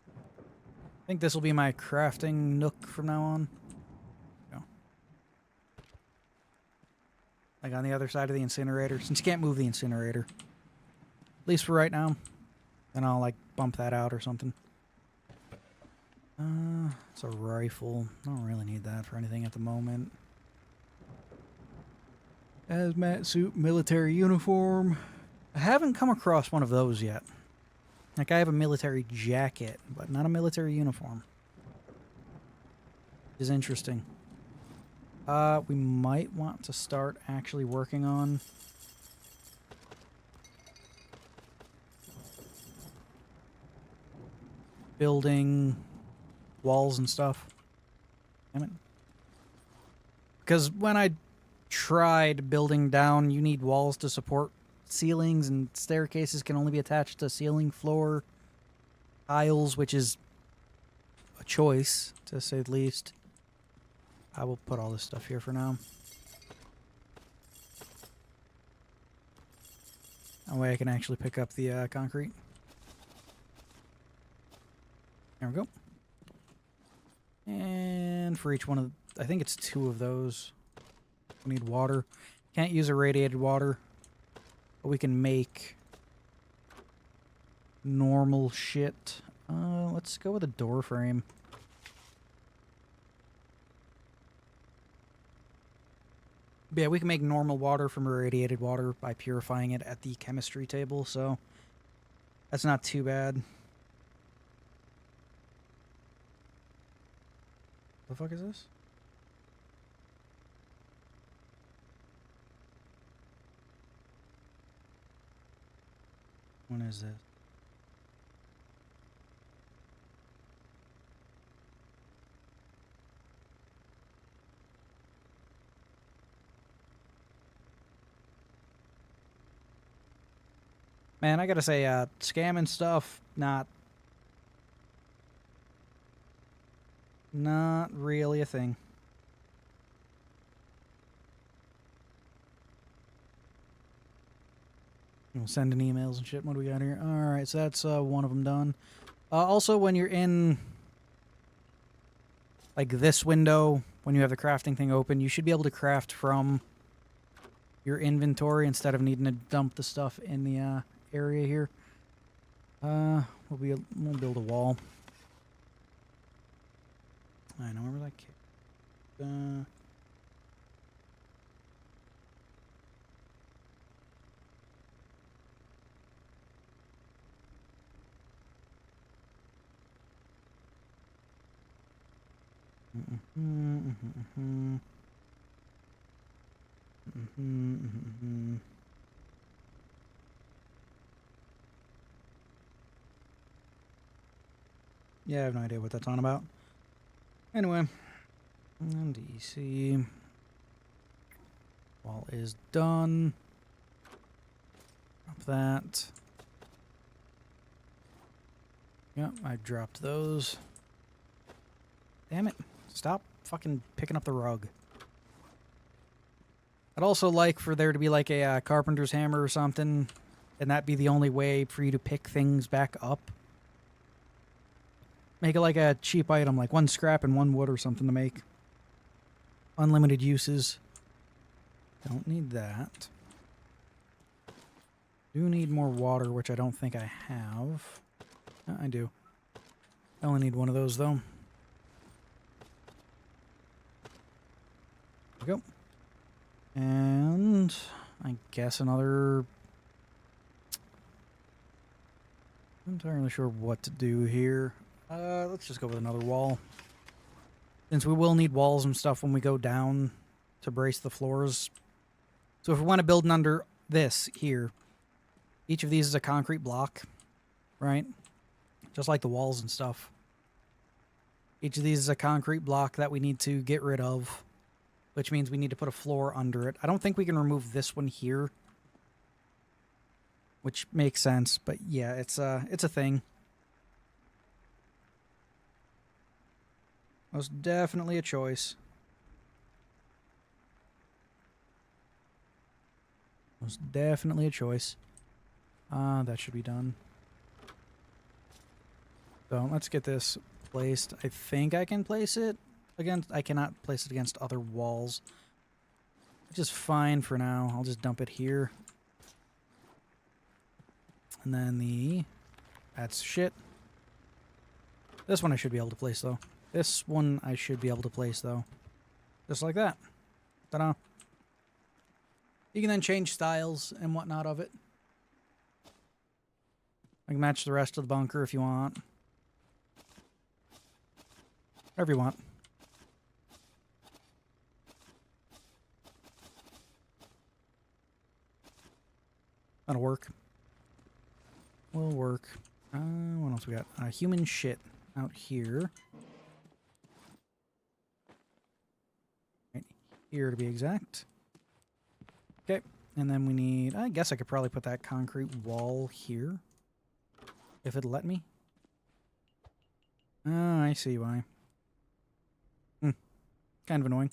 I think this will be my crafting nook from now on. Go. Like on the other side of the incinerator, since you can't move the incinerator. At least for right now. Then I'll like bump that out or something. It's a rifle. I don't really need that for anything at the moment. Hazmat suit, military uniform. I haven't come across one of those yet. Like I have a military jacket, but not a military uniform. Is interesting. We might want to start actually working on building walls and stuff. Damn it. Because when I tried building down, you need walls to support ceilings, and staircases can only be attached to ceiling floor tiles, which is a choice, to say the least. I will put all this stuff here for now. That way I can actually pick up the concrete. There we go. And for each one of I think it's 2 of those. We need water. Can't use irradiated water. But we can make normal shit. Let's go with a door frame. Yeah, we can make normal water from irradiated water by purifying it at the chemistry table, so that's not too bad. The fuck is this? When is this? Man, I gotta say, scamming stuff, not really a thing. We'll send in emails and shit. What do we got here? Alright, so that's one of them done. Also, when you're in like this window, when you have the crafting thing open, you should be able to craft from your inventory instead of needing to dump the stuff in the area here. We'll build a wall. I know, remember that kid? Yeah, I have no idea what that's on about. Anyway, DC wall is done. Drop that. Yep, I dropped those. Damn it. Stop fucking picking up the rug. I'd also like for there to be like a carpenter's hammer or something, and that be the only way for you to pick things back up. Make it like a cheap item, like 1 scrap and 1 wood or something to make. Unlimited uses. Don't need that. Do need more water, which I don't think I have. I do. I only need 1 of those, though. There we go. And I guess another... I'm not entirely sure what to do here. Let's just go with another wall. Since we will need walls and stuff when we go down to brace the floors. So if we want to build under this here, each of these is a concrete block, right? Just like the walls and stuff. Each of these is a concrete block that we need to get rid of, which means we need to put a floor under it. I don't think we can remove this one here, which makes sense, but yeah, it's a thing. Most definitely a choice. Most definitely a choice. That should be done. So let's get this placed. I think I can place it against... I cannot place it against other walls. Which is fine for now. I'll just dump it here. And then the... That's shit. This one I should be able to place, though. This one I should be able to place, though. Just like that. Ta-da. You can then change styles and whatnot of it. I can match the rest of the bunker if you want. Whatever you want. That'll work. Will work. What else we got? Human shit out here. Right here to be exact. Okay, and then we need... I guess I could probably put that concrete wall here. If it'll let me. Oh, I see why. Kind of annoying.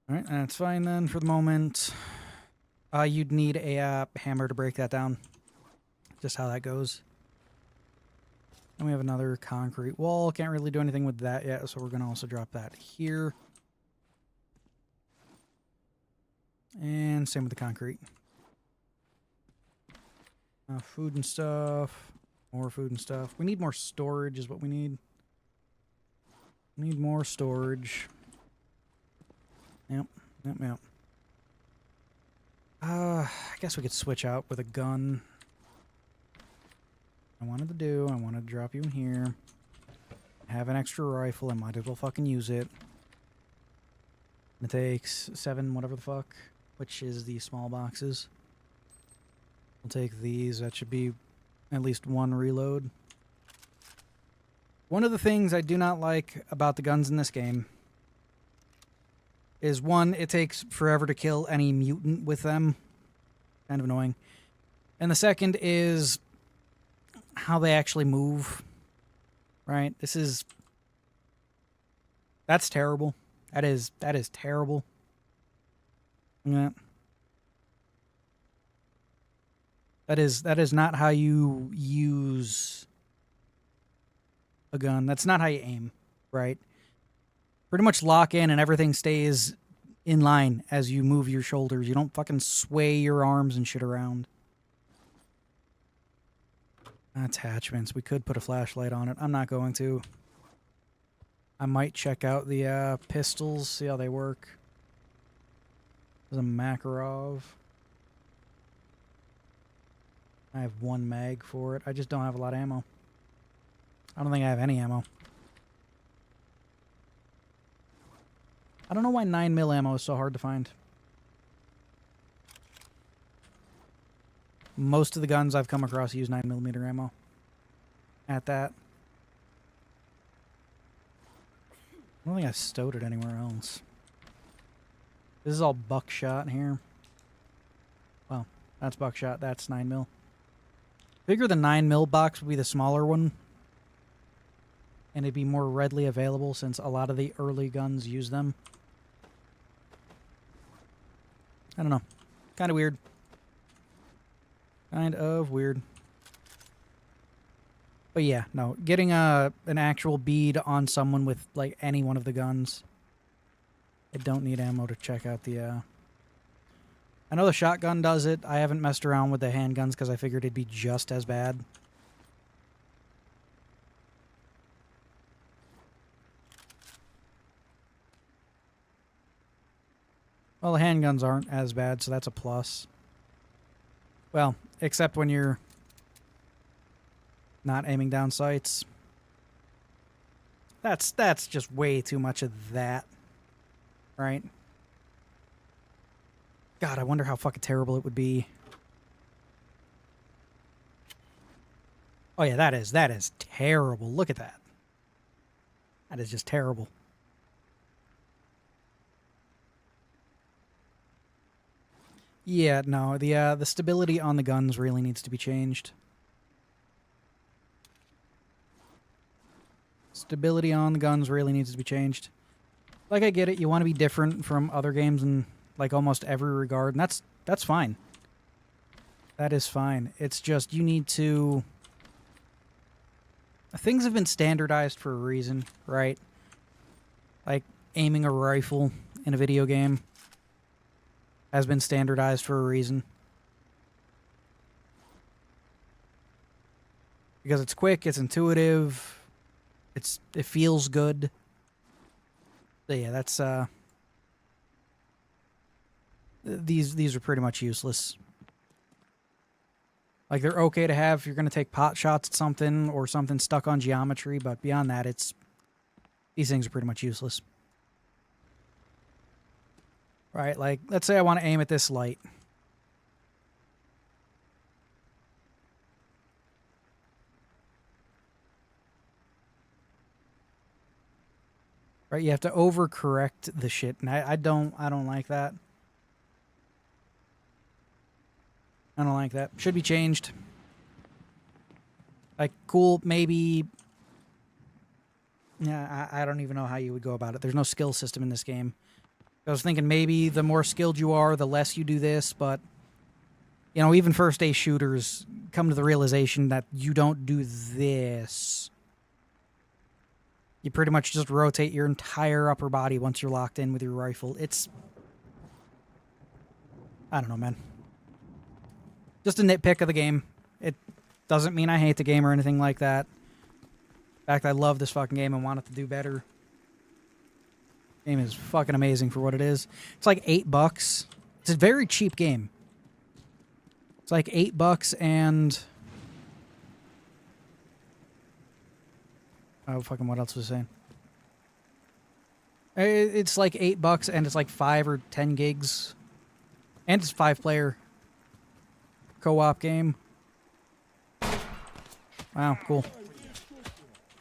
Alright, that's fine then for the moment. You'd need a hammer to break that down. Just how that goes. And we have another concrete wall. Can't really do anything with that yet, so we're going to also drop that here. And same with the concrete. Food and stuff. More food and stuff. We need more storage is what we need. We need more storage. Yep. I guess we could switch out with a gun. I wanted to drop you in here. Have an extra rifle. I might as well fucking use it. It takes 7, whatever the fuck, which is the small boxes. We'll take these. That should be at least 1 reload. One of the things I do not like about the guns in this game is, 1, it takes forever to kill any mutant with them. Kind of annoying. And the second is how they actually move. Right? That's terrible. That is terrible. Yeah. That is not how you use a gun. That's not how you aim, right? Pretty much lock in and everything stays in line as you move your shoulders. You don't fucking sway your arms and shit around. Attachments. We could put a flashlight on it. I'm not going to. I might check out the pistols, see how they work. There's a Makarov. I have 1 mag for it. I just don't have a lot of ammo. I don't think I have any ammo. I don't know why 9mm ammo is so hard to find. Most of the guns I've come across use 9mm ammo. At that. I don't think I stowed it anywhere else. This is all buckshot here. Well, that's buckshot. That's 9mm. Figure the 9mm box would be the smaller one. And it'd be more readily available since a lot of the early guns use them. I don't know. Kind of weird. Kind of weird. But yeah, no. Getting an actual bead on someone with, like, any one of the guns. I don't need ammo to check out the, I know the shotgun does it. I haven't messed around with the handguns because I figured it'd be just as bad. Well, the handguns aren't as bad, so that's a plus. Well, except when you're not aiming down sights. That's just way too much of that. Right? God, I wonder how fucking terrible it would be. Oh yeah, that is terrible. Look at that. That is just terrible. Yeah, no, the stability on the guns really needs to be changed. Stability on the guns really needs to be changed. Like, I get it, you want to be different from other games in like almost every regard, and that's fine. That is fine. It's just you need to... Things have been standardized for a reason, right? Like aiming a rifle in a video game has been standardized for a reason. Because it's quick, it's intuitive, it feels good. So yeah, that's these are pretty much useless. Like, they're okay to have if you're gonna take pot shots at something or something stuck on geometry, but beyond that, these things are pretty much useless. Right, like, let's say I want to aim at this light. Right, you have to overcorrect the shit, and I don't like that. I don't like that. Should be changed. Like, cool, maybe... Yeah, I don't even know how you would go about it. There's no skill system in this game. I was thinking maybe the more skilled you are, the less you do this, but... You know, even first-day shooters come to the realization that you don't do this. You pretty much just rotate your entire upper body once you're locked in with your rifle. It's... I don't know, man. Just a nitpick of the game. It doesn't mean I hate the game or anything like that. In fact, I love this fucking game and want it to do better. The game is fucking amazing for what it is. It's like $8. It's a very cheap game. It's like $8 and... Oh, fucking what else was I saying? It's like $8 and it's like 5 or 10 gigs. And it's a 5-player co-op game. Wow, cool.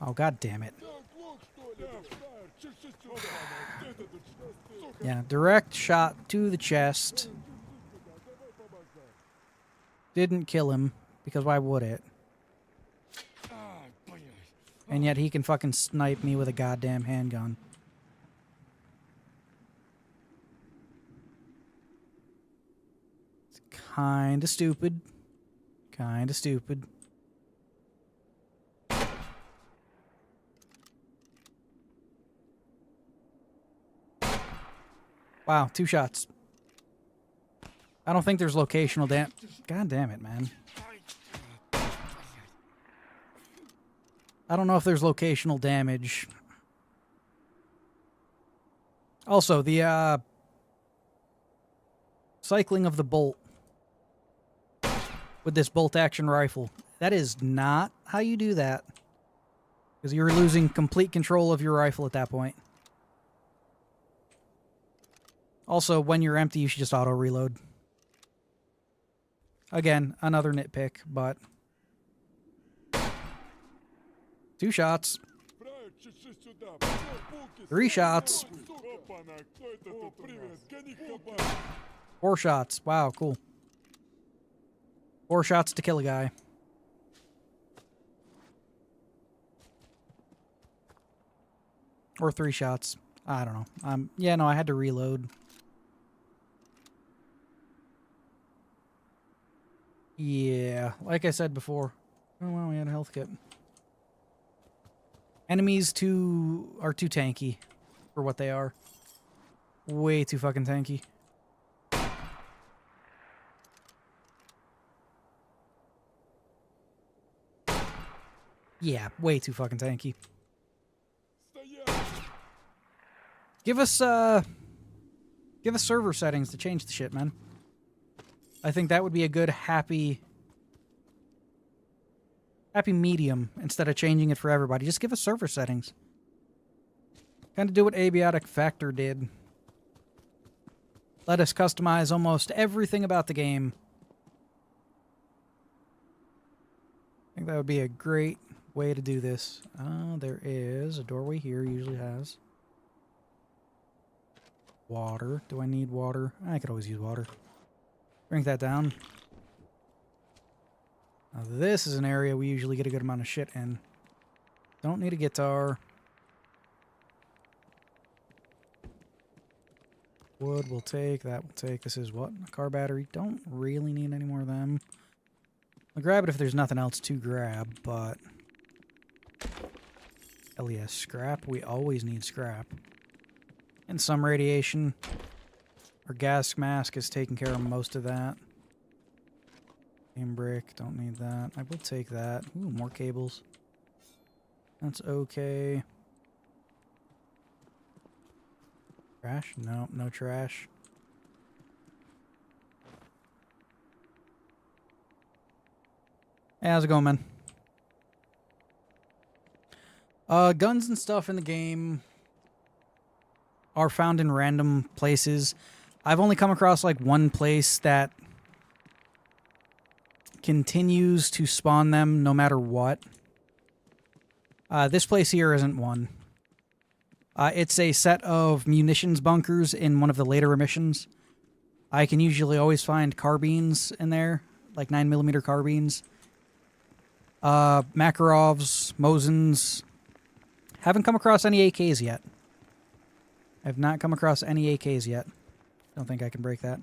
Oh, god damn it. Yeah, direct shot to the chest. Didn't kill him, because why would it? And yet he can fucking snipe me with a goddamn handgun. It's kinda stupid. Kinda stupid. Wow, 2 shots. I don't think there's locational damage. God damn it, man. I don't know if there's locational damage. Also, the cycling of the bolt with this bolt-action rifle. That is not how you do that. Because you're losing complete control of your rifle at that point. Also, when you're empty, you should just auto-reload. Again, another nitpick, but... 2 shots. 3 shots. 4 shots. Wow, cool. 4 shots to kill a guy. Or 3 shots. I don't know. Yeah, no, I had to reload. Yeah, like I said before. Oh, well, we had a health kit. Enemies are too tanky for what they are. Way too fucking tanky. Yeah, way too fucking tanky. Give us Give us server settings to change the shit, man. I think that would be a good happy medium instead of changing it for everybody. Just give us server settings. Kind of do what Abiotic Factor did. Let us customize almost everything about the game. I think that would be a great way to do this. There is a doorway here, usually has. Water. Do I need water? I could always use water. Bring that down. Now this is an area we usually get a good amount of shit in. Don't need a guitar. Wood will take, that will take. This is what? A car battery. Don't really need any more of them. I'll grab it if there's nothing else to grab, but... Hell yes, scrap. We always need scrap. And some radiation. Our gas mask is taking care of most of that. Game brick, don't need that. I will take that. Ooh, more cables. That's okay. Trash? No, no trash. Hey, how's it going, man? Guns and stuff in the game are found in random places. I've only come across like one place that continues to spawn them no matter what. This place here isn't one. It's a set of munitions bunkers in one of the later emissions. I can usually always find carbines in there, like 9mm carbines. Makarovs, Mosins. Haven't come across any AKs yet. I've not come across any AKs yet. Don't think I can break that.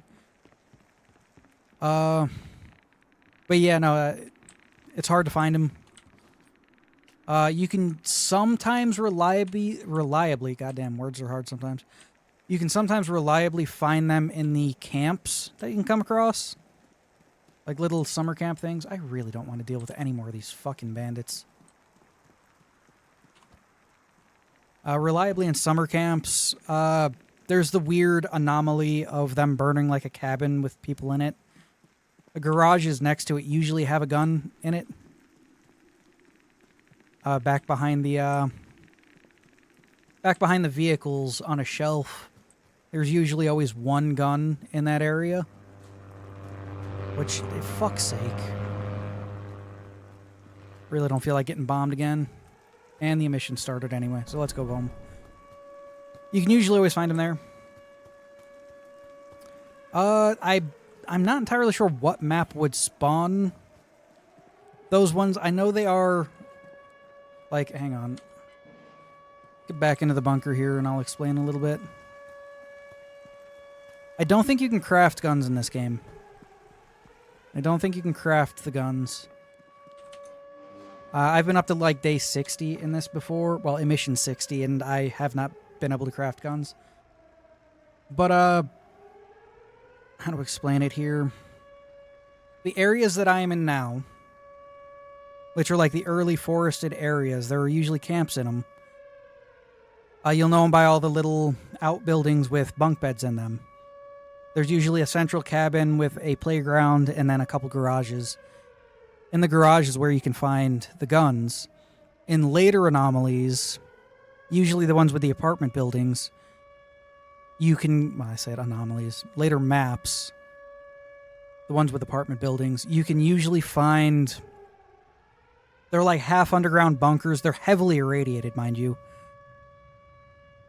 But yeah, no, it's hard to find them. You can sometimes reliably, goddamn, words are hard sometimes. You can sometimes reliably find them in the camps that you can come across. Like little summer camp things. I really don't want to deal with any more of these fucking bandits. Reliably in summer camps, there's the weird anomaly of them burning like a cabin with people in it. The garages next to it usually have a gun in it. Back behind the vehicles on a shelf, there's usually always one gun in that area. Which, for fuck's sake. Really don't feel like getting bombed again. And the emission started anyway, so let's go home. You can usually always find them there. I'm not entirely sure what map would spawn those ones. I know they are... Like, hang on. Get back into the bunker here and I'll explain a little bit. I don't think you can craft guns in this game. I don't think you can craft the guns. I've been up to like day 60 in this before. Well, emission 60, and I have not been able to craft guns. But, how to explain it here? The areas that I am in now, which are like the early forested areas, there are usually camps in them. You'll know them by all the little outbuildings with bunk beds in them. There's usually a central cabin with a playground and then a couple garages. In the garage is where you can find the guns. In later anomalies, usually the ones with the apartment buildings, you can... Well, I said anomalies. Later maps, the ones with apartment buildings, you can usually find... They're like half underground bunkers. They're heavily irradiated, mind you.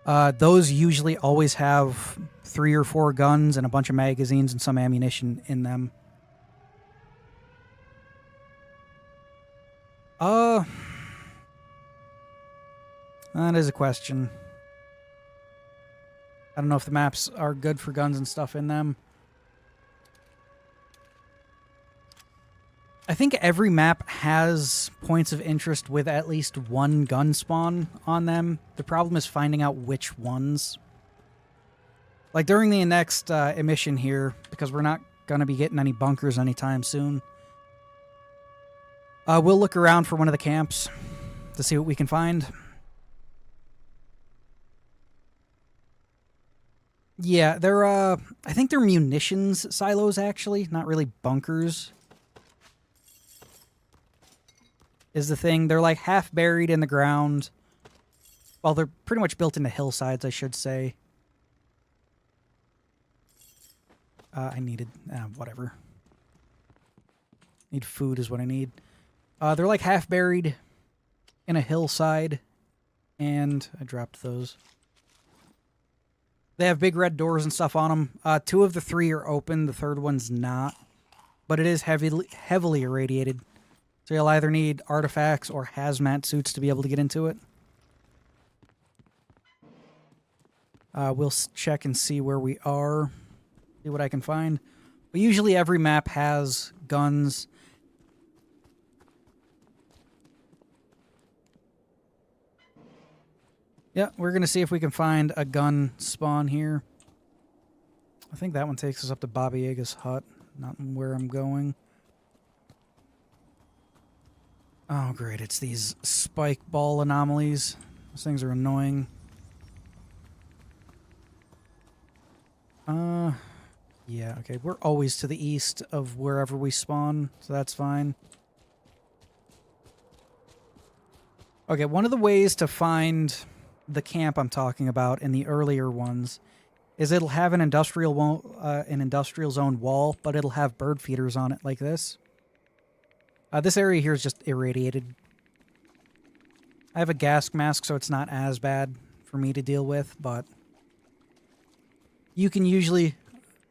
Those usually always have 3 or 4 guns and a bunch of magazines and some ammunition in them. That is a question. I don't know if the maps are good for guns and stuff in them. I think every map has points of interest with at least one gun spawn on them. The problem is finding out which ones. Like during the next emission here, because we're not going to be getting any bunkers anytime soon, we'll look around for one of the camps to see what we can find. Yeah, they're I think they're munitions silos actually, not really bunkers. Is the thing. They're like half buried in the ground. Well, they're pretty much built into hillsides, I should say. I needed whatever. Need food is what I need. They're like half buried in a hillside, and I dropped those. They have big red doors and stuff on them. Two of the three are open. The third one's not. But it is heavily irradiated. So you'll either need artifacts or hazmat suits to be able to get into it. We'll check and see where we are. See what I can find. But usually every map has guns. Yeah, we're going to see if we can find a gun spawn here. I think that one takes us up to Baba Yaga's hut. Not where I'm going. Oh, great. It's these spike ball anomalies. Those things are annoying. Yeah, okay. We're always to the east of wherever we spawn, so that's fine. Okay, one of the ways to find the camp I'm talking about in the earlier ones is it'll have an industrial zone wall, but it'll have bird feeders on it like this. This area here is just irradiated. I have a gas mask, so it's not as bad for me to deal with, but you can usually...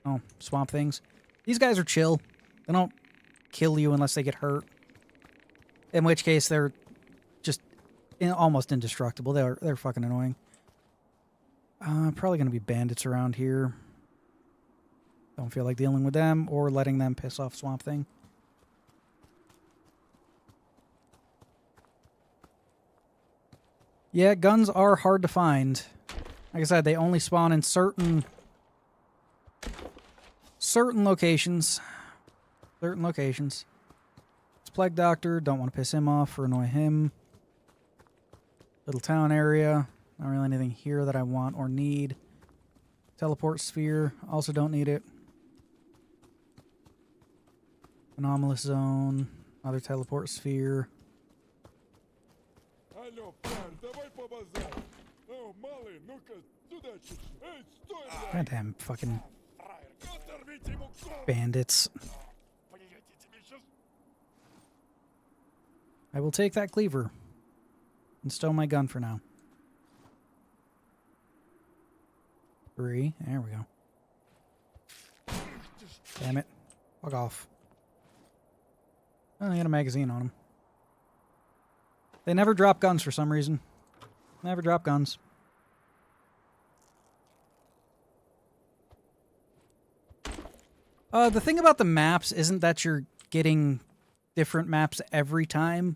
Oh, swamp things. These guys are chill. They don't kill you unless they get hurt. In which case, they're just almost indestructible. They're fucking annoying. Probably going to be bandits around here. Don't feel like dealing with them or letting them piss off Swamp Thing. Yeah, guns are hard to find. Like I said, they only spawn in certain locations. Certain locations. It's Plague Doctor. Don't want to piss him off or annoy him. Little town area. Not really anything here that I want or need. Teleport sphere. Also don't need it. Anomalous zone. Another teleport sphere. Goddamn fucking bandits. I will take that cleaver and stow my gun for now. 3. There we go. Damn it. Fuck off. Oh, I got a magazine on them. They never drop guns for some reason. Never drop guns. The thing about the maps isn't that you're getting different maps every time.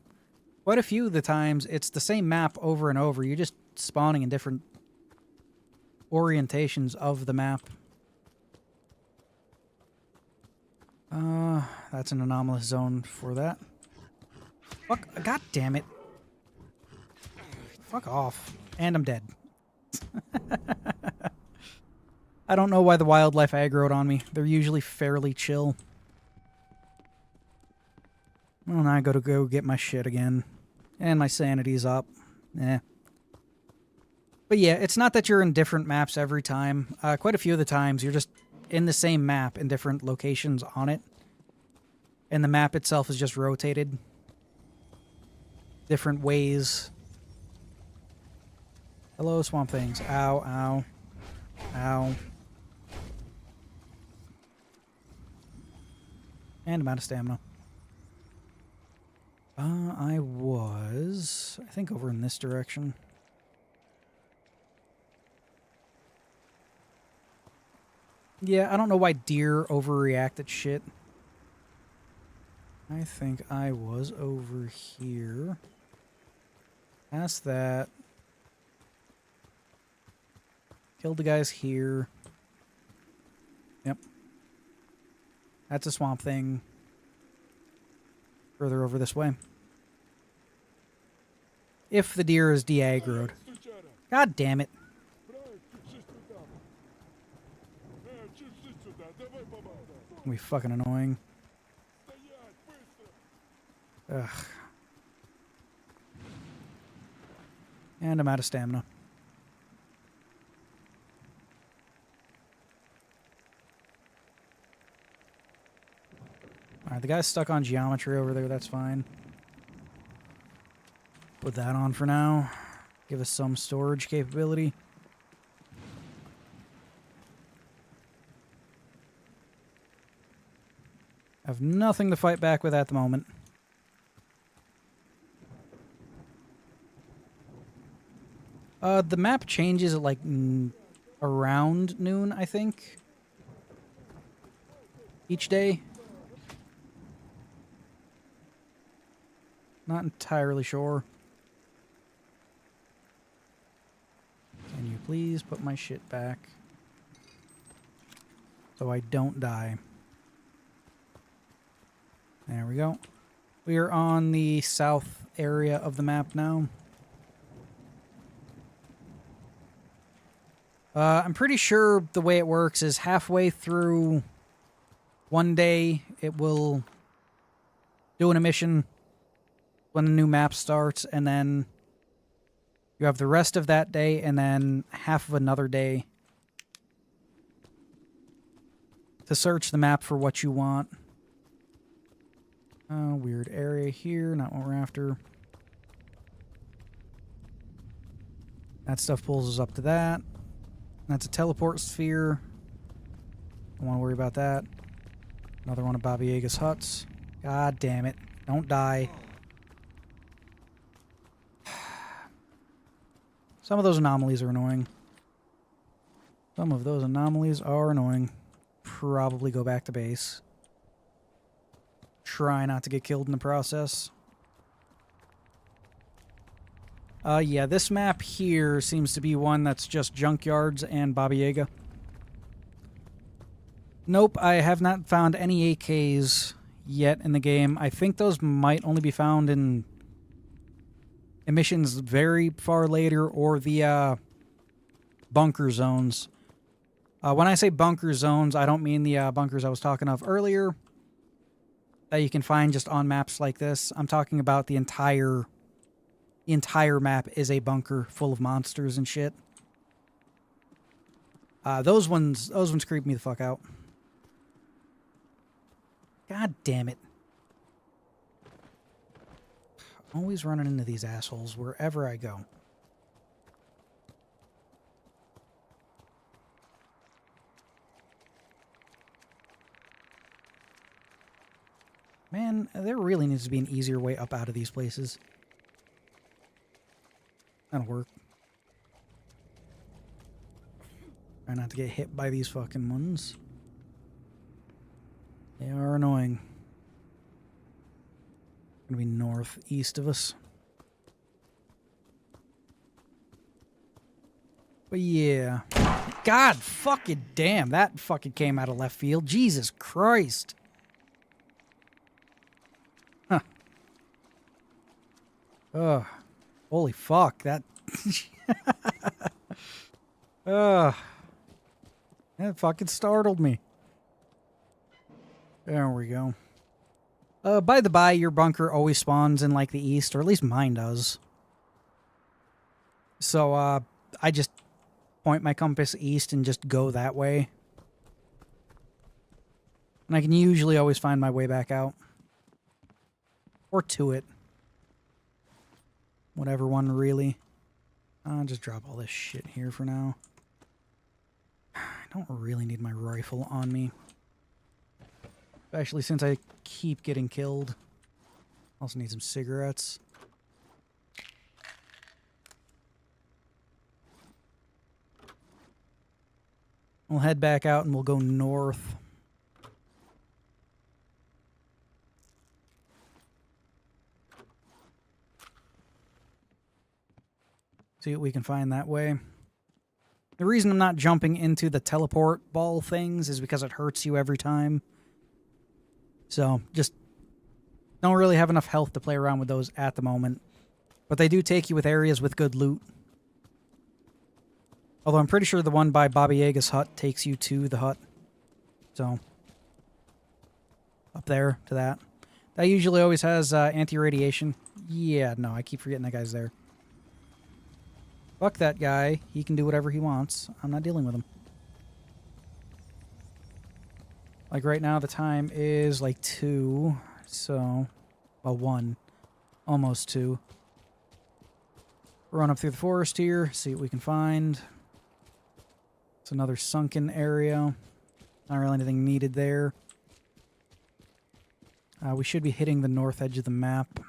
Quite a few of the times, it's the same map over and over. You're just spawning in different orientations of the map. That's an anomalous zone for that. Fuck, god damn it. Fuck off. And I'm dead. I don't know why the wildlife aggroed on me. They're usually fairly chill. Well, now I gotta go get my shit again. And my sanity's up. Eh. But yeah, it's not that you're in different maps every time. Quite a few of the times, you're just in the same map in different locations on it. And the map itself is just rotated. Different ways. Hello, Swamp Things. Ow, ow. Ow. And I'm out of stamina. I think, over in this direction. Yeah, I don't know why deer overreact at shit. I think I was over here. Past that. Killed the guys here. Yep. That's a Swamp Thing. Further over this way. If the deer is de-aggroed. God damn it. Be fucking annoying. Ugh. And I'm out of stamina. Alright, the guy's stuck on geometry over there, that's fine. Put that on for now. Give us some storage capability. I have nothing to fight back with at the moment. The map changes at like around noon, I think. Each day. Not entirely sure. Can you please put my shit back so I don't die? There we go. We are on the south area of the map now. I'm pretty sure the way it works is halfway through one day it will do an mission when the new map starts, and then you have the rest of that day and then half of another day to search the map for what you want. Weird area here, not what we're after. That stuff pulls us up to that. That's a teleport sphere. Don't want to worry about that. Another one of Baba Yaga's huts. God damn it. Don't die. Some of those anomalies are annoying. Some of those anomalies are annoying. Probably go back to base. Try not to get killed in the process. Yeah, this map here seems to be one that's just junkyards and Baba Yaga. Nope, I have not found any AKs yet in the game. I think those might only be found in missions very far later or the bunker zones. When I say bunker zones, I don't mean the bunkers I was talking of earlier that you can find just on maps like this. I'm talking about the entire map is a bunker full of monsters and shit. Those ones creep me the fuck out. God damn it. Always running into these assholes wherever I go. Man, there really needs to be an easier way up out of these places. That'll work. Try not to get hit by these fucking ones. They are annoying. Gonna be northeast of us. But yeah. God fucking damn, that fucking came out of left field. Jesus Christ. Huh. Ugh. Holy fuck, that... Ugh. That fucking startled me. There we go. By the by, your bunker always spawns in, like, the east, or at least mine does. So, I just point my compass east and just go that way. And I can usually always find my way back out. Or to it. Whatever one, really. I'll just drop all this shit here for now. I don't really need my rifle on me. Especially since I keep getting killed. Also need some cigarettes. We'll head back out and we'll go north. See what we can find that way. The reason I'm not jumping into the teleport ball things is because it hurts you every time. So, just don't really have enough health to play around with those at the moment. But they do take you with areas with good loot. Although I'm pretty sure the one by Baba Yaga's hut takes you to the hut. So, up there to that. That usually always has anti-radiation. Yeah, no, I keep forgetting that guy's there. Fuck that guy. He can do whatever he wants. I'm not dealing with him. Like right now, the time is like 2. So, well, 1. Almost 2. Run up through the forest here. See what we can find. It's another sunken area. Not really anything needed there. We should be hitting the north edge of the map.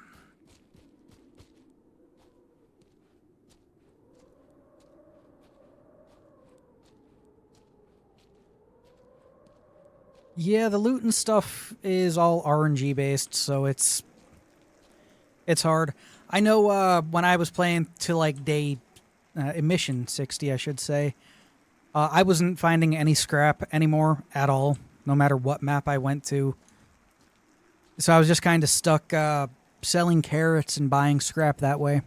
Yeah, the loot and stuff is all RNG based, so it's hard. I know when I was playing to like day emission 60, I should say, I wasn't finding any scrap anymore at all, no matter what map I went to. So I was just kind of stuck selling carrots and buying scrap that way.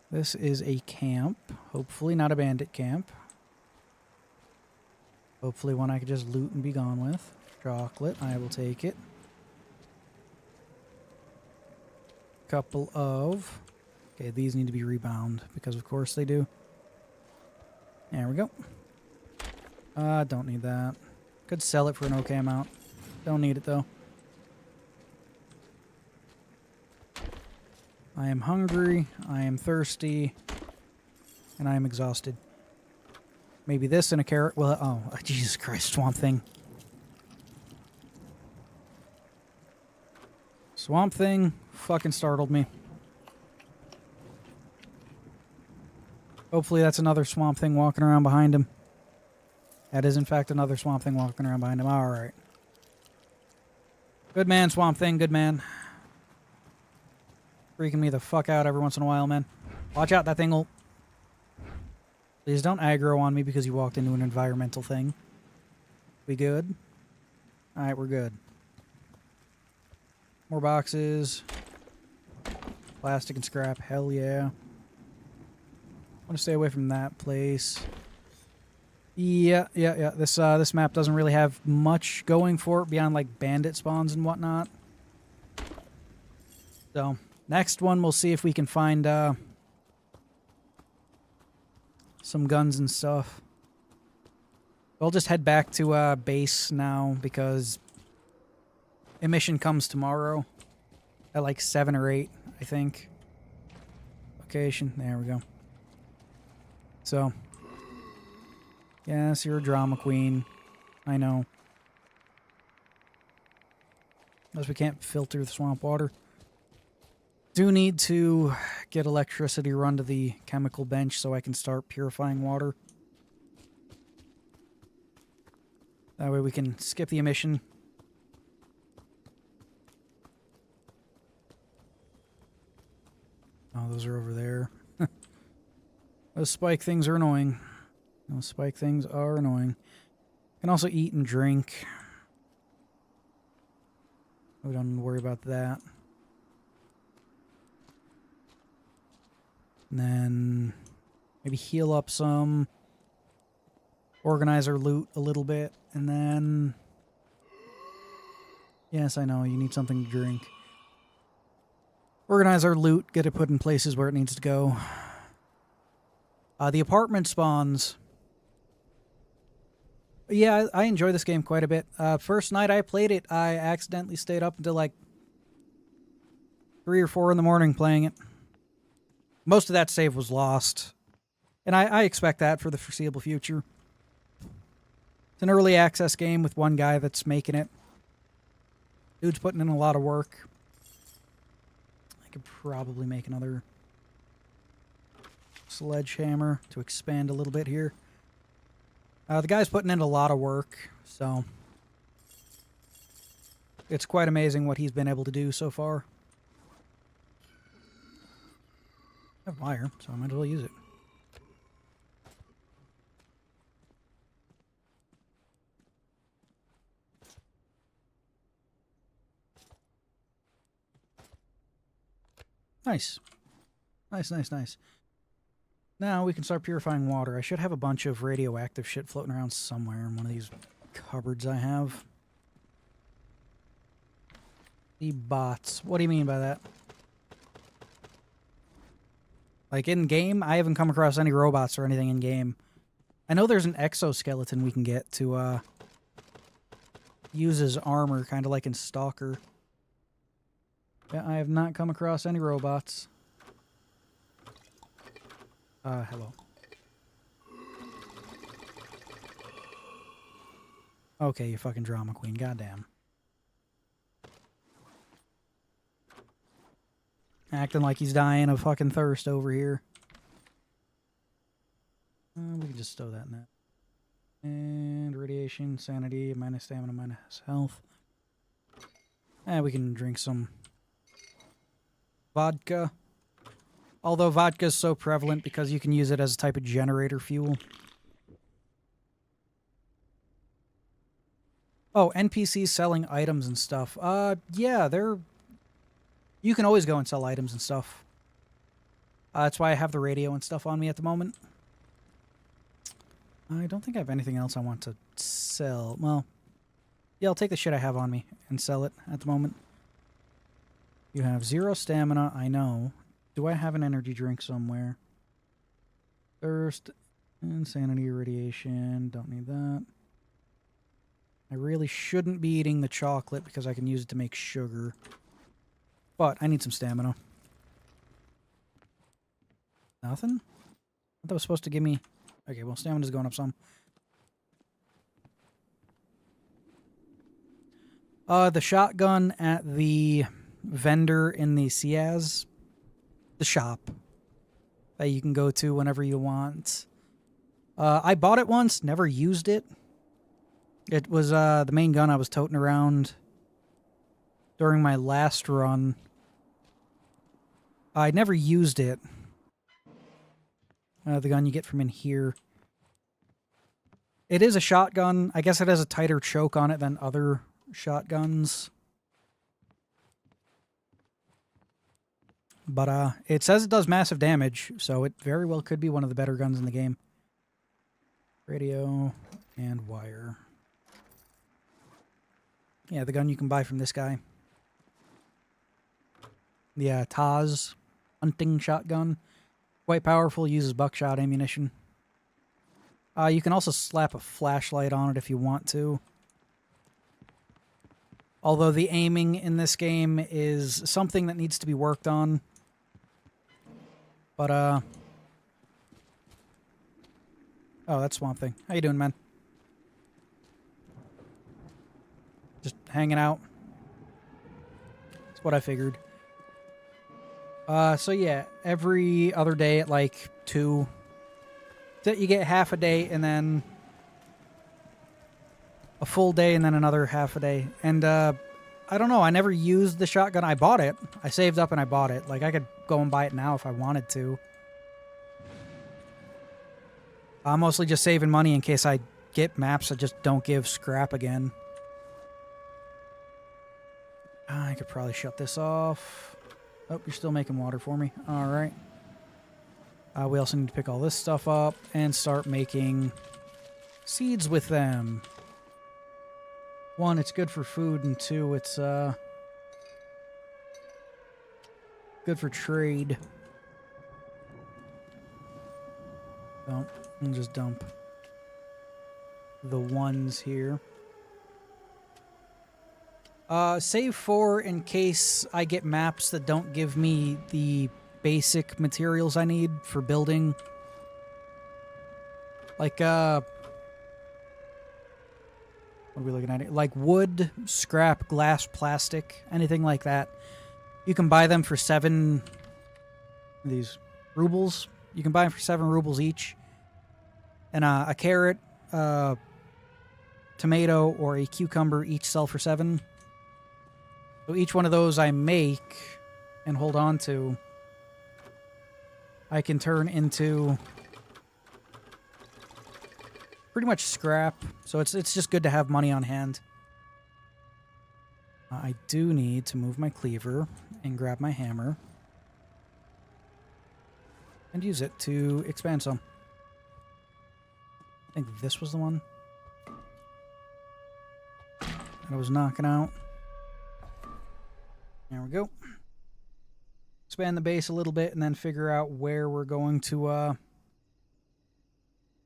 This is a camp. Hopefully not a bandit camp. Hopefully one I could just loot and be gone with. Chocolate, I will take it. Couple of... Okay, these need to be rebound, because of course they do. There we go. Don't need that. Could sell it for an okay amount. Don't need it, though. I am hungry, I am thirsty, and I am exhausted. Maybe this and a carrot will... Oh, Jesus Christ, Swamp Thing. Swamp Thing fucking startled me. Hopefully that's another Swamp Thing walking around behind him. That is, in fact, another Swamp Thing walking around behind him. Alright. Good man, Swamp Thing. Good man. Freaking me the fuck out every once in a while, man. Watch out, that thing will... Please don't aggro on me because you walked into an environmental thing. We good? Alright, we're good. More boxes. Plastic and scrap. Hell yeah. I want to stay away from that place. Yeah. This map doesn't really have much going for it beyond like bandit spawns and whatnot. So, next one we'll see if we can find some guns and stuff. I'll just head back to base now because emission comes tomorrow at like 7 or 8, I think. Location. There we go. So, yes, you're a drama queen. I know. Unless we can't filter the swamp water. Do need to get electricity run to the chemical bench so I can start purifying water. That way we can skip the emission. Oh, those are over there. Those spike things are annoying. Those spike things are annoying. Can also eat and drink. We don't need to worry about that. And then maybe heal up some. Organize our loot a little bit. And then... Yes, I know, you need something to drink. Organize our loot, get it put in places where it needs to go. The apartment spawns. Yeah, I enjoy this game quite a bit. First night I played it, I accidentally stayed up until like 3 or 4 in the morning playing it. Most of that save was lost. And I expect that for the foreseeable future. It's an early access game with one guy that's making it. Dude's putting in a lot of work. I could probably make another sledgehammer to expand a little bit here. The guy's putting in a lot of work, so it's quite amazing what he's been able to do so far. I have wire, so I might as well use it. Nice. Nice. Now we can start purifying water. I should have a bunch of radioactive shit floating around somewhere in one of these cupboards I have. The bots. What do you mean by that? Like in game, I haven't come across any robots or anything in game. I know there's an exoskeleton we can get to use as armor, kind of like in Stalker. Yeah, I have not come across any robots. Hello. Okay, you fucking drama queen. Goddamn. Acting like he's dying of fucking thirst over here. We can just stow that in that. And radiation, sanity, minus stamina, minus health. And we can drink some vodka. Although vodka is so prevalent because you can use it as a type of generator fuel. Oh, NPCs selling items and stuff. Yeah, they're... You can always go and sell items and stuff. That's why I have the radio and stuff on me at the moment. I don't think I have anything else I want to sell. Well, yeah, I'll take the shit I have on me and sell it at the moment. You have 0 stamina, I know. Do I have an energy drink somewhere? Thirst, insanity, radiation, don't need that. I really shouldn't be eating the chocolate because I can use it to make sugar. But I need some stamina. Nothing? I thought it was supposed to give me... Okay, well, stamina's going up some. The shotgun at the vendor in the Ciaz, the shop that you can go to whenever you want. I bought it once, never used it. It was the main gun I was toting around during my last run. I never used it. The gun you get from in here. It is a shotgun. I guess it has a tighter choke on it than other shotguns. But it says it does massive damage, so it very well could be one of the better guns in the game. Radio and wire. Yeah, the gun you can buy from this guy. The Taz hunting shotgun. Quite powerful, uses buckshot ammunition. You can also slap a flashlight on it if you want to. Although the aiming in this game is something that needs to be worked on. But, oh, that's Swamp Thing. How you doing, man? Just hanging out. That's what I figured. So yeah, every other day at like 2. You get half a day and then a full day and then another half a day. And I don't know, I never used the shotgun. I bought it. I saved up and I bought it. Like, I could go and buy it now if I wanted to. I'm mostly just saving money in case I get maps that just don't give scrap again. I could probably shut this off. Oh, you're still making water for me. All right. We also need to pick all this stuff up and start making seeds with them. 1, it's good for food, and 2, it's good for trade. So, I'll just dump the 1s here. Save 4 in case I get maps that don't give me the basic materials I need for building. Like, what are we looking at here? Like wood, scrap, glass, plastic, anything like that. You can buy them for 7... These rubles. You can buy them for 7 rubles each. And a carrot, tomato, or a cucumber each sell for 7. So each one of those I make and hold on to, I can turn into pretty much scrap. So it's just good to have money on hand. I do need to move my cleaver and grab my hammer and use it to expand some. I think this was the one that I was knocking out. There we go. Expand the base a little bit and then figure out where we're going to, well,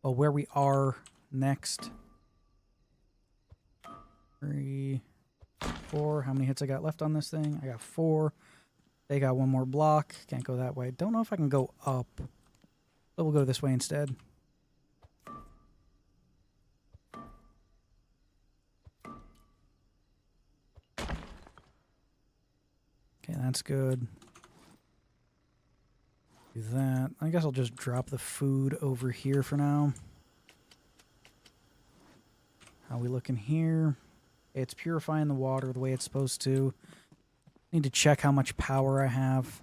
where we are next. 3, 4. How many hits I got left on this thing? I got 4. They got one more block. Can't go that way. Don't know if I can go up. So we'll go this way instead. Okay, that's good. Do that. I guess I'll just drop the food over here for now. How we looking here? It's purifying the water the way it's supposed to. Need to check how much power I have.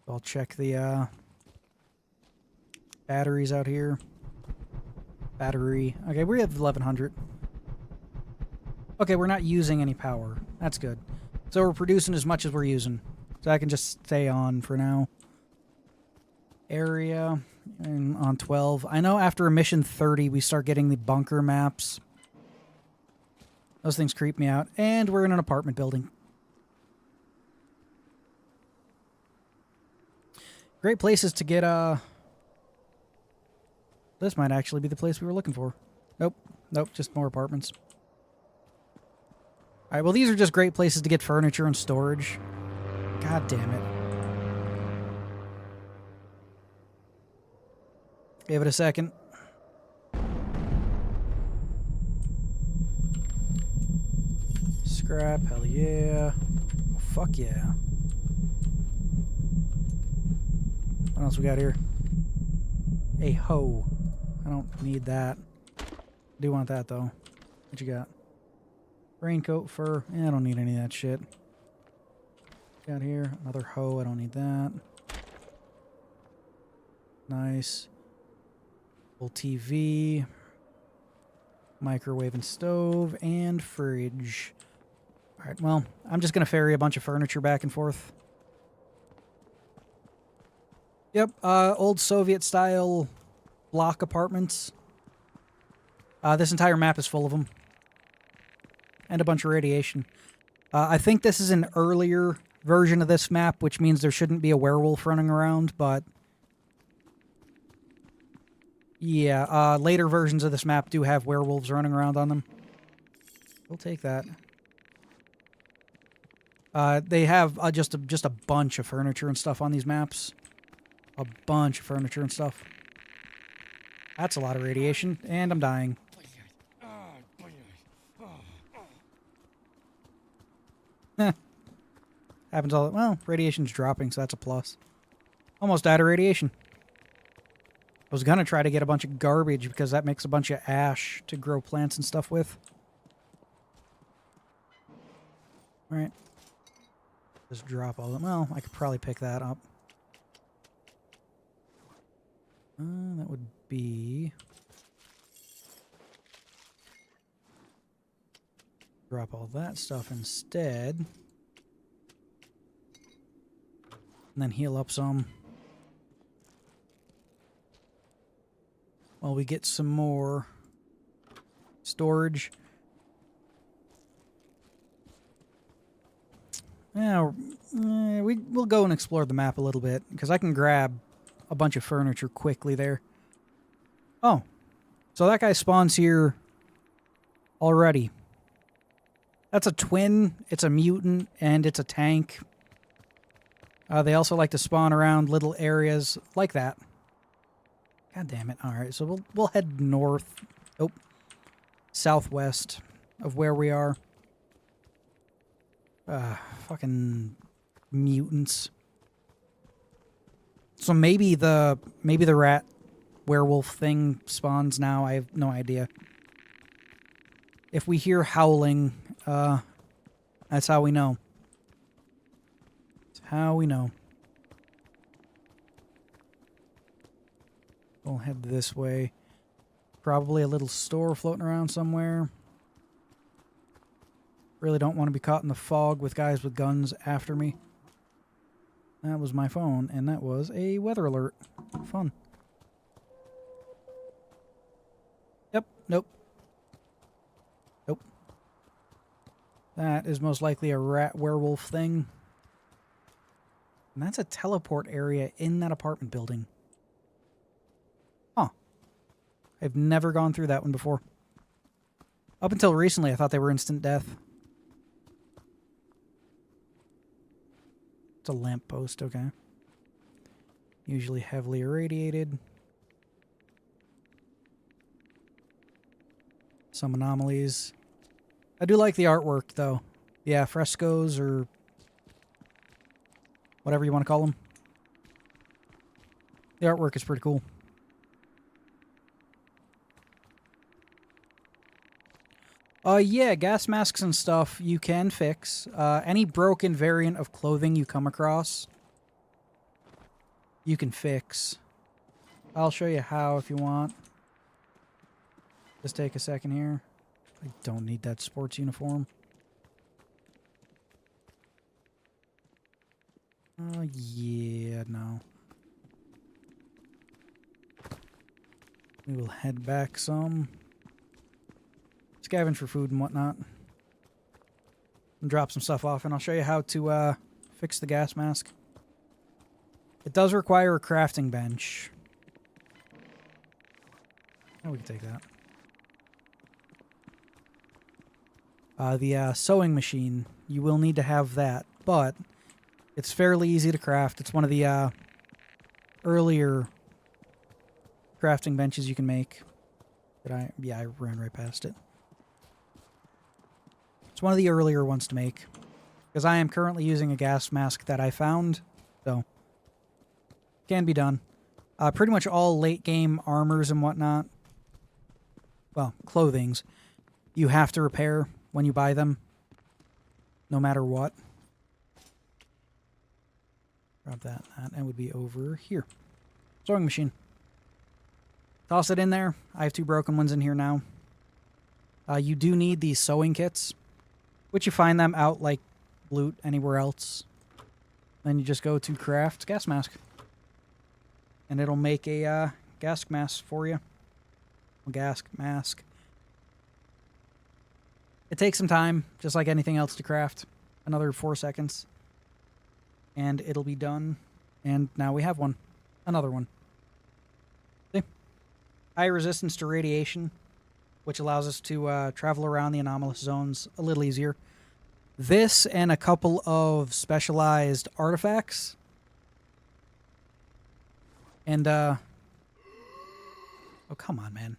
I'll check the batteries out here. Battery. Okay, we have 1100. Okay, we're not using any power. That's good. So we're producing as much as we're using. So I can just stay on for now. Area and on 12. I know after mission 30 we start getting the bunker maps. Those things creep me out. And we're in an apartment building. Great places to get, this might actually be the place we were looking for. Nope. Nope, just more apartments. Alright, well these are just great places to get furniture and storage. God damn it. Give it a second. Scrap, hell yeah. Oh, fuck yeah. What else we got here? A hoe. I don't need that. Do want that though. What you got? Raincoat, fur. Yeah, I don't need any of that shit. Got here another hoe. I don't need that. Nice. Full TV. Microwave and stove and fridge. All right. Well, I'm just gonna ferry a bunch of furniture back and forth. Yep. Old Soviet style block apartments. This entire map is full of them. And a bunch of radiation. I think this is an earlier version of this map, which means there shouldn't be a werewolf running around, but... yeah, later versions of this map do have werewolves running around on them. We'll take that. They have just a bunch of furniture and stuff on these maps. A bunch of furniture and stuff. That's a lot of radiation, and I'm dying. Happens all... well, radiation's dropping, so that's a plus. Almost died of radiation. I was gonna try to get a bunch of garbage, because that makes a bunch of ash to grow plants and stuff with. Alright. Just drop all of them. Well, I could probably pick that up. That would be... drop all that stuff instead. And then heal up some. While we get some more storage. Yeah, we'll go and explore the map a little bit, because I can grab a bunch of furniture quickly there. Oh, so that guy spawns here already. That's a twin, it's a mutant, and it's a tank. They also like to spawn around little areas like that. God damn it. Alright, so we'll head north. Oh. Southwest of where we are. Fucking mutants. So maybe the rat werewolf thing spawns now. I have no idea. If we hear howling, that's how we know. That's how we know. We'll head this way. Probably a little store floating around somewhere. Really don't want to be caught in the fog with guys with guns after me. That was my phone, and that was a weather alert. Fun. Yep, nope. Nope. That is most likely a rat werewolf thing. And that's a teleport area in that apartment building. Huh. I've never gone through that one before. Up until recently, I thought they were instant death. It's a lamppost, okay. Usually heavily irradiated. Some anomalies. I do like the artwork, though. Yeah, frescoes or whatever you want to call them. The artwork is pretty cool. Yeah, gas masks and stuff you can fix. Any broken variant of clothing you come across, you can fix. I'll show you how if you want. Just take a second here. I don't need that sports uniform. Yeah, no. We will head back some. Scavenge for food and whatnot. And drop some stuff off, and I'll show you how to fix the gas mask. It does require a crafting bench. Oh, we can take that. The sewing machine, you will need to have that, but it's fairly easy to craft. It's one of the earlier crafting benches you can make. Yeah, I ran right past it. It's one of the earlier ones to make, because I am currently using a gas mask that I found, so can be done. Pretty much all late game armors and whatnot, well, clothings, you have to repair when you buy them, no matter what. Grab that. That would be over here. Sewing machine. Toss it in there. I have 2 broken ones in here now. You do need these sewing kits, which you find them out like loot anywhere else. Then you just go to craft gas mask. And it'll make a gas mask for you. A gas mask. It takes some time, just like anything else to craft. Another 4 seconds. And it'll be done. And now we have one. Another one. See? High resistance to radiation, which allows us to travel around the anomalous zones a little easier. This and a couple of specialized artifacts. And, oh, come on, man.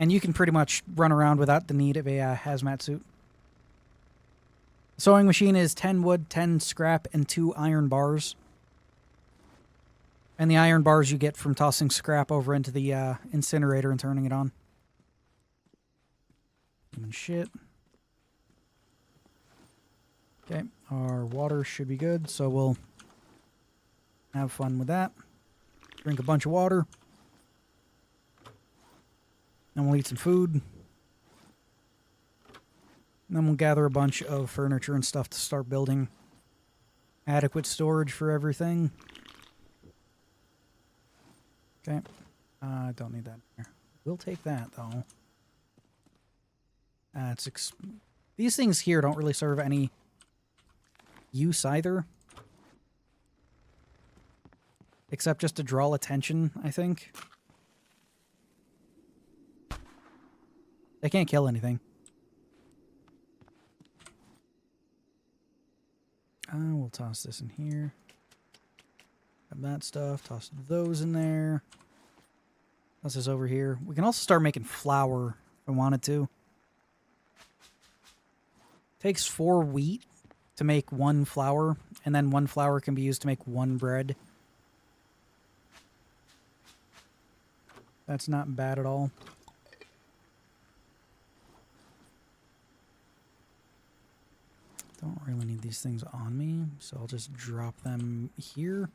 And you can pretty much run around without the need of a hazmat suit. The sewing machine is 10 wood, 10 scrap, and 2 iron bars. And the iron bars you get from tossing scrap over into the incinerator and turning it on. Human shit. Okay, our water should be good, so we'll have fun with that. Drink a bunch of water. Then we'll eat some food. And then we'll gather a bunch of furniture and stuff to start building. Adequate storage for everything. Okay. I don't need that here. We'll take that, though. These things here don't really serve any use either. Except just to draw attention, I think. They can't kill anything. We'll toss this in here. Grab that stuff. Toss those in there. Toss this over here. We can also start making flour if I wanted to. Takes 4 wheat to make 1 flour, and then 1 flour can be used to make 1 bread. That's not bad at all. Don't really need these things on me, so I'll just drop them here.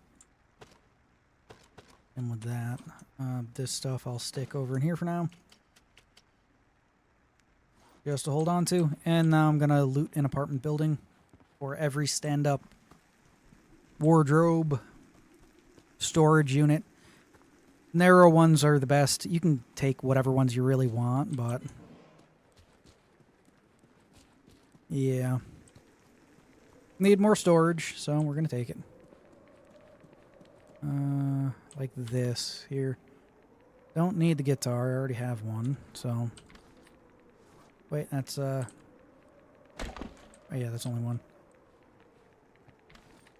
And with that, this stuff I'll stick over in here for now. Just to hold on to. And now I'm going to loot an apartment building for every stand-up wardrobe, storage unit. Narrow ones are the best. You can take whatever ones you really want, but Yeah. Need more storage, so we're gonna take it. Like this here. Don't need the guitar, I already have one, so... Wait, that's, Oh yeah, that's only one.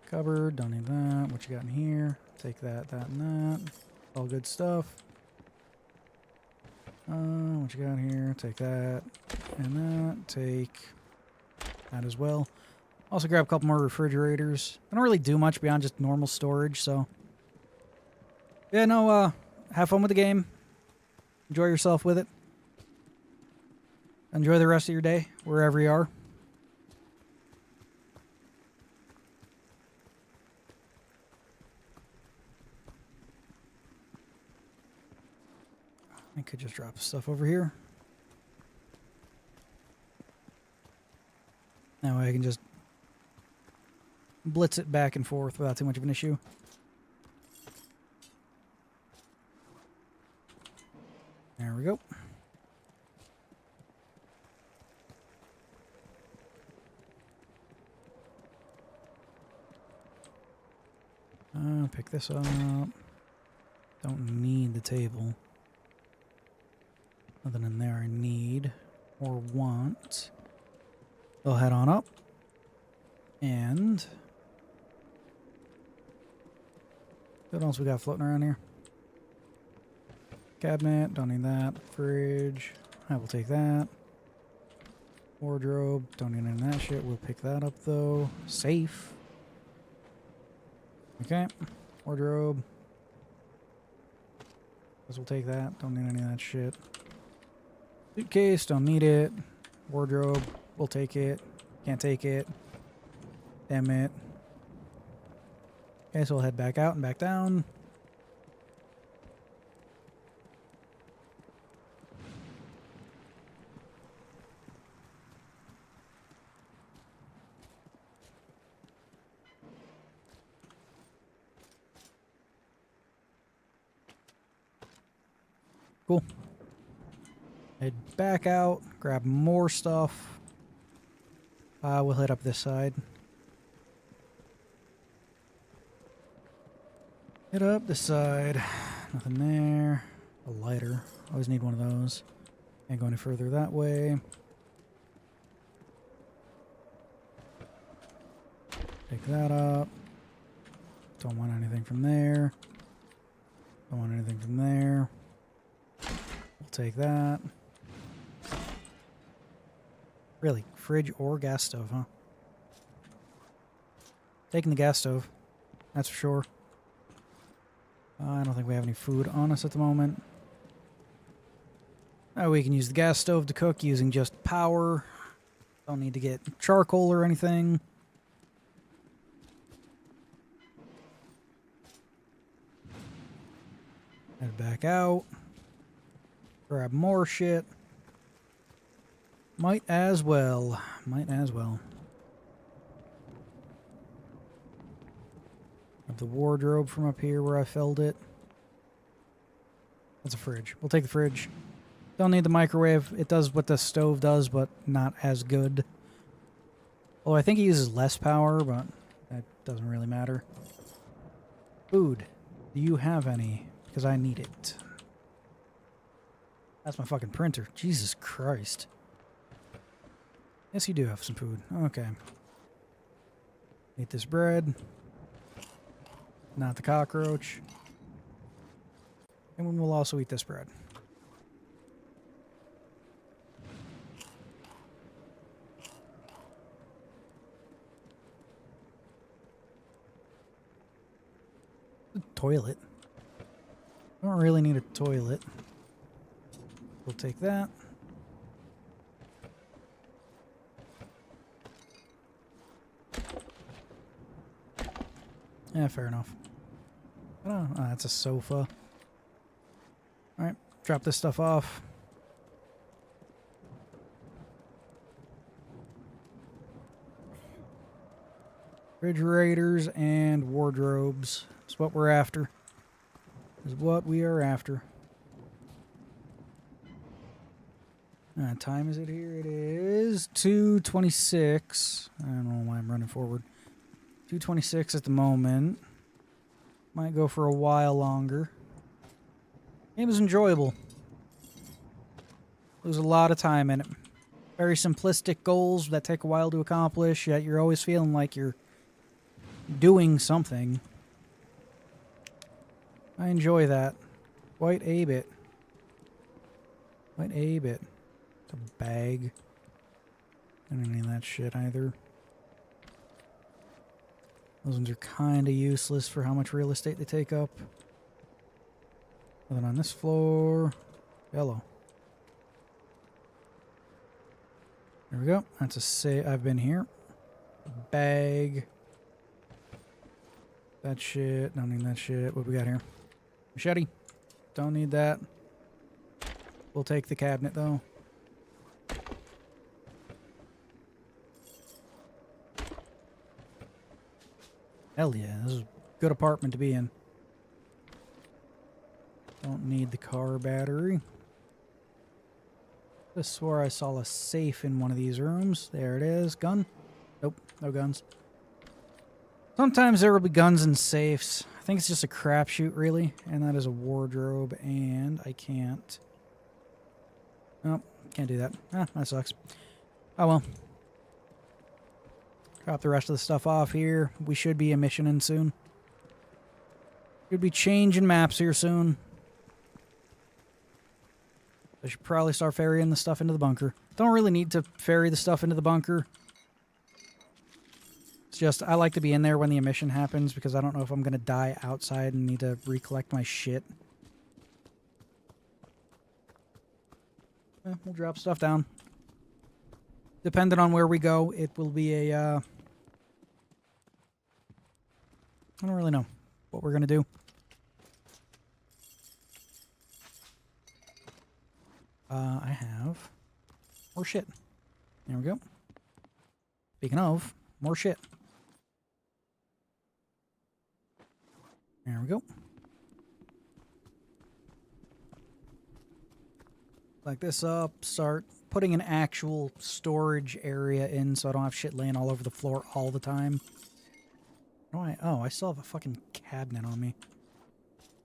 Cupboard, don't need that. What you got in here? Take that, that, and that. All good stuff. What you got in here? Take that and that. Take that as well. Also grab a couple more refrigerators. I don't really do much beyond just normal storage, so... Yeah, no, have fun with the game. Enjoy yourself with it. Enjoy the rest of your day, wherever you are. I could just drop stuff over here. That way I can just blitz it back and forth without too much of an issue. There we go. Pick this up. Don't need the table. Nothing in there I need or want. We'll head on up. And... what else we got floating around here? Cabinet, don't need that. Fridge, I will take that. Wardrobe, don't need any of that shit. We'll pick that up though. Safe. Okay. Wardrobe. Guess we'll take that. Don't need any of that shit. Suitcase, don't need it. Wardrobe, we'll take it. Can't take it. Damn it. Okay, so we'll head back out and back down. Cool. Head back out, grab more stuff. We'll head up this side. Head up this side. Nothing there. A lighter. Always need one of those. Can't go any further that way. Pick that up. Don't want anything from there. Don't want anything from there. We'll take that. Really, fridge or gas stove, huh? Taking the gas stove. That's for sure. I don't think we have any food on us at the moment. Oh, we can use the gas stove to cook using just power. Don't need to get charcoal or anything. Head back out. Grab more shit. Might as well. Might as well. Have the wardrobe from up here where I filled it. That's a fridge. We'll take the fridge. Don't need the microwave. It does what the stove does, but not as good. Well, I think it uses less power, but that doesn't really matter. Food. Do you have any? Because I need it. That's my fucking printer. Jesus Christ. Yes, you do have some food. Okay. Eat this bread. Not the cockroach. And we'll also eat this bread. The toilet. I don't really need a toilet. We'll take that. Yeah, fair enough. Oh, that's a sofa. Alright, drop this stuff off. Refrigerators and wardrobes. That's what we're after. Is what we are after. Time is it here? It is is 2:26. I don't know why I'm running forward. 2:26 at the moment. Might go for a while longer. Game is enjoyable. Lose a lot of time in it. Very simplistic goals that take a while to accomplish, yet you're always feeling like you're doing something. I enjoy that. Quite a bit. Quite a bit. It's a bag. I don't need that shit either. Those ones are kind of useless for how much real estate they take up. Nothing on this floor. Yellow. There we go. That's a say. I've been here. Bag. That shit. Don't need that shit. What we got here? Machete. Don't need that. We'll take the cabinet though. Hell yeah, this is a good apartment to be in. Don't need the car battery. I swore I saw a safe in one of these rooms. There it is. Gun? Nope, no guns. Sometimes there will be guns in safes. I think it's just a crapshoot, really. And that is a wardrobe, and I can't... Nope, can't do that. Ah, that sucks. Oh well. Drop the rest of the stuff off here. We should be emissioning soon. Should be changing maps here soon. I should probably start ferrying the stuff into the bunker. Don't really need to ferry the stuff into the bunker. It's just, I like to be in there when the emission happens because I don't know if I'm going to die outside and need to recollect my shit. We'll drop stuff down. Depending on where we go, it will be a, I don't really know what we're going to do. I have more shit. There we go. Speaking of, more shit. There we go. Like this up, start putting an actual storage area in so I don't have shit laying all over the floor all the time. Oh, I still have a fucking cabinet on me.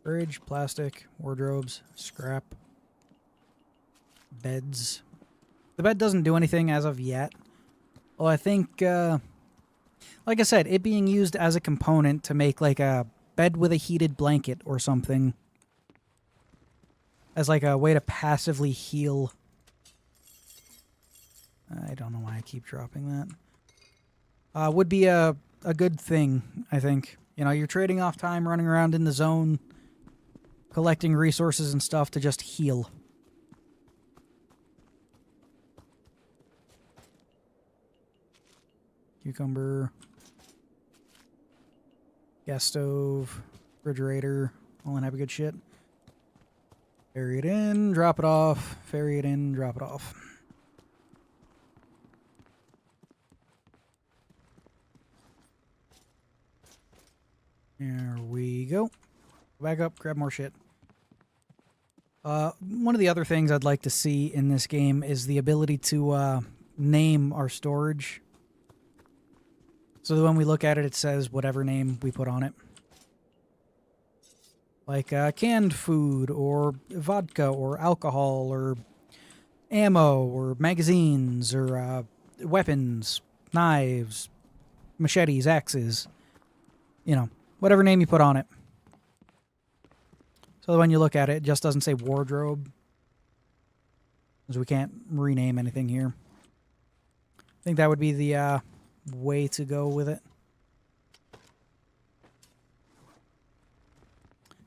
Fridge, plastic, wardrobes, scrap, beds. The bed doesn't do anything as of yet. Well, I think, like I said, it being used as a component to make like a bed with a heated blanket or something. As like a way to passively heal. I don't know why I keep dropping that. Would be a good thing, I think. You know, you're trading off time running around in the zone, collecting resources and stuff to just heal. Cucumber. Gas stove. Refrigerator. All that have a good shit. Ferry it in, drop it off. Ferry it in, drop it off. There we go. Back up, grab more shit. One of the other things I'd like to see in this game is the ability to name our storage. So that when we look at it, it says whatever name we put on it. Like canned food, or vodka, or alcohol, or ammo, or magazines, or weapons, knives, machetes, axes. You know, whatever name you put on it. So that when you look at it, it just doesn't say wardrobe. Because we can't rename anything here. I think that would be the way to go with it.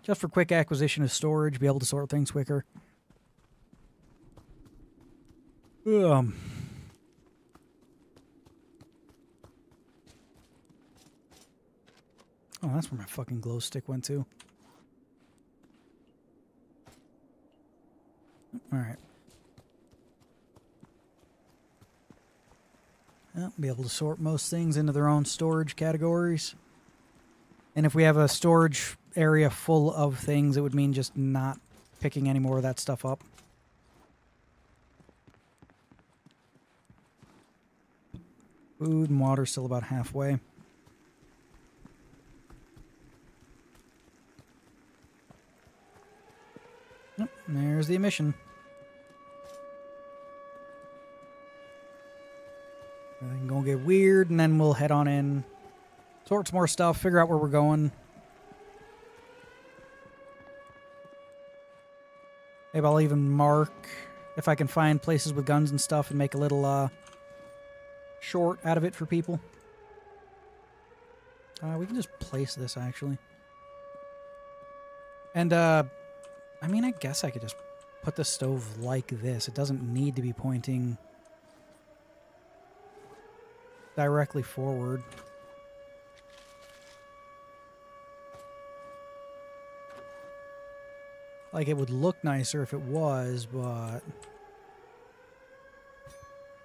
Just for quick acquisition of storage, be able to sort things quicker. Oh, that's where my fucking glow stick went to. Alright. Well, be able to sort most things into their own storage categories. And if we have a storage area full of things, it would mean just not picking any more of that stuff up. Food and water still about halfway. Yep, there's the emission. Everything gonna get weird, and then we'll head on in, sort some more stuff, figure out where we're going. Maybe I'll even mark if I can find places with guns and stuff and make a little short out of it for people. We can just place this, actually. And, I mean, I guess I could just put the stove like this. It doesn't need to be pointing directly forward. Like, it would look nicer if it was, but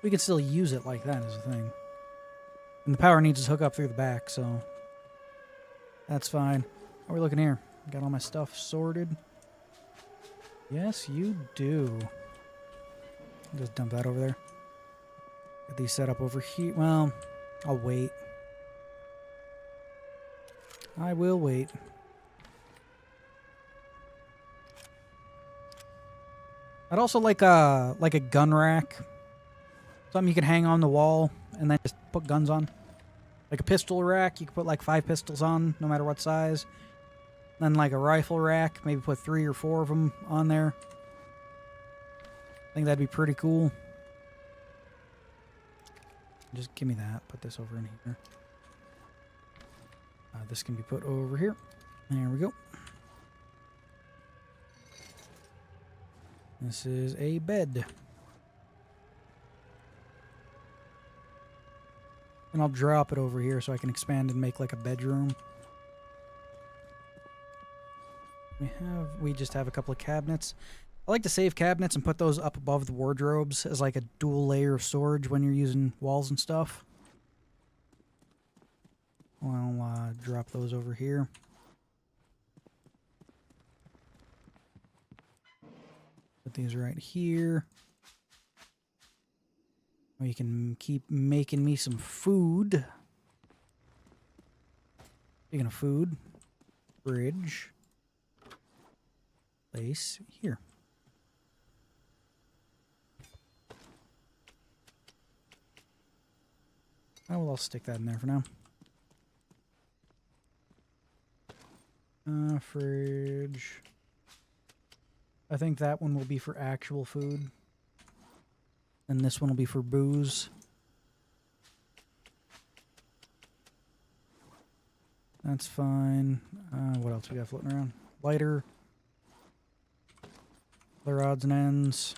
we could still use it like that, is the thing. And the power needs to hook up through the back, so that's fine. How are we looking here? Got all my stuff sorted? Yes, you do. Just dump that over there. Get these set up over here. Well, I'll wait. I will wait. I'd also like a gun rack. Something you can hang on the wall and then just put guns on. Like a pistol rack, you can put like 5 pistols on, no matter what size. Then like a rifle rack, maybe put 3 or 4 of them on there. I think that'd be pretty cool. Just give me that. Put this over in here. This can be put over here. There we go. This is a bed. And I'll drop it over here so I can expand and make like a bedroom. We just have a couple of cabinets. I like to save cabinets and put those up above the wardrobes as like a dual layer of storage when you're using walls and stuff. I'll drop those over here. Put these right here. We can keep making me some food. Speaking of food, fridge. Place here. Oh, well, I'll stick that in there for now. Fridge. I think that one will be for actual food. And this one will be for booze. That's fine. What else we got floating around? Lighter. Other odds and ends.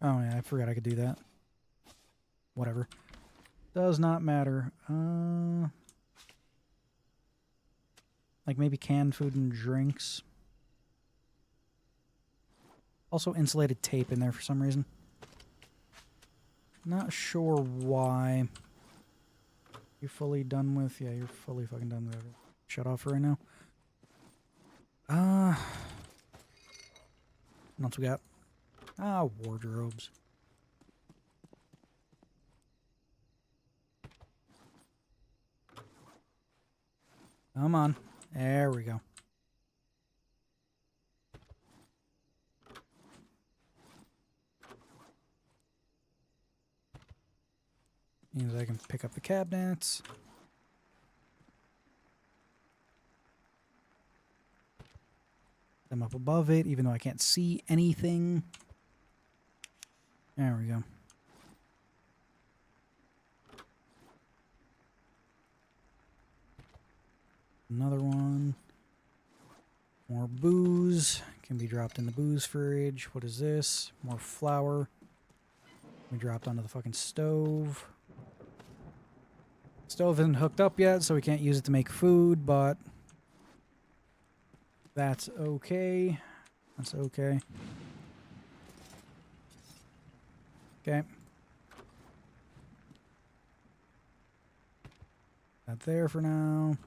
Oh yeah, I forgot I could do that. Whatever. Does not matter. Like maybe canned food and drinks. Also insulated tape in there for some reason. Not sure why. You fully done with? Yeah, you're fully fucking done with it. Shut off for right now. What else we got? Wardrobes. Come on. There we go. Means I can pick up the cabinets. Them up above it, even though I can't see anything. There we go. Another one. More booze. Can be dropped in the booze fridge. What is this? More flour. We dropped onto the fucking stove. Stove isn't hooked up yet, so we can't use it to make food, but that's okay. That's okay. Okay. That there for now.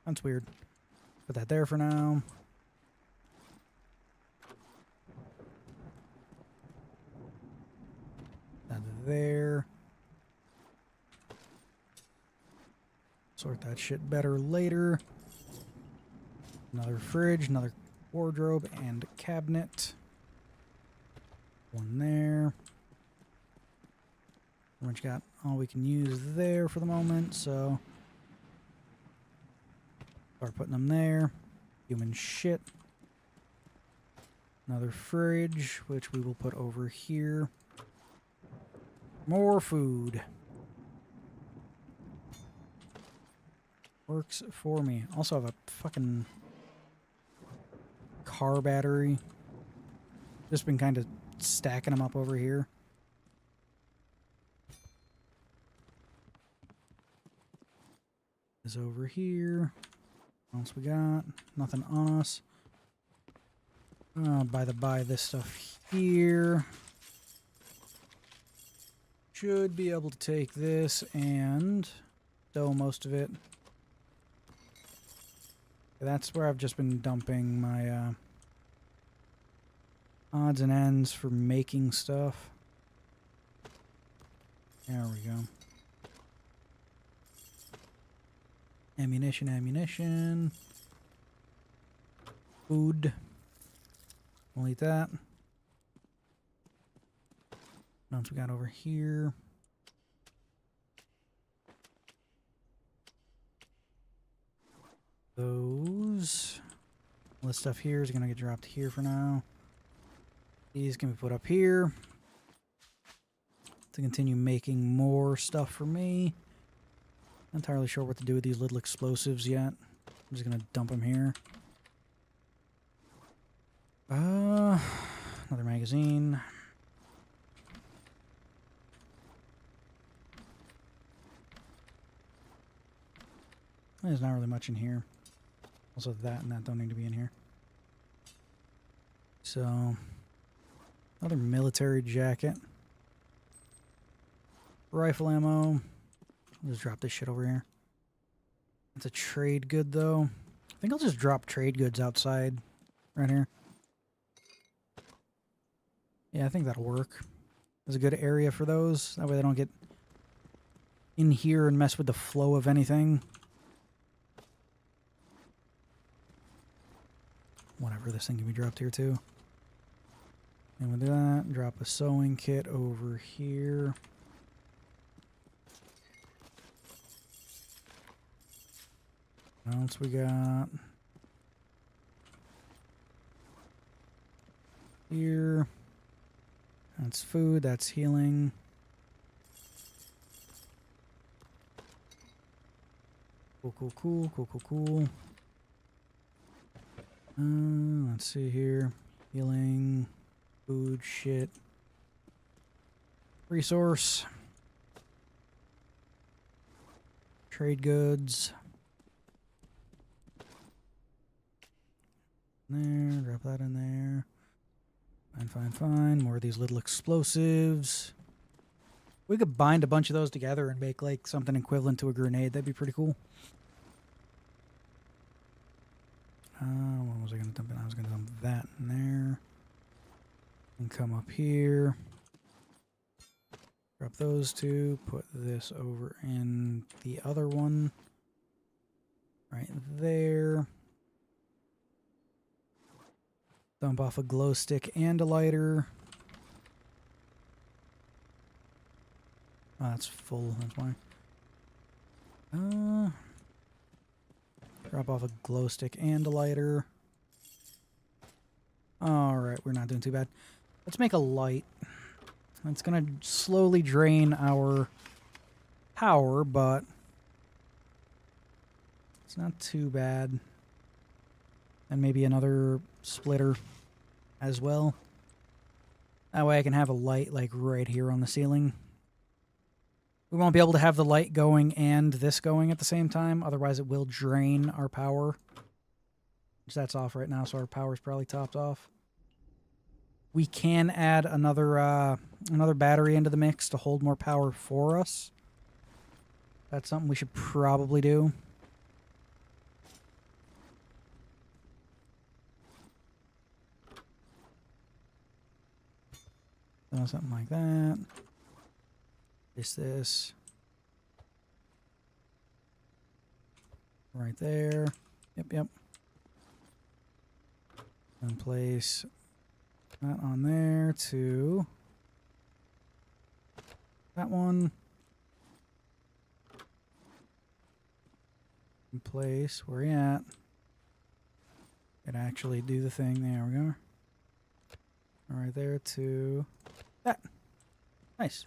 That's weird. Put that there for now. That there. Sort that shit better later. Another fridge, another wardrobe and cabinet. One there. Pretty much got all we can use there for the moment, so start putting them there. Human shit. Another fridge, which we will put over here. More food. Works for me. Also have a fucking car battery. Just been kind of stacking them up over here. Is over here. What else we got? Nothing on us. By the by, this stuff here. Should be able to take this and stow most of it. That's where I've just been dumping my odds and ends for making stuff. There we go. Ammunition, ammunition. Food. We'll eat that. What else we got over here? Those. All this stuff here is going to get dropped here for now. These can be put up here to continue making more stuff for me. Not entirely sure what to do with these little explosives yet. I'm just going to dump them here. Another magazine. There's not really much in here. Also, that and that don't need to be in here. So, another military jacket. Rifle ammo. I'll just drop this shit over here. It's a trade good, though. I think I'll just drop trade goods outside right here. Yeah, I think that'll work. There's a good area for those. That way they don't get in here and mess with the flow of anything. Whatever, this thing can be dropped here too. And with that, drop a sewing kit over here. What else we got? Here. That's food, that's healing. Cool, cool, cool, cool, cool, cool. Let's see here. Healing, food, shit. Resource. Trade goods. There, drop that in there. Fine, fine, fine. More of these little explosives. We could bind a bunch of those together and make like something equivalent to a grenade. That'd be pretty cool. What was I going to dump in? I was going to dump that in there. And come up here. Drop those two. Put this over in the other one. Right there. Dump off a glow stick and a lighter. Oh, that's full. That's why. Drop off a glow stick and a lighter. Alright, we're not doing too bad. Let's make a light. It's going to slowly drain our power, but it's not too bad. And maybe another splitter as well. That way I can have a light like right here on the ceiling. We won't be able to have the light going and this going at the same time. Otherwise, it will drain our power. Which that's off right now, so our power's probably topped off. We can add another battery into the mix to hold more power for us. That's something we should probably do. So something like that. Place this right there. Yep. And place that on there to that one. And place where you at. It actually do the thing. There we go. Right there to that. Nice.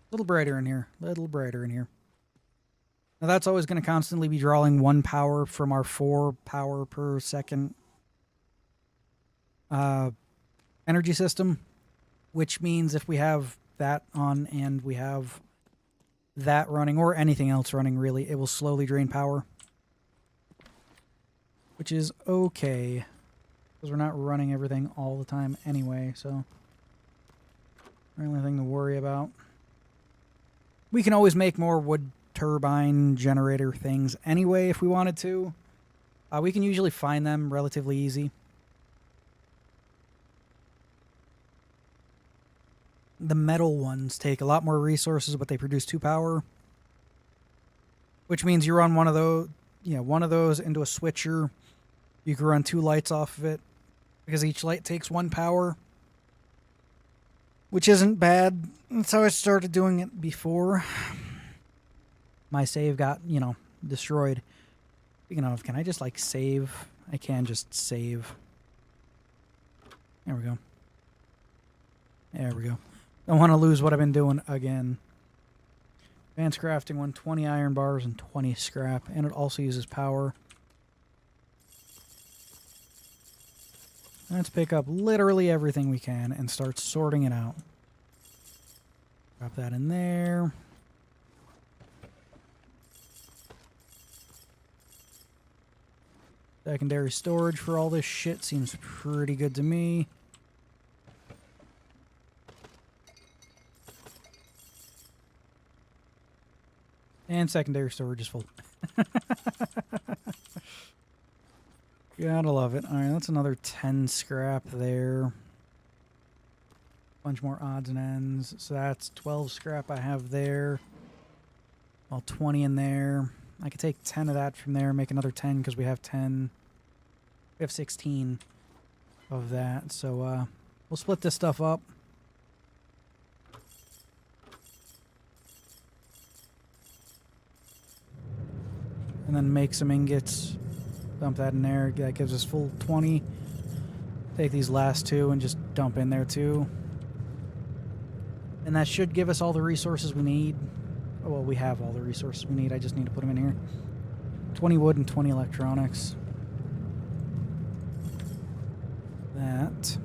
A little brighter in here. Little brighter in here. Now that's always going to constantly be drawing 1 power from our 4 power per second energy system, which means if we have that on and we have that running, or anything else running really, it will slowly drain power. Which is okay, because we're not running everything all the time anyway, so the only thing to worry about. We can always make more wood turbine generator things anyway if we wanted to. We can usually find them relatively easy. The metal ones take a lot more resources, but they produce 2 power, which means you run one of those into a switcher. You can run 2 lights off of it because each light takes 1 power, which isn't bad. That's how I started doing it before my save got, destroyed. Speaking of, can I just like save? I can just save. There we go. There we go. Don't want to lose what I've been doing again. Advanced crafting one, 20 iron bars and 20 scrap, and it also uses power. Let's pick up literally everything we can and start sorting it out. Drop that in there. Secondary storage for all this shit seems pretty good to me. And secondary storage is full. Gotta love it. Alright, that's another 10 scrap there. Bunch more odds and ends. So that's 12 scrap I have there. Well, 20 in there. I could take 10 of that from there, make another 10 because we have 10. We have 16 of that. So we'll split this stuff up. And then make some ingots. Dump that in there. That gives us full 20. Take these last 2 and just dump in there too. And that should give us all the resources we need. Oh, well, we have all the resources we need. I just need to put them in here. 20 wood and 20 electronics. That.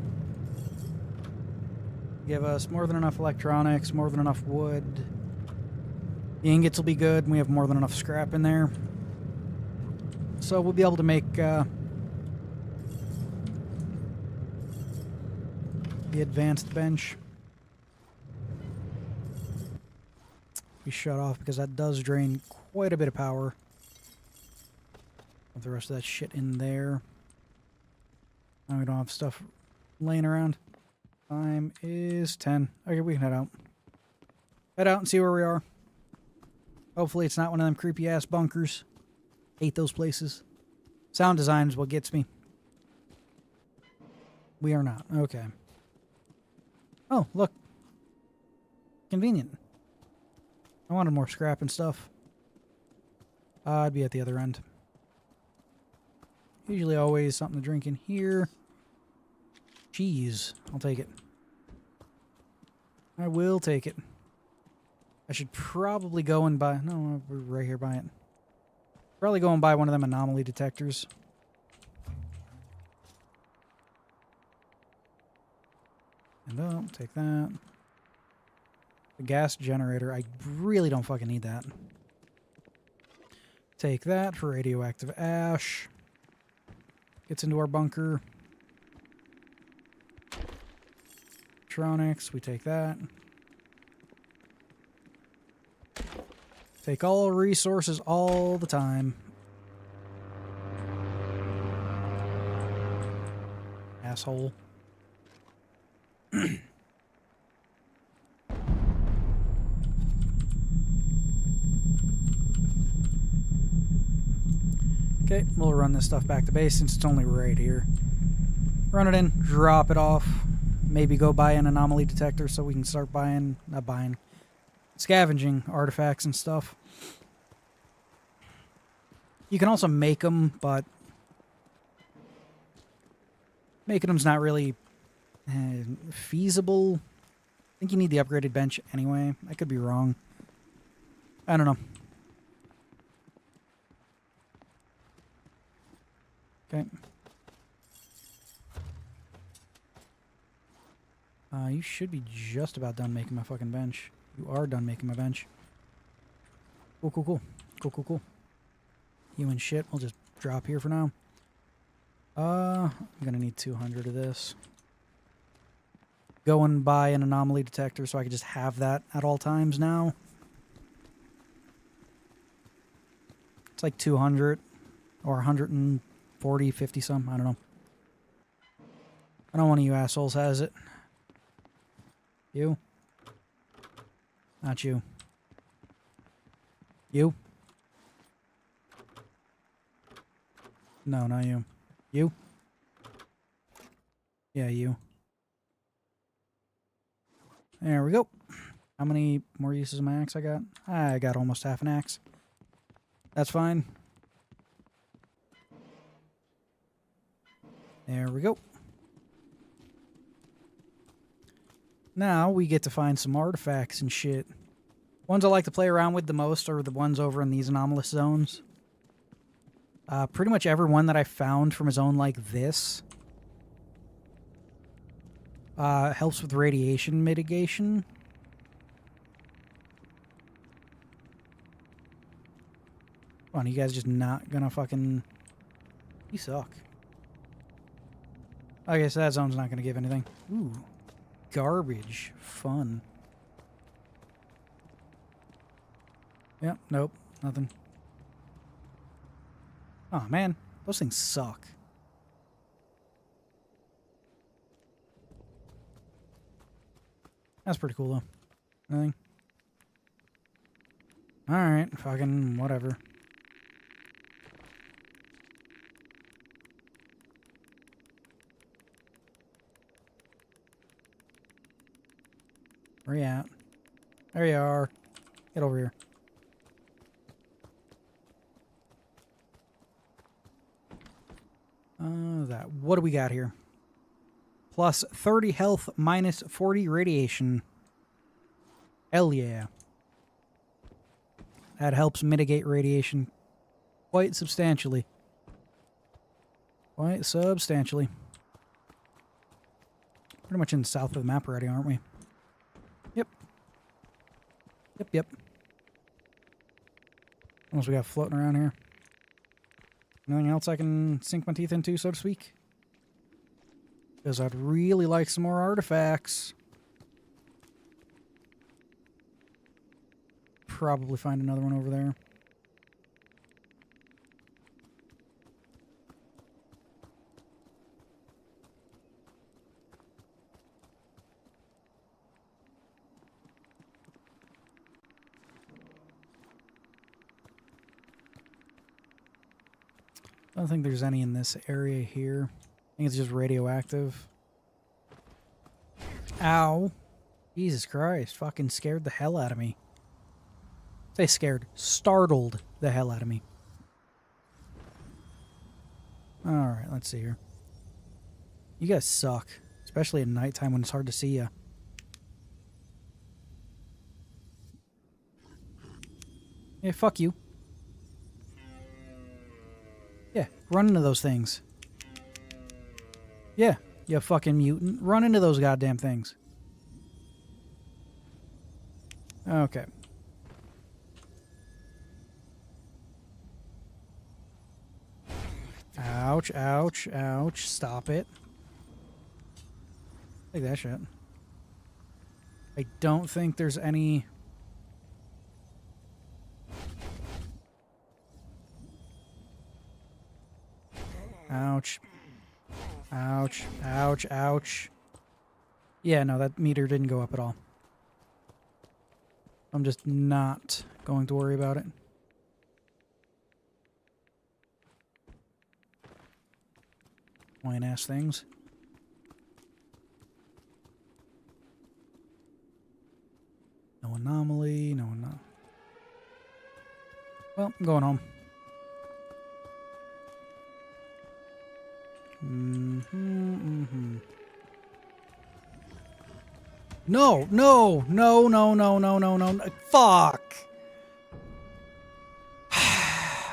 Give us more than enough electronics, more than enough wood. The ingots will be good, and we have more than enough scrap in there. So we'll be able to make the advanced bench. Be shut off because that does drain quite a bit of power. Put the rest of that shit in there. Now we don't have stuff laying around. Time is 10. Okay, we can head out. Head out and see where we are. Hopefully it's not one of them creepy ass bunkers. Hate those places. Sound design is what gets me. We are not. Okay. Oh, look. Convenient. I wanted more scrap and stuff. I'd be at the other end. Usually always something to drink in here. Cheese. I'll take it. I will take it. I should probably go and buy... No, we're right here by it. Probably go and buy one of them anomaly detectors. And oh, take that. The gas generator. I really don't fucking need that. Take that for radioactive ash. Gets into our bunker. Electronics. We take that. Take all resources all the time. Asshole. Okay, we'll run this stuff back to base since it's only right here. Run it in, drop it off. Maybe go buy an anomaly detector so we can start scavenging artifacts and stuff. You can also make them, but making them's not really feasible. I think you need the upgraded bench anyway. I could be wrong. I don't know. Okay. You should be just about done making my fucking bench. You are done making my bench. Cool, cool, cool. Cool, cool, cool. You and shit, we'll just drop here for now. I'm gonna need 200 of this. Go and buy an anomaly detector so I can just have that at all times now. It's like 200 or 140, 50 some, I don't know. I know one of you assholes has it. You? Not you. You? No, not you. You? Yeah, you. There we go. How many more uses of my axe I got? I got almost half an axe. That's fine. There we go. Now we get to find some artifacts and shit. Ones I like to play around with the most are the ones over in these anomalous zones. Pretty much every one that I found from a zone like this helps with radiation mitigation. Come on, you guys just not gonna fucking... You suck. Okay, so that zone's not gonna give anything. Ooh. Garbage. Fun. Yep, nope, nothing. Oh man, those things suck. That's pretty cool though. Nothing. Alright, fucking whatever. Where you at? There you are. Get over here. What do we got here? Plus 30 health, minus 40 radiation. Hell yeah. That helps mitigate radiation quite substantially. Quite substantially. Pretty much in the south of the map already, aren't we? Yep. Yep, yep. What else we got floating around here? Anything else I can sink my teeth into, so to speak? Because I'd really like some more artifacts. Probably find another one over there. I don't think there's any in this area here. I think it's just radioactive. Ow. Jesus Christ. Fucking scared the hell out of me. Say scared. Startled the hell out of me. Alright, let's see here. You guys suck. Especially at nighttime when it's hard to see you. Yeah, fuck you. Yeah, run into those things. Yeah, you fucking mutant. Run into those goddamn things. Okay. Ouch, ouch, ouch. Stop it. Take that shit. I don't think there's any... Ouch. Ouch. Ouch. Ouch. Yeah, no, that meter didn't go up at all. I'm just not going to worry about it. Annoying ass things. No anomaly, no. Well, I'm going home. No. Fuck.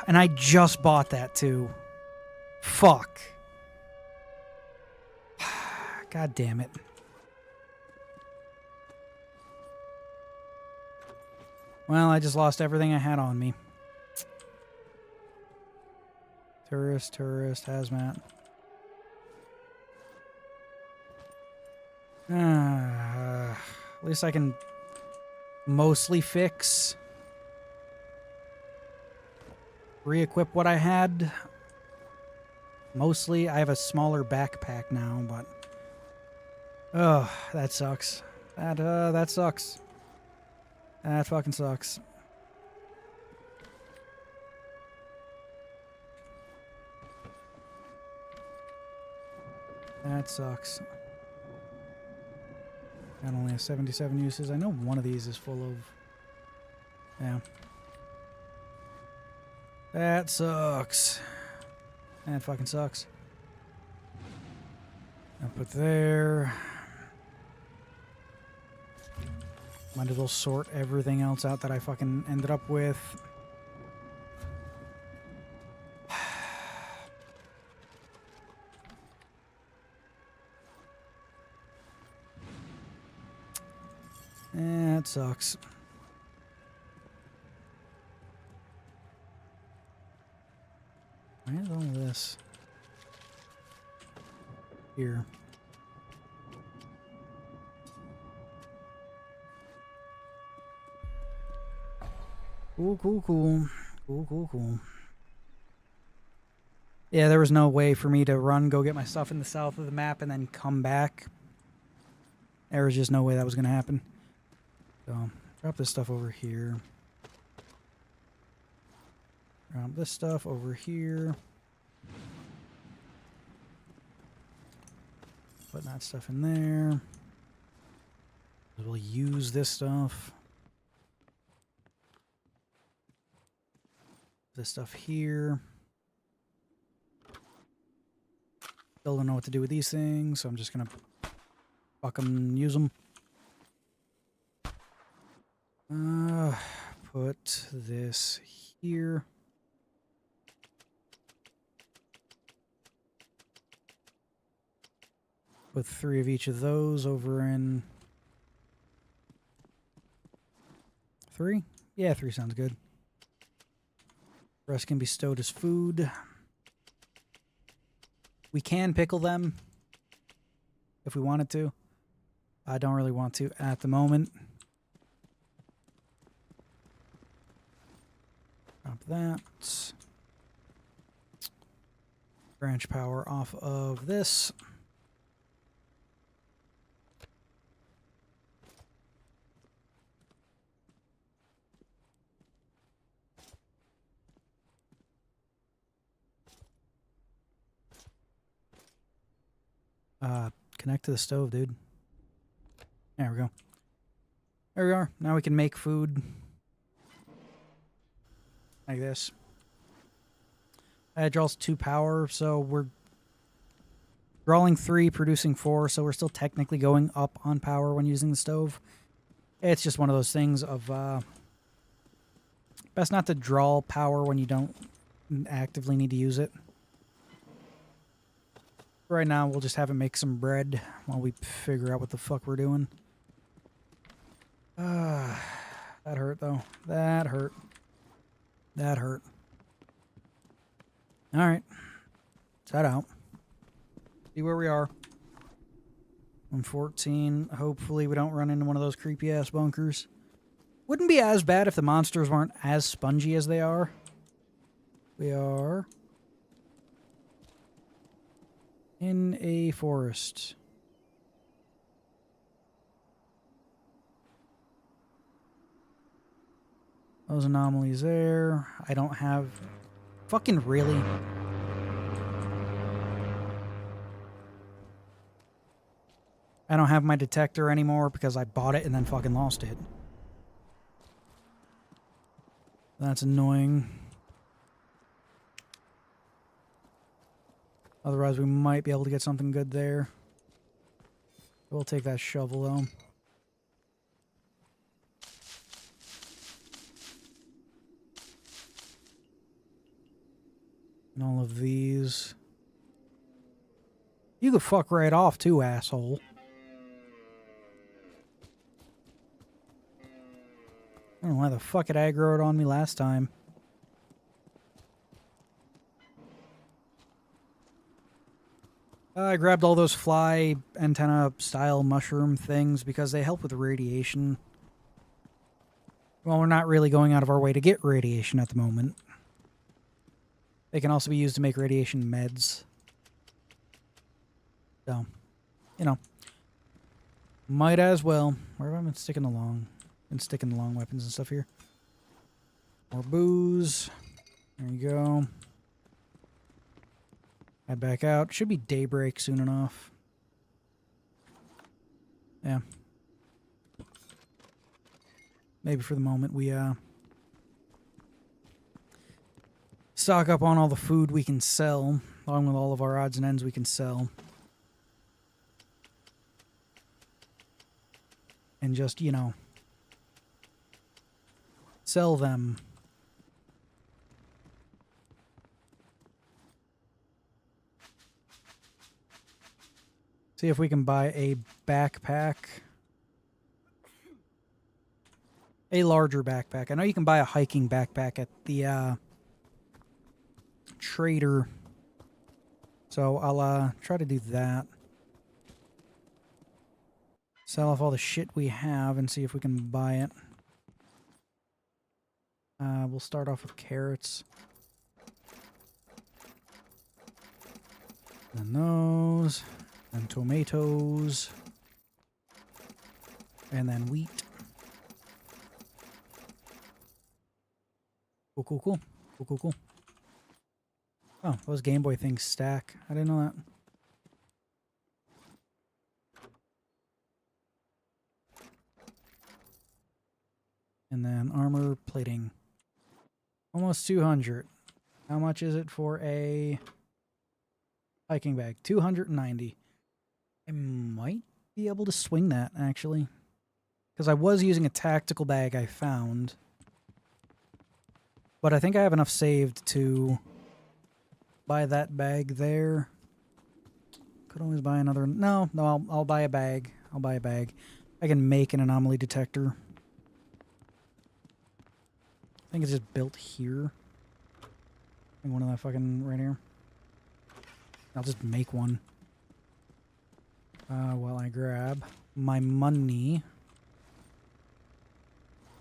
And I just bought that too. Fuck. God damn it. Well, I just lost everything I had on me. Tourist, hazmat. At least I can mostly fix. Re-equip what I had. Mostly, I have a smaller backpack now, but... Oh, that sucks. That sucks. That fucking sucks. That sucks. That only has 77 uses. I know one of these is full of... Yeah. That sucks. That fucking sucks. I'll put there. Might as well sort everything else out that I fucking ended up with. That sucks. Why is all this here? Cool. Yeah, there was no way for me to run, go get my stuff in the south of the map, and then come back. There was just no way that was going to happen. So, drop this stuff over here. Drop this stuff over here. Put that stuff in there. We'll use this stuff. This stuff here. Still don't know what to do with these things, so I'm just gonna fuck them and use them. Put this here. Put 3 of each of those over in... 3? Yeah, 3 sounds good. Rest can be stowed as food. We can pickle them if we wanted to. I don't really want to at the moment. Drop that. Branch power off of this. Connect to the stove, dude. There we go. There we are. Now we can make food. Like this. It draws 2 power, so we're drawing 3, producing 4, so we're still technically going up on power when using the stove. It's just one of those things of, best not to draw power when you don't actively need to use it. Right now, we'll just have it make some bread while we figure out what the fuck we're doing. That hurt, though. That hurt. That hurt. Alright. Let's head out. See where we are. 114. Hopefully we don't run into one of those creepy-ass bunkers. Wouldn't be as bad if the monsters weren't as spongy as they are. We are... in a forest. Those anomalies there. I don't have... Fucking really? I don't have my detector anymore because I bought it and then fucking lost it. That's annoying. Otherwise, we might be able to get something good there. We'll take that shovel, though. And all of these. You could fuck right off, too, asshole. I don't know why the fuck it aggroed on me last time. I grabbed all those fly antenna style mushroom things because they help with radiation. Well, we're not really going out of our way to get radiation at the moment. They can also be used to make radiation meds. So, you know. Might as well. Where have I been sticking along? Been sticking the long weapons and stuff here. More booze. There you go. Head back out. Should be daybreak soon enough. Yeah. Maybe for the moment we stock up on all the food we can sell, along with all of our odds and ends we can sell. And just, you know, sell them. See if we can buy a backpack. A larger backpack. I know you can buy a hiking backpack at the trader. So I'll try to do that. Sell off all the shit we have and see if we can buy it. We'll start off with carrots. And those. And tomatoes. And then wheat. Cool, cool, cool. Cool, cool, cool. Oh, those Game Boy things stack. I didn't know that. And then armor plating. Almost 200. How much is it for a hiking bag? 290. I might be able to swing that, actually. Because I was using a tactical bag I found. But I think I have enough saved to buy that bag there. Could always buy another. No, I'll buy a bag. I'll buy a bag. I can make an anomaly detector. I think it's just built here. I think one of that fucking right here. I'll just make one. While I grab my money.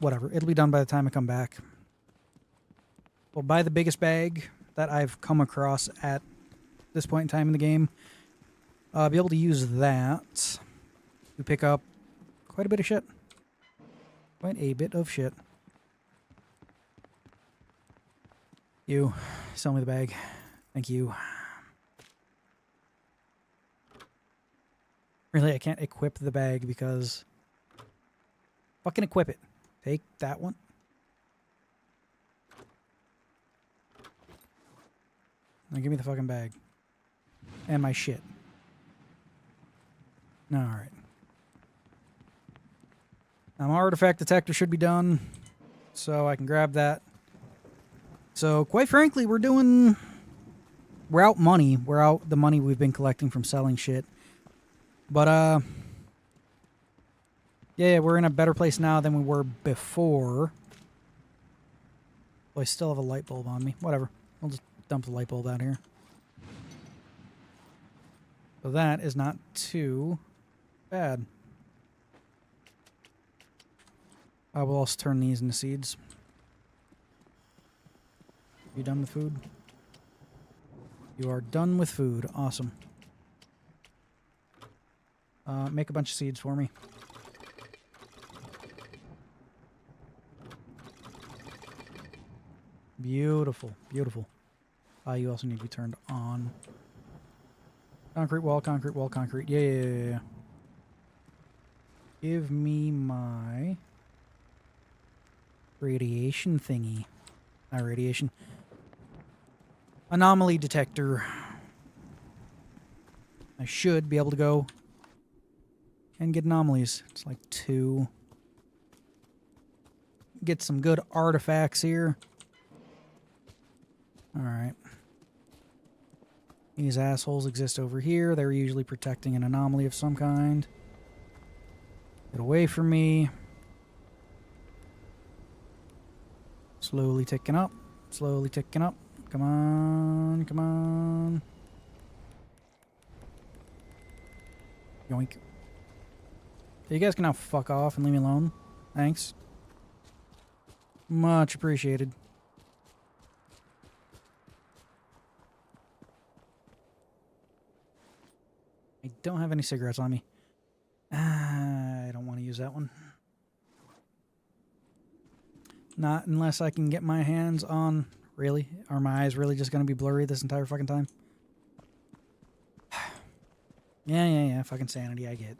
Whatever. It'll be done by the time I come back. We'll buy the biggest bag that I've come across at this point in time in the game. Be able to use that to pick up quite a bit of shit. Quite a bit of shit. You, sell me the bag. Thank you. Really, I can't equip the bag because... Fucking equip it. Take that one. Now give me the fucking bag. And my shit. Alright. Now my artifact detector should be done. So I can grab that. So, quite frankly, we're out money. We're out the money we've been collecting from selling shit. But, yeah, we're in a better place now than we were before. Well, I still have a light bulb on me. Whatever. I'll just dump the light bulb out here. So that is not too bad. I will also turn these into seeds. You done with food? You are done with food. Awesome. Make a bunch of seeds for me. Beautiful. Beautiful. You also need to be turned on. Concrete wall, concrete wall, concrete. Yeah. Give me my radiation thingy. Not radiation. Anomaly detector. I should be able to go and get anomalies. It's like 2. Get some good artifacts here. Alright. These assholes exist over here. They're usually protecting an anomaly of some kind. Get away from me. Slowly ticking up. Slowly ticking up. Come on. Come on. Yoink. You guys can now fuck off and leave me alone. Thanks. Much appreciated. I don't have any cigarettes on me. I don't want to use that one. Not unless I can get my hands on... Really? Are my eyes really just going to be blurry this entire fucking time? Yeah. Fucking sanity, I get.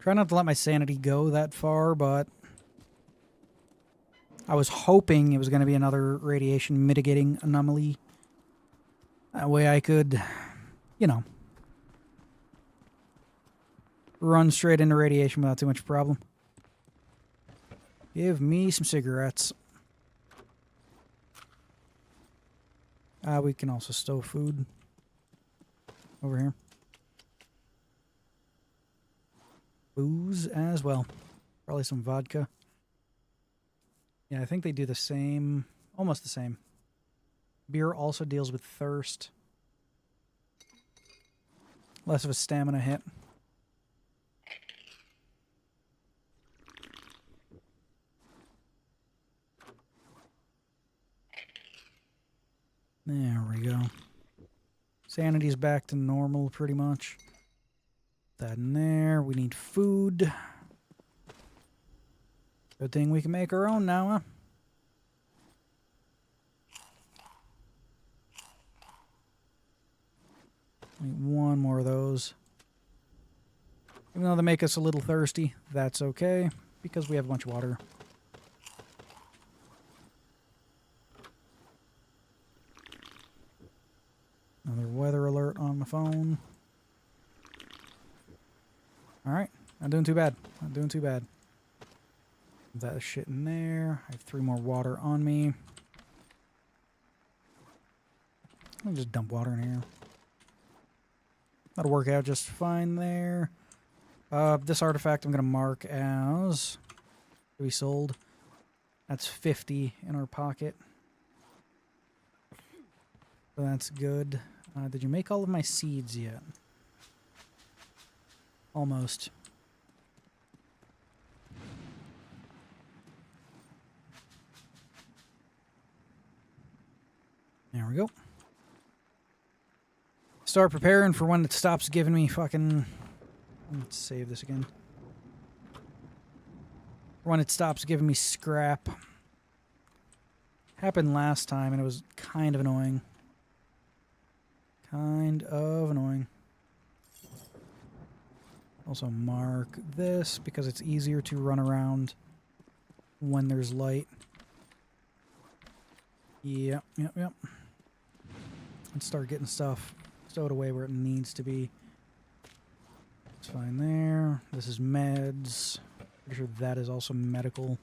Try not to let my sanity go that far, but... I was hoping it was going to be another radiation mitigating anomaly. That way I could, you know, run straight into radiation without too much problem. Give me some cigarettes. We can also stow food over here. Booze as well. Probably some vodka. Yeah, I think they do the same, almost the same. Beer also deals with thirst. Less of a stamina hit. There we go. Sanity's back to normal pretty much. That in there. We need food. Good thing we can make our own now, huh? Need one more of those. Even though they make us a little thirsty, that's okay, because we have a bunch of water. Another weather alert on my phone. Alright, not doing too bad. Not doing too bad. That shit in there. I have 3 more water on me. I'll just dump water in here. That'll work out just fine there. This artifact I'm going to mark as to be sold. That's 50 in our pocket. So that's good. Did you make all of my seeds yet? Almost. There we go. Start preparing for when it stops giving me fucking... Let's save this again. When it stops giving me scrap. Happened last time and it was kind of annoying. Kind of annoying. Also mark this because it's easier to run around when there's light. Yep. Let's start getting stuff stowed away where it needs to be. It's fine there. This is meds. Pretty sure that is also medical.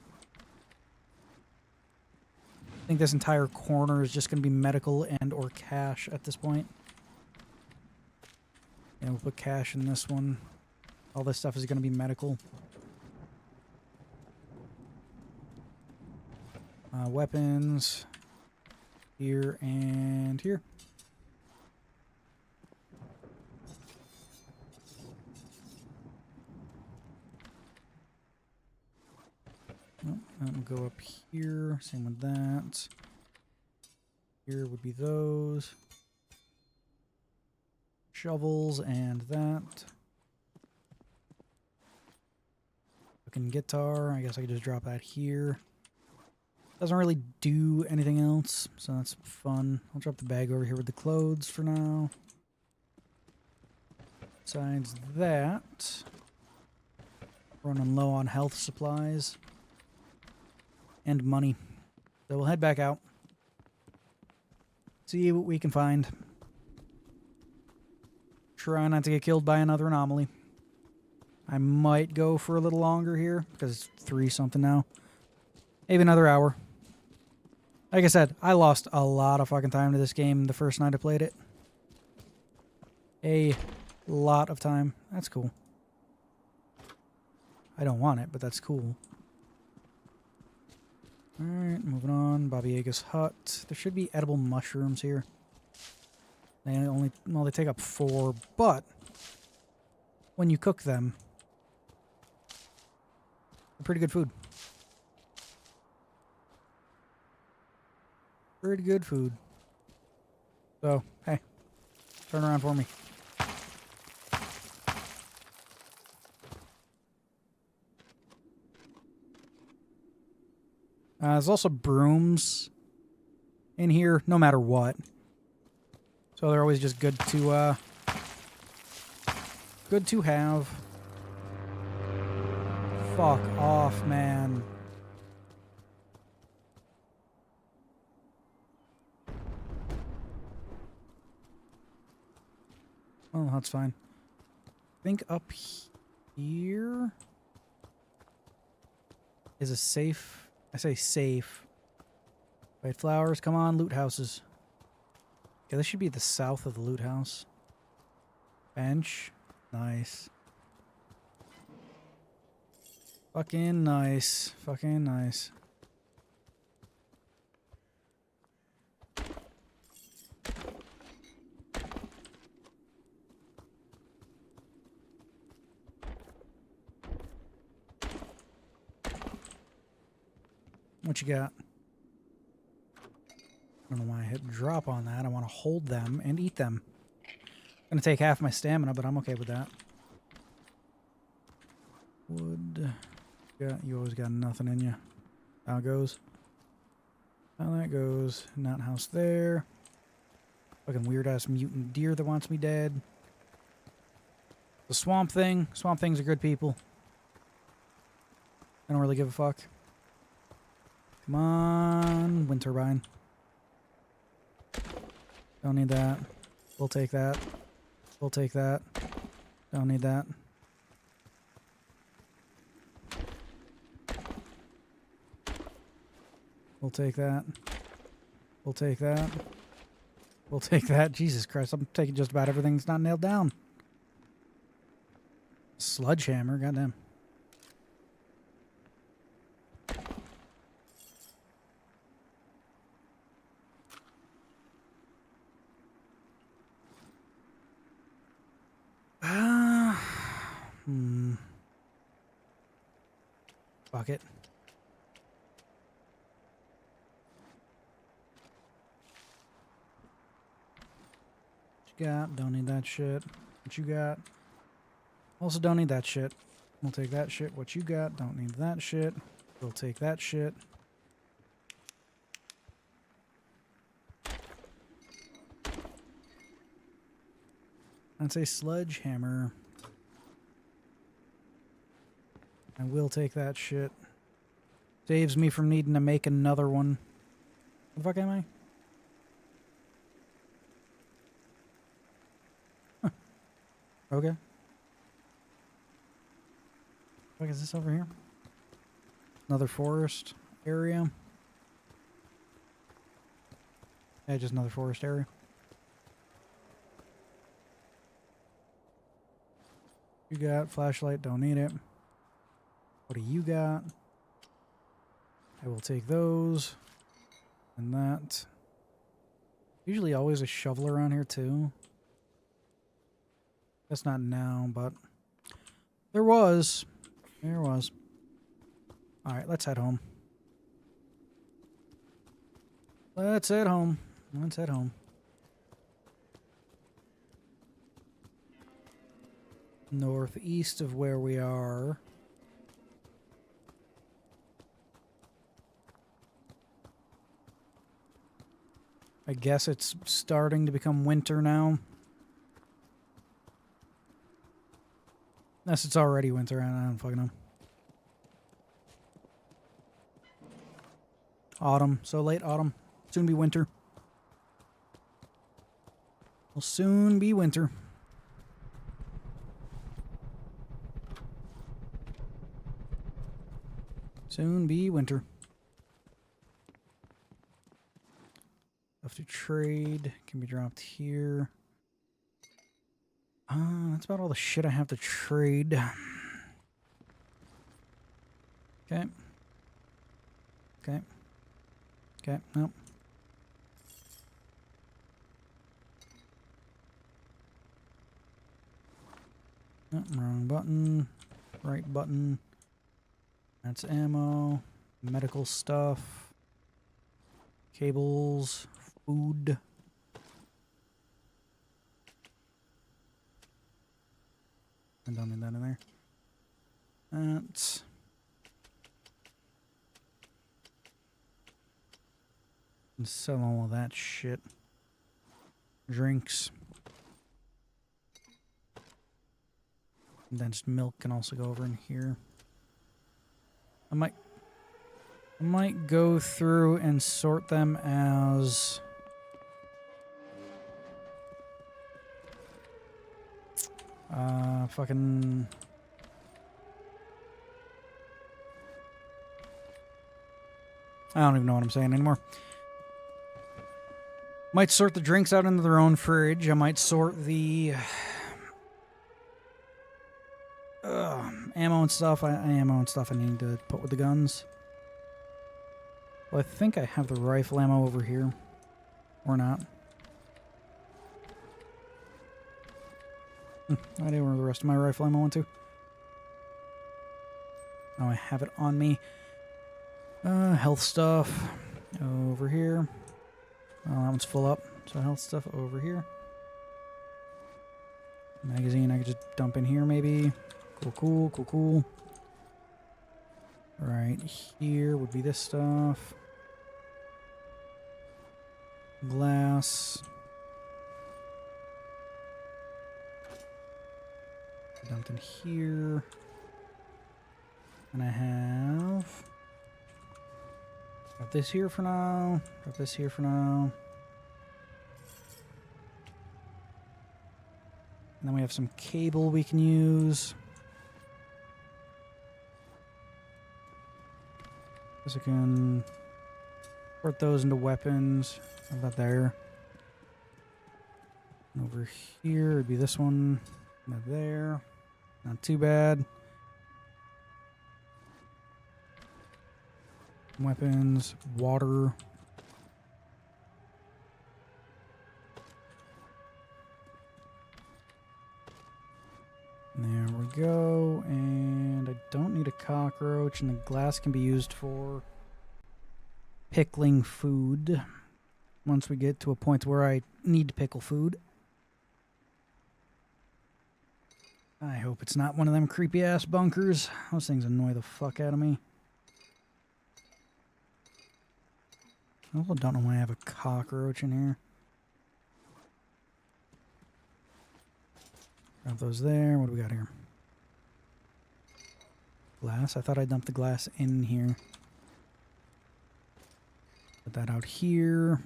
I think this entire corner is just going to be medical and or cash at this point. And we'll put cash in this one. All this stuff is going to be medical. Weapons. Here and here. Nope, that will go up here. Same with that. Here would be those. Shovels and that. Fucking guitar. I guess I could just drop that here. Doesn't really do anything else, so that's fun. I'll drop the bag over here with the clothes for now. Besides that, running low on health supplies and money. So we'll head back out. See what we can find. Try not to get killed by another anomaly. I might go for a little longer here, because it's 3 something now. Maybe another hour. Like I said, I lost a lot of fucking time to this game the first night I played it. A lot of time. That's cool. I don't want it, but that's cool. Alright, moving on. Baba Yaga's hut. There should be edible mushrooms here. They only, well, they take up 4, but when you cook them, they're pretty good food. Pretty good food. So, hey, turn around for me. There's also brooms in here, no matter what. So they're always just good to have. Fuck off, man. Oh, that's fine. I think up here is a safe. I say safe. White flowers, come on, loot houses. Yeah, this should be the south of the loot house. Bench. Nice. Fucking nice. Fucking nice. What you got? I don't know why I hit drop on that. I want to hold them and eat them. Gonna take half my stamina, but I'm okay with that. Wood. Yeah, you always got nothing in you. How it goes. How that goes. Not house there. Fucking weird ass mutant deer that wants me dead. The swamp thing. Swamp things are good people. I don't really give a fuck. Come on, wind turbine. Don't need that. We'll take that. We'll take that. Don't need that. We'll take that. We'll take that. We'll take that. Jesus Christ, I'm taking just about everything that's not nailed down. Sledgehammer, goddamn. Fuck it. What you got? Don't need that shit. What you got? Also don't need that shit. We'll take that shit. What you got? Don't need that shit. We'll take that shit. That's a sledgehammer. I will take that shit. Saves me from needing to make another one. What the fuck am I? Huh. Okay. What is this over here? Another forest area. Yeah, just another forest area. You got flashlight, don't need it. What do you got? I will take those. And that. Usually always a shovel around here too. That's not now, but there was. There was. Alright, let's head home. Let's head home. Let's head home. Northeast of where we are. I guess it's starting to become winter now. Unless it's already winter, I don't fucking know. Autumn. So late autumn. Soon be winter. Will soon be winter. Soon be winter. Stuff to trade can be dropped here. That's about all the shit I have to trade. Okay. Okay. Okay, nope. Oh, wrong button. Right button. That's ammo. Medical stuff. Cables. Food. I don't need that in there. That's... and sell all of that shit. Drinks. Condensed milk can also go over in here. I might go through and sort them as fucking I don't even know what I'm saying anymore. Might sort the drinks out into their own fridge. I might sort the ammo and stuff. Ammo and stuff I need to put with the guns. Well, I think I have the rifle ammo over here. Or not. I don't know where the rest of my rifle ammo went to. Oh, I have it on me. Health stuff over here. Well, that one's full up. So health stuff over here. Magazine I could just dump in here maybe. Cool. Right here would be this stuff. Glass. Dumped in here. And I have... got this here for now. Got this here for now. And then we have some cable we can use. I can put those into weapons. How about there? And over here would be this one. Not there. Not too bad. Weapons, water. There we go. And I don't need a cockroach, and the glass can be used for pickling food once we get to a point where I need to pickle food. I hope it's not one of them creepy ass bunkers. Those things annoy the fuck out of me. I also don't know why I have a cockroach in here. Drop those there. What do we got here? Glass. I thought I dumped the glass in here. Put that out here.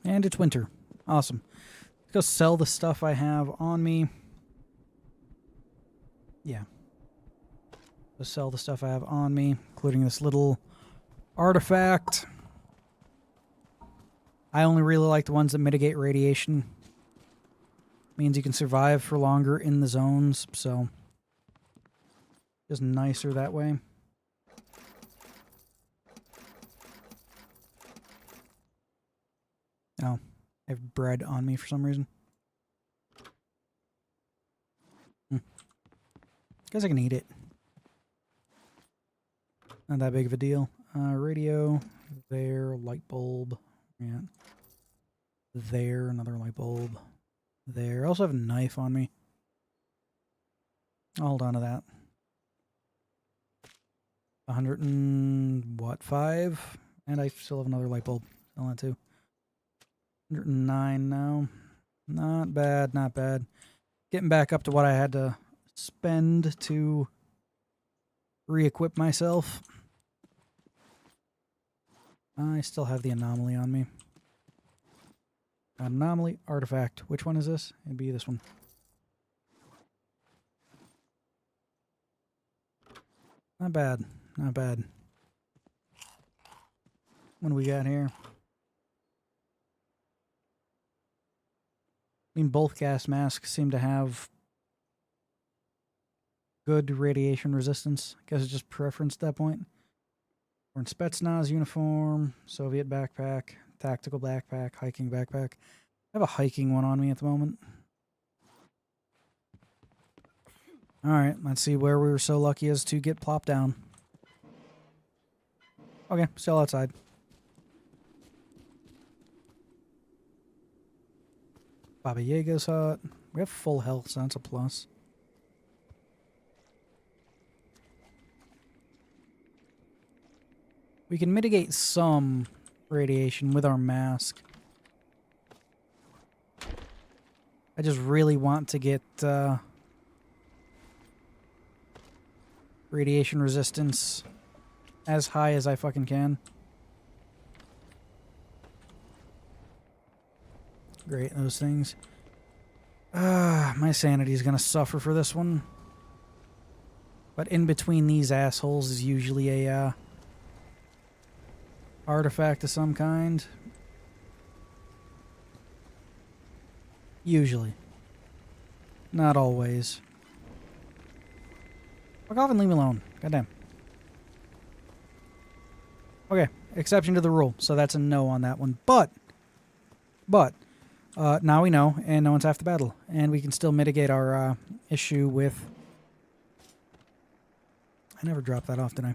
And it's winter. Awesome. Let's go sell the stuff I have on me. Yeah. Go sell the stuff I have on me, including this little artifact. I only really like the ones that mitigate radiation. Means you can survive for longer in the zones, so just nicer that way. Oh, I have bread on me for some reason. Guess I can eat it. Not that big of a deal. Radio, there, light bulb. Yeah. There, another light bulb. There. I also have a knife on me. I'll hold on to that. 100 and what, 5? And I still have another light bulb on that too. 109 now. Not bad, not bad. Getting back up to what I had to spend to re-equip myself. I still have the anomaly on me. Anomaly artifact. Which one is this? It'd be this one. Not bad. Not bad. What do we got here? I mean, both gas masks seem to have good radiation resistance. I guess it's just preference at that point. We're in Spetsnaz uniform, Soviet backpack, tactical backpack, hiking backpack. I have a hiking one on me at the moment. Alright, let's see where we were so lucky as to get plopped down. Okay, still outside. Baba Yaga's hut. We have full health, so that's a plus. We can mitigate some radiation with our mask. I just really want to get radiation resistance as high as I fucking can. Great, those things. My sanity is gonna suffer for this one. But in between these assholes is usually a artifact of some kind. Usually. Not always. Fuck off and leave me alone. Goddamn. Okay, exception to the rule, so that's a no on that one. But, now we know, and no one's half the battle. And we can still mitigate our issue with... I never dropped that off, did I?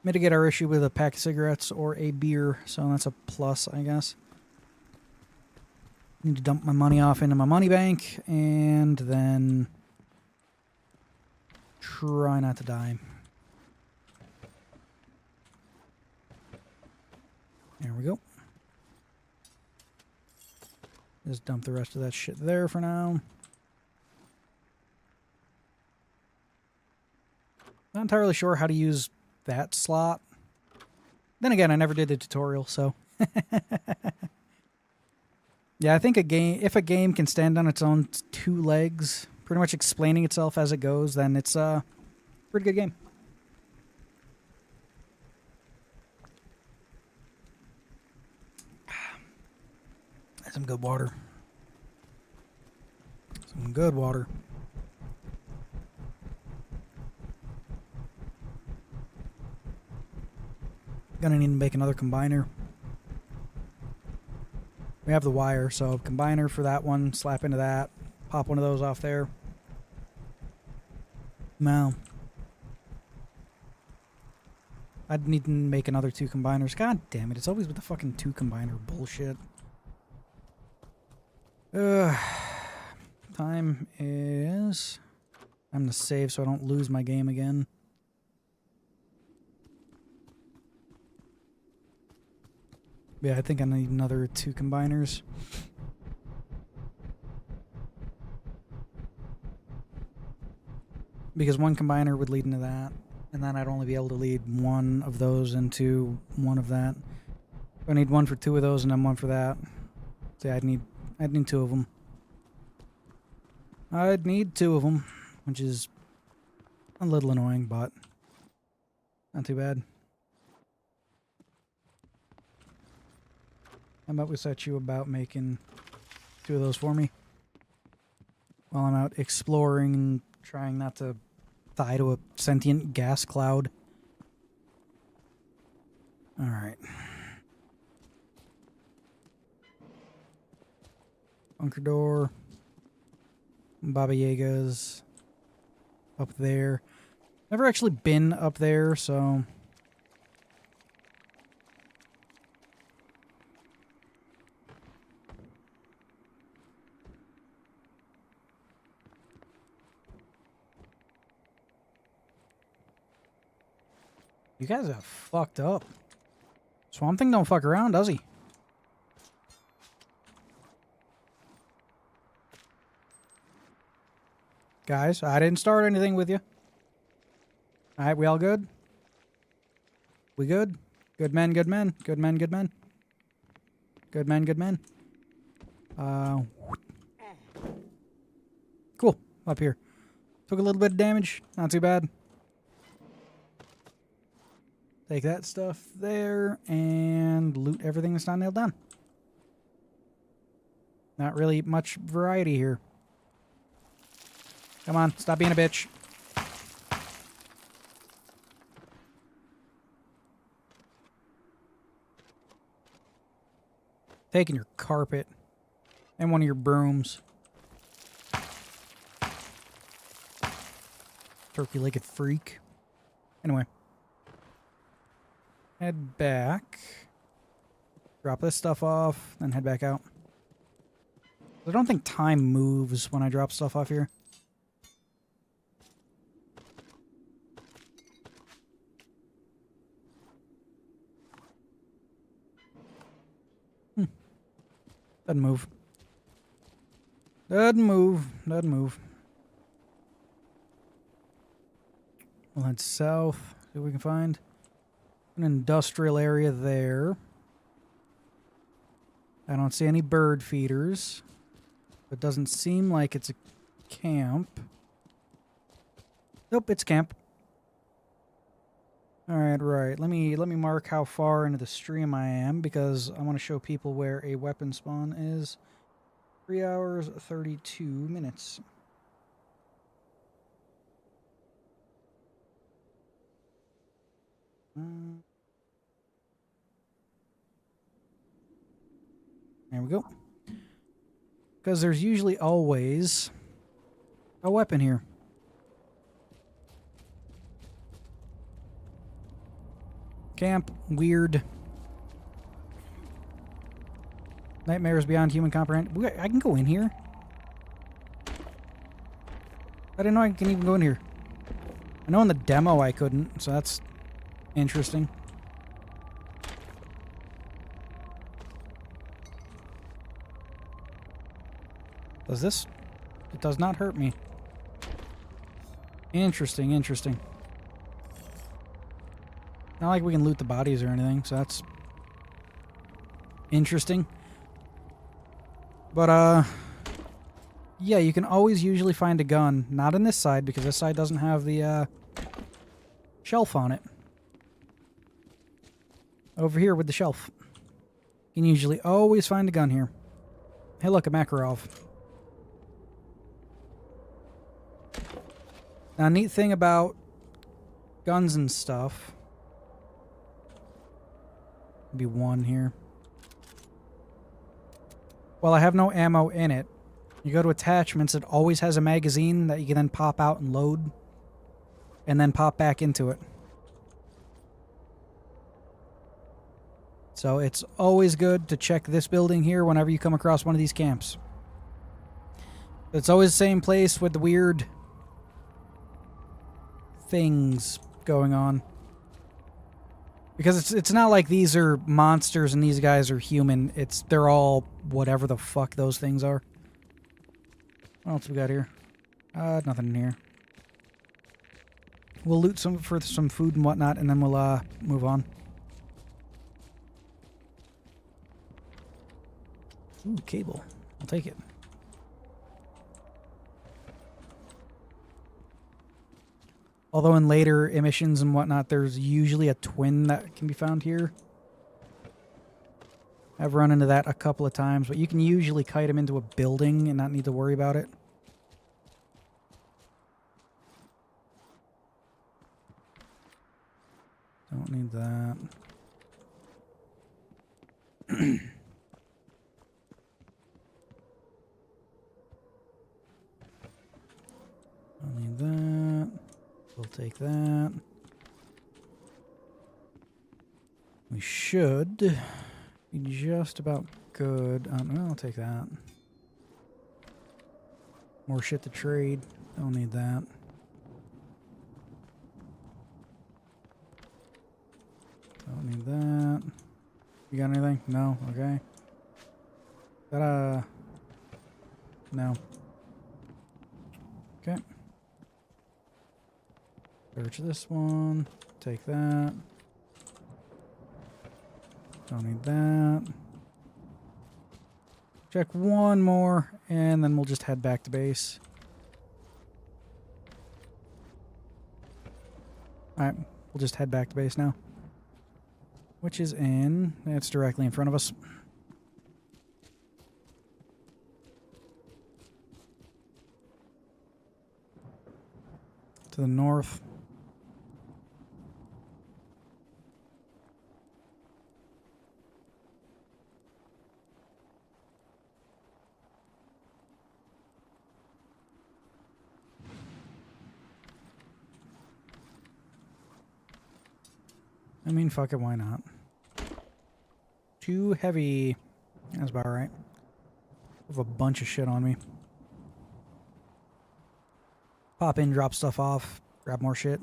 Mitigate our issue with a pack of cigarettes or a beer, so that's a plus, I guess. Need to dump my money off into my money bank, and then try not to die. There we go. Just dump the rest of that shit there for now. Not entirely sure how to use that slot. Then again, I never did the tutorial, so... Yeah, I think if a game can stand on its own two legs, pretty much explaining itself as it goes, then it's a pretty good game. That's some good water. Some good water. Gonna need to make another combiner. We have the wire, so combiner for that one, slap into that, pop one of those off there. Now, I'd need to make another 2 combiners. God damn it, it's always with the fucking 2 combiner bullshit. Time is... I'm gonna save so I don't lose my game again. Yeah, I think I need another 2 combiners. Because 1 combiner would lead into that, and then I'd only be able to lead 1 of those into 1 of that. I need 1 for 2 of those and then 1 for that. So yeah, I'd need 2 of them. I'd need 2 of them, which is a little annoying, but not too bad. How about we set you about making 2 of those for me? While I'm out exploring and trying not to die to a sentient gas cloud. Alright. Bunker door. Baba Yaga's up there. Never actually been up there, so... You guys are fucked up. Swamp Thing don't fuck around, does he? Guys, I didn't start anything with you. Alright, we all good? We good? Good men, good men. Good men, good men. Good men, good men. Cool. Up here. Took a little bit of damage. Not too bad. Take that stuff there and loot everything that's not nailed down. Not really much variety here. Come on, stop being a bitch. Taking your carpet and one of your brooms. Turkey-legged freak. Anyway. Head back. Drop this stuff off, then head back out. I don't think time moves when I drop stuff off here. Doesn't move. Doesn't move. Doesn't move. We'll head south. See what we can find. An industrial area there. I don't see any bird feeders. It doesn't seem like it's a camp. Nope, it's camp. Alright, right. Let me mark how far into the stream I am because I want to show people where a weapon spawn is. 3 hours, 32 minutes. There we go. Because there's usually always a weapon here. Camp, weird. Nightmares beyond human comprehend. I can go in here. I didn't know I can even go in here. I know in the demo I couldn't, so that's interesting. Does this? It does not hurt me. Interesting, interesting. Not like we can loot the bodies or anything, so that's interesting. But, yeah, you can always usually find a gun. Not on this side, because this side doesn't have the, shelf on it. Over here with the shelf. You can usually always find a gun here. Hey, look, a Makarov. Now, neat thing about guns and stuff... Be one here. Well, I have no ammo in it. You go to attachments, it always has a magazine that you can then pop out and load. And then pop back into it. So it's always good to check this building here whenever you come across one of these camps. It's always the same place with the weird things going on. Because it's not like these are monsters and these guys are human. They're all whatever the fuck those things are. What else we got here? Nothing in here. We'll loot for some food and whatnot, and then we'll move on. Ooh, cable. I'll take it. Although in later emissions and whatnot, there's usually a twin that can be found here. I've run into that a couple of times, but you can usually kite them into a building and not need to worry about it. Don't need that. Don't need that. We'll take that. We should be just about good. I'll take that. More shit to trade. Don't need that. Don't need that. You got anything? No? Okay. Got no. Okay. Search this one. Take that. Don't need that. Check one more, and then we'll just head back to base. Alright, we'll just head back to base now. Which is in... It's directly in front of us. To the north. I mean, fuck it, why not? Too heavy. That's about right. I have a bunch of shit on me. Pop in, drop stuff off, grab more shit.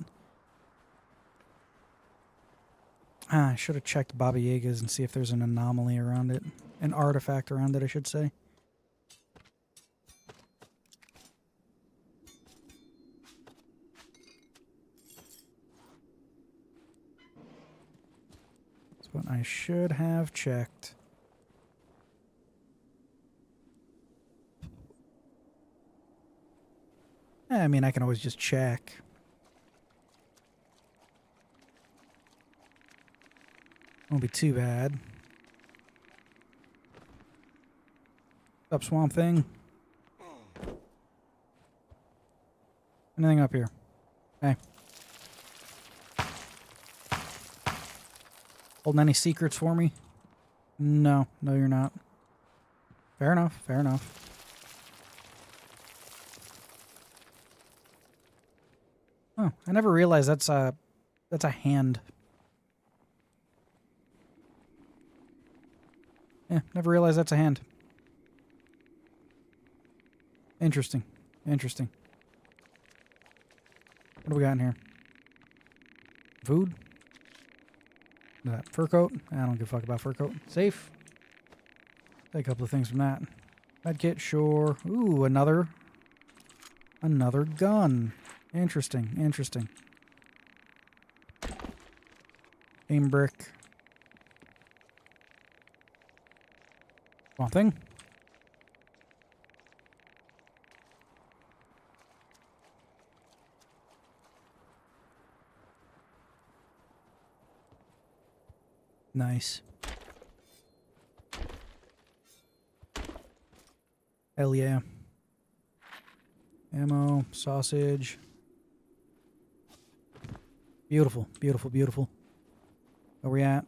Ah, I should have checked Baba Yaga's and see if there's an anomaly around it. An artifact around it, I should say. That's what I should have checked. I mean, I can always just check. Won't be too bad. Up, Swamp Thing? Anything up here? Hey. Holding any secrets for me? No. No, you're not. Fair enough. Fair enough. Oh, I never realized that's a hand. Yeah, never realized that's a hand. Interesting. Interesting. What do we got in here? Food? That fur coat? I don't give a fuck about fur coat. Safe. Take a couple of things from that. Medkit, sure. Ooh, another gun. Interesting, interesting. Aim brick. One thing. Nice. Hell yeah. Ammo, sausage. Beautiful, beautiful, beautiful. Where we at?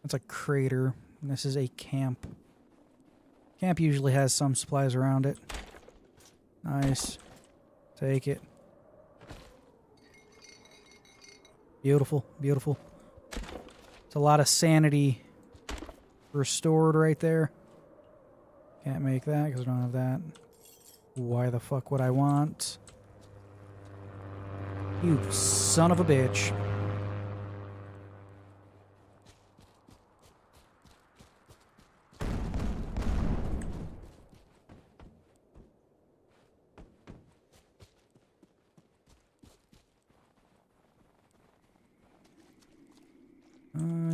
That's a crater. And this is a camp. Camp usually has some supplies around it. Nice. Take it. Beautiful, beautiful. It's a lot of sanity restored right there. Can't make that because I don't have that. Why the fuck would I want? You son of a bitch.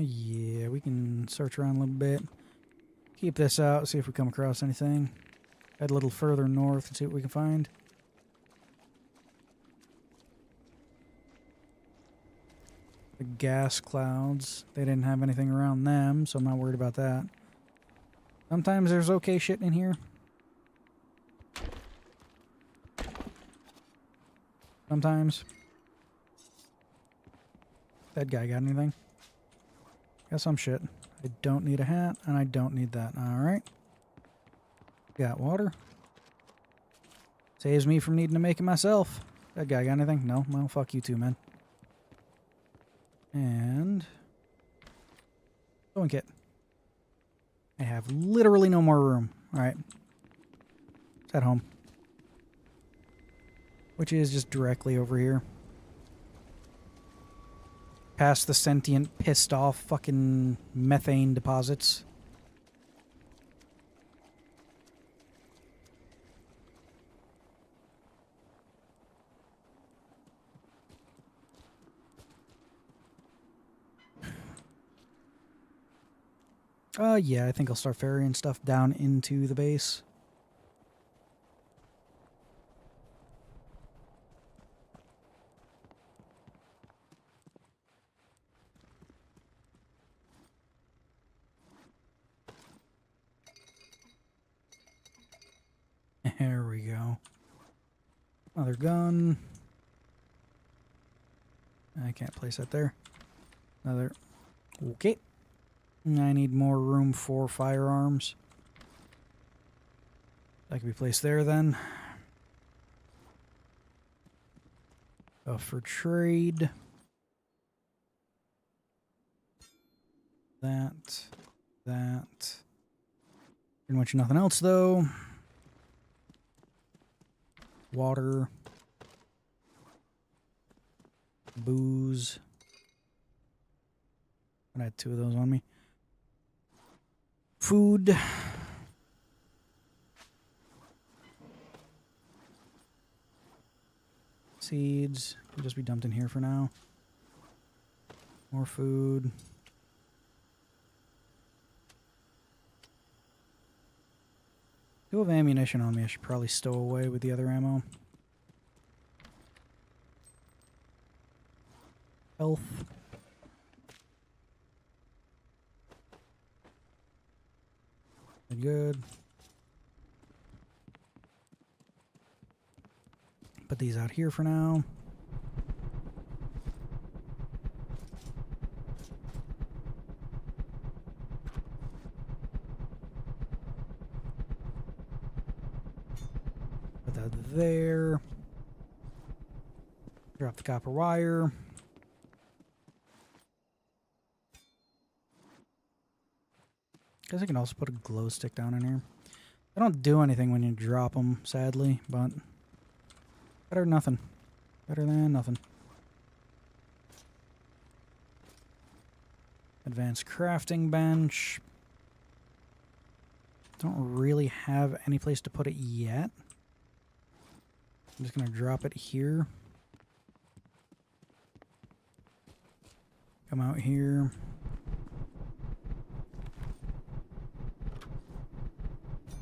Yeah, we can search around a little bit. Keep this out, see if we come across anything. Head a little further north and see what we can find. The gas clouds. They didn't have anything around them, so I'm not worried about that. Sometimes there's okay shit in here. Sometimes. That guy got anything? Got some shit. I don't need a hat, and I don't need that. Alright. Got water. Saves me from needing to make it myself. That guy got anything? No? Well, fuck you too, man. And... sewing kit. I have literally no more room. Alright. It's at home. Which is just directly over here. past the sentient, pissed off fucking methane deposits. Yeah, I think I'll start ferrying stuff down into the base. There we go. Another gun. I can't place that there. Another. Okay. I need more room for firearms. That can be placed there then. For trade. That. Pretty much nothing else though. Water. Booze. I had 2 of those on me. Food. Seeds. Can just be dumped in here for now. More food. Do have ammunition on me. I should probably stow away with the other ammo. Health. Good. Put these out here for now. Put that there. Drop the copper wire. Guess I can also put a glow stick down in here. They don't do anything when you drop them, sadly, but better than nothing. Better than nothing. Advanced crafting bench. Don't really have any place to put it yet. I'm just gonna drop it here. Come out here.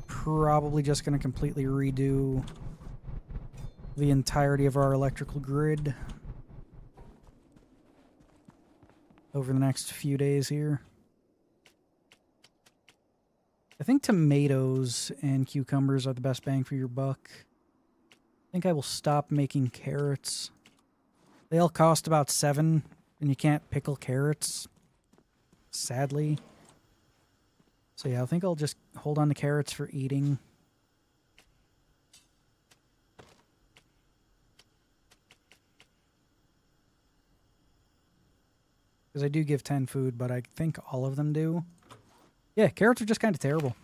Probably just going to completely redo the entirety of our electrical grid over the next few days here. I think tomatoes and cucumbers are the best bang for your buck. I think I will stop making carrots. They all cost about 7, and you can't pickle carrots, sadly. So yeah, I think I'll just hold on to carrots for eating. Because I do give 10 food, but I think all of them do. Yeah, carrots are just kind of terrible.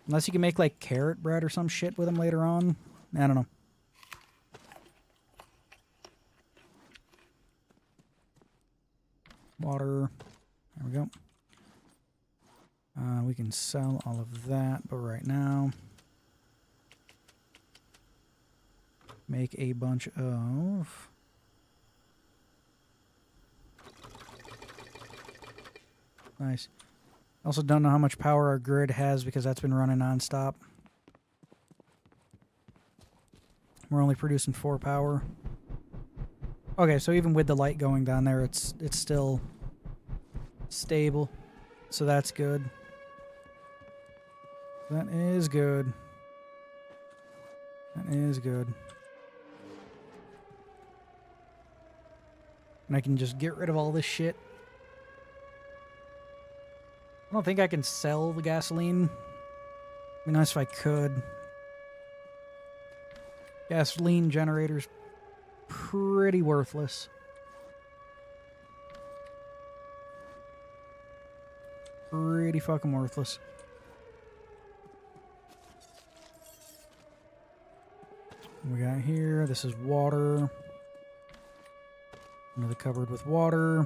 Unless you can make like carrot bread or some shit with them later on. I don't know. Water. There we go. We can sell all of that, but right now, make a bunch of nice. Also don't know how much power our grid has because that's been running non-stop. We're only producing 4 power. Okay, so even with the light going down there, it's still stable. So that's good. That is good. That is good. And I can just get rid of all this shit. I don't think I can sell the gasoline. It'd be nice if I could. Gasoline generator's pretty worthless. Pretty fucking worthless. What we got here, this is water. Another cupboard with water.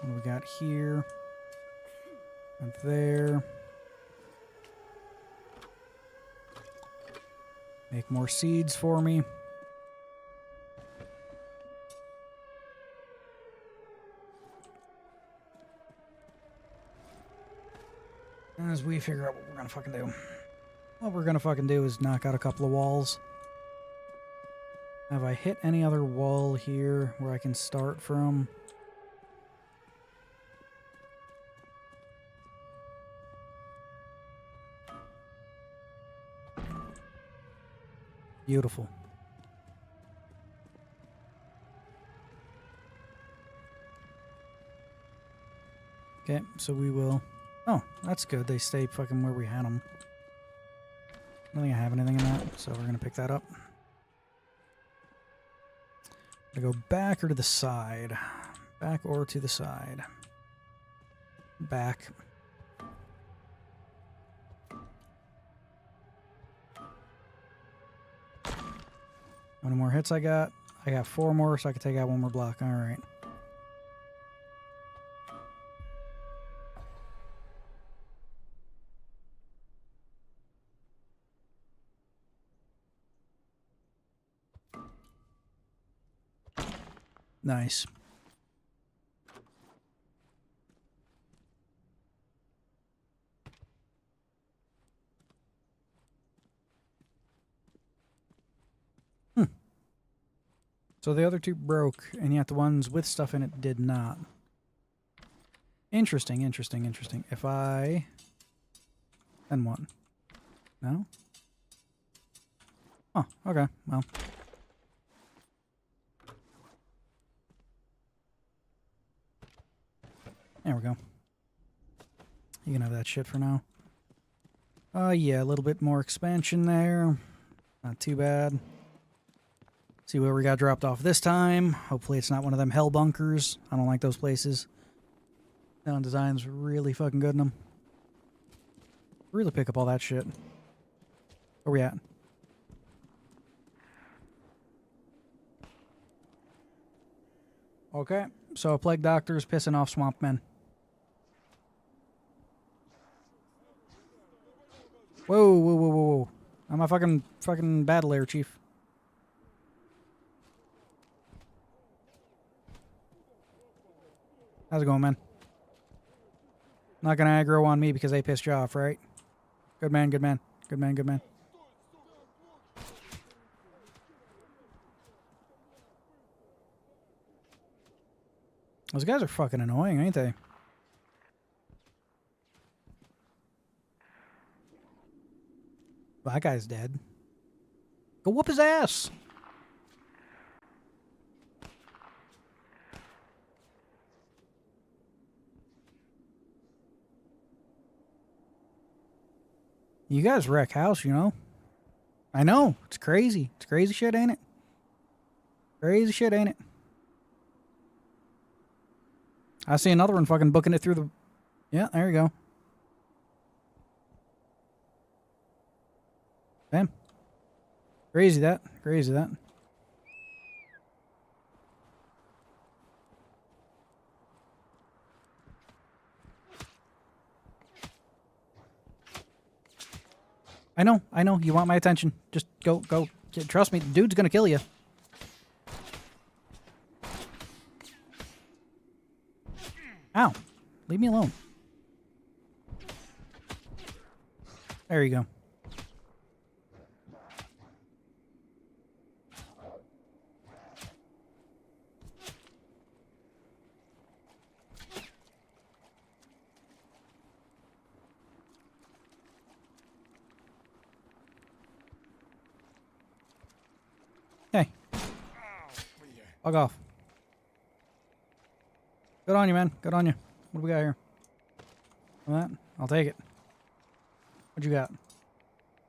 What do we got here? And there. Make more seeds for me. As we figure out what we're gonna fucking do. What we're gonna fucking do is knock out a couple of walls. Have I hit any other wall here where I can start from? Beautiful. Okay, so we will... Oh, that's good. They stay fucking where we had them. I don't think I have anything in that, so we're going to pick that up. I go back or to the side? Back or to the side? Back. How many more hits I got? I got 4 more, so I can take out 1 more block. Alright. Nice. So the other two broke, and yet the ones with stuff in it did not. Interesting, interesting, interesting. If I... Then what? No? Oh, okay, well. There we go. You can have that shit for now. Yeah, a little bit more expansion there. Not too bad. See where we got dropped off this time. Hopefully it's not one of them hell bunkers. I don't like those places. Sound design's really fucking good in them. Really pick up all that shit. Where we at? Okay, so a plague doctor's pissing off swamp men. Whoa, whoa, whoa, whoa, whoa. I'm a fucking battle air, chief. How's it going, man? Not gonna aggro on me because they pissed you off, right? Good man, good man. Good man, good man. Those guys are fucking annoying, ain't they? That guy's dead. Go whoop his ass! You guys wreck house, you know? I know. It's crazy. It's crazy shit, ain't it? Crazy shit, ain't it? I see another one fucking booking it through the... Yeah, there you go. Bam. Crazy that. Crazy that. I know. You want my attention. Just go. Trust me, the dude's gonna kill you. Ow. Leave me alone. There you go. Hey. Bug off. Good on you, man. Good on you. What do we got here? That? I'll take it. What you got?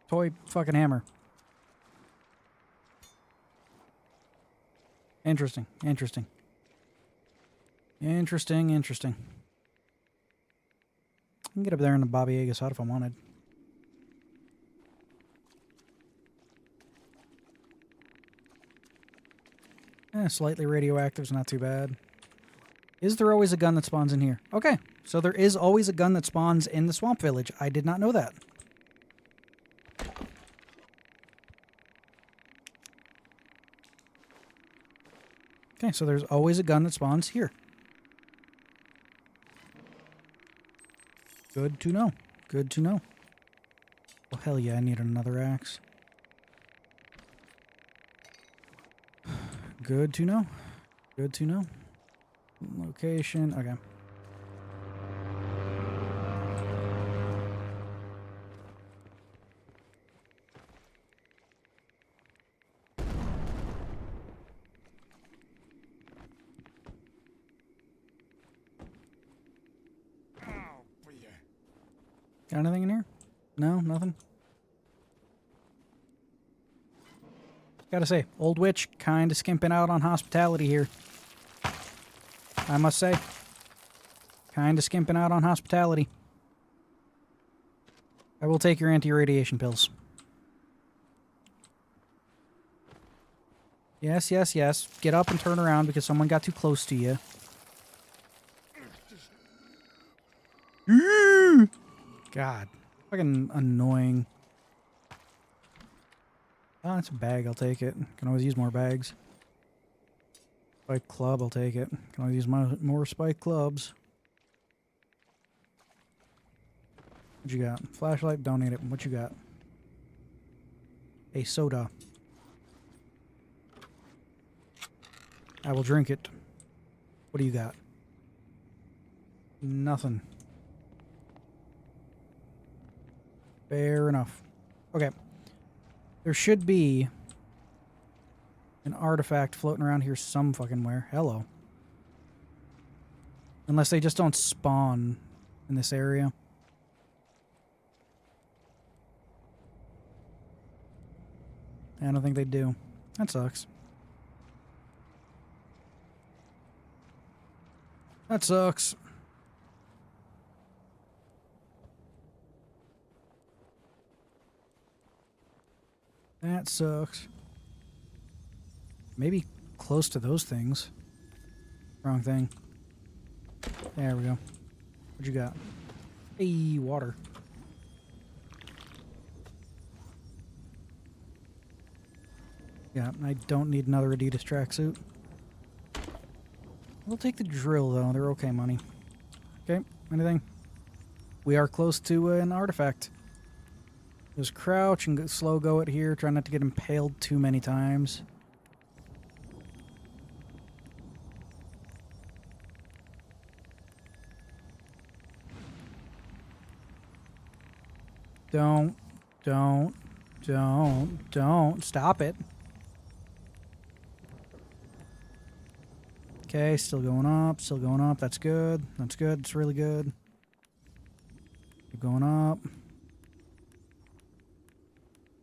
Toy fucking hammer. Interesting. Interesting. Interesting. Interesting. I can get up there in the Bobby Yaga hut if I wanted. Slightly radioactive is not too bad. Is there always a gun that spawns in here? Okay, so there is always a gun that spawns in the swamp village. I did not know that. Okay, so there's always a gun that spawns here. Good to know. Good to know. Well, hell yeah, I need another axe. Good to know. Good to know. Location, okay. Got anything in here? No, nothing? Gotta say, Old Witch kinda skimping out on hospitality here. I must say. Kinda skimping out on hospitality. I will take your anti-radiation pills. Yes, yes, yes. Get up and turn around because someone got too close to you. God. Fucking annoying. Oh, it's a bag. I'll take it. Can always use more bags. Spike club. I'll take it. Can always use more spike clubs. What you got? Flashlight. Don't need it. What you got? A soda. I will drink it. What do you got? Nothing. Fair enough. Okay. There should be an artifact floating around here some fucking where. Hello. Unless they just don't spawn in this area. I don't think they do. That sucks. That sucks. That sucks. Maybe close to those things. Wrong thing. There we go. What you got? Hey, water. Yeah, I don't need another Adidas tracksuit. We'll take the drill, though. They're okay money. Okay, anything? We are close to an artifact. Just crouch and slow go it here. Try not to get impaled too many times. Don't. Stop it. Okay, still going up. Still going up. That's good. That's good. It's really good. Keep going up.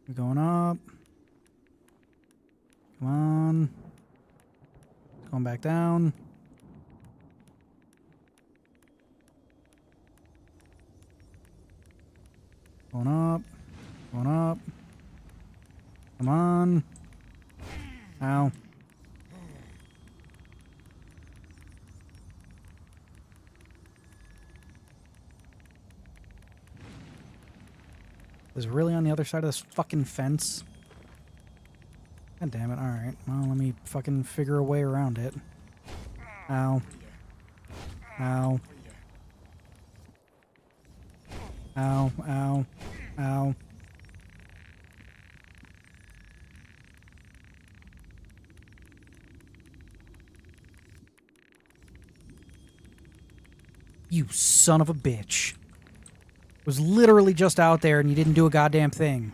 Keep going up. Come on. Going back down. Going up. Going up. Come on. Ow. Is it really on the other side of this fucking fence? God damn it. Alright. Well, let me fucking figure a way around it. Ow. Ow. Ow. Ow. Ow. You son of a bitch. Was literally just out there and you didn't do a goddamn thing.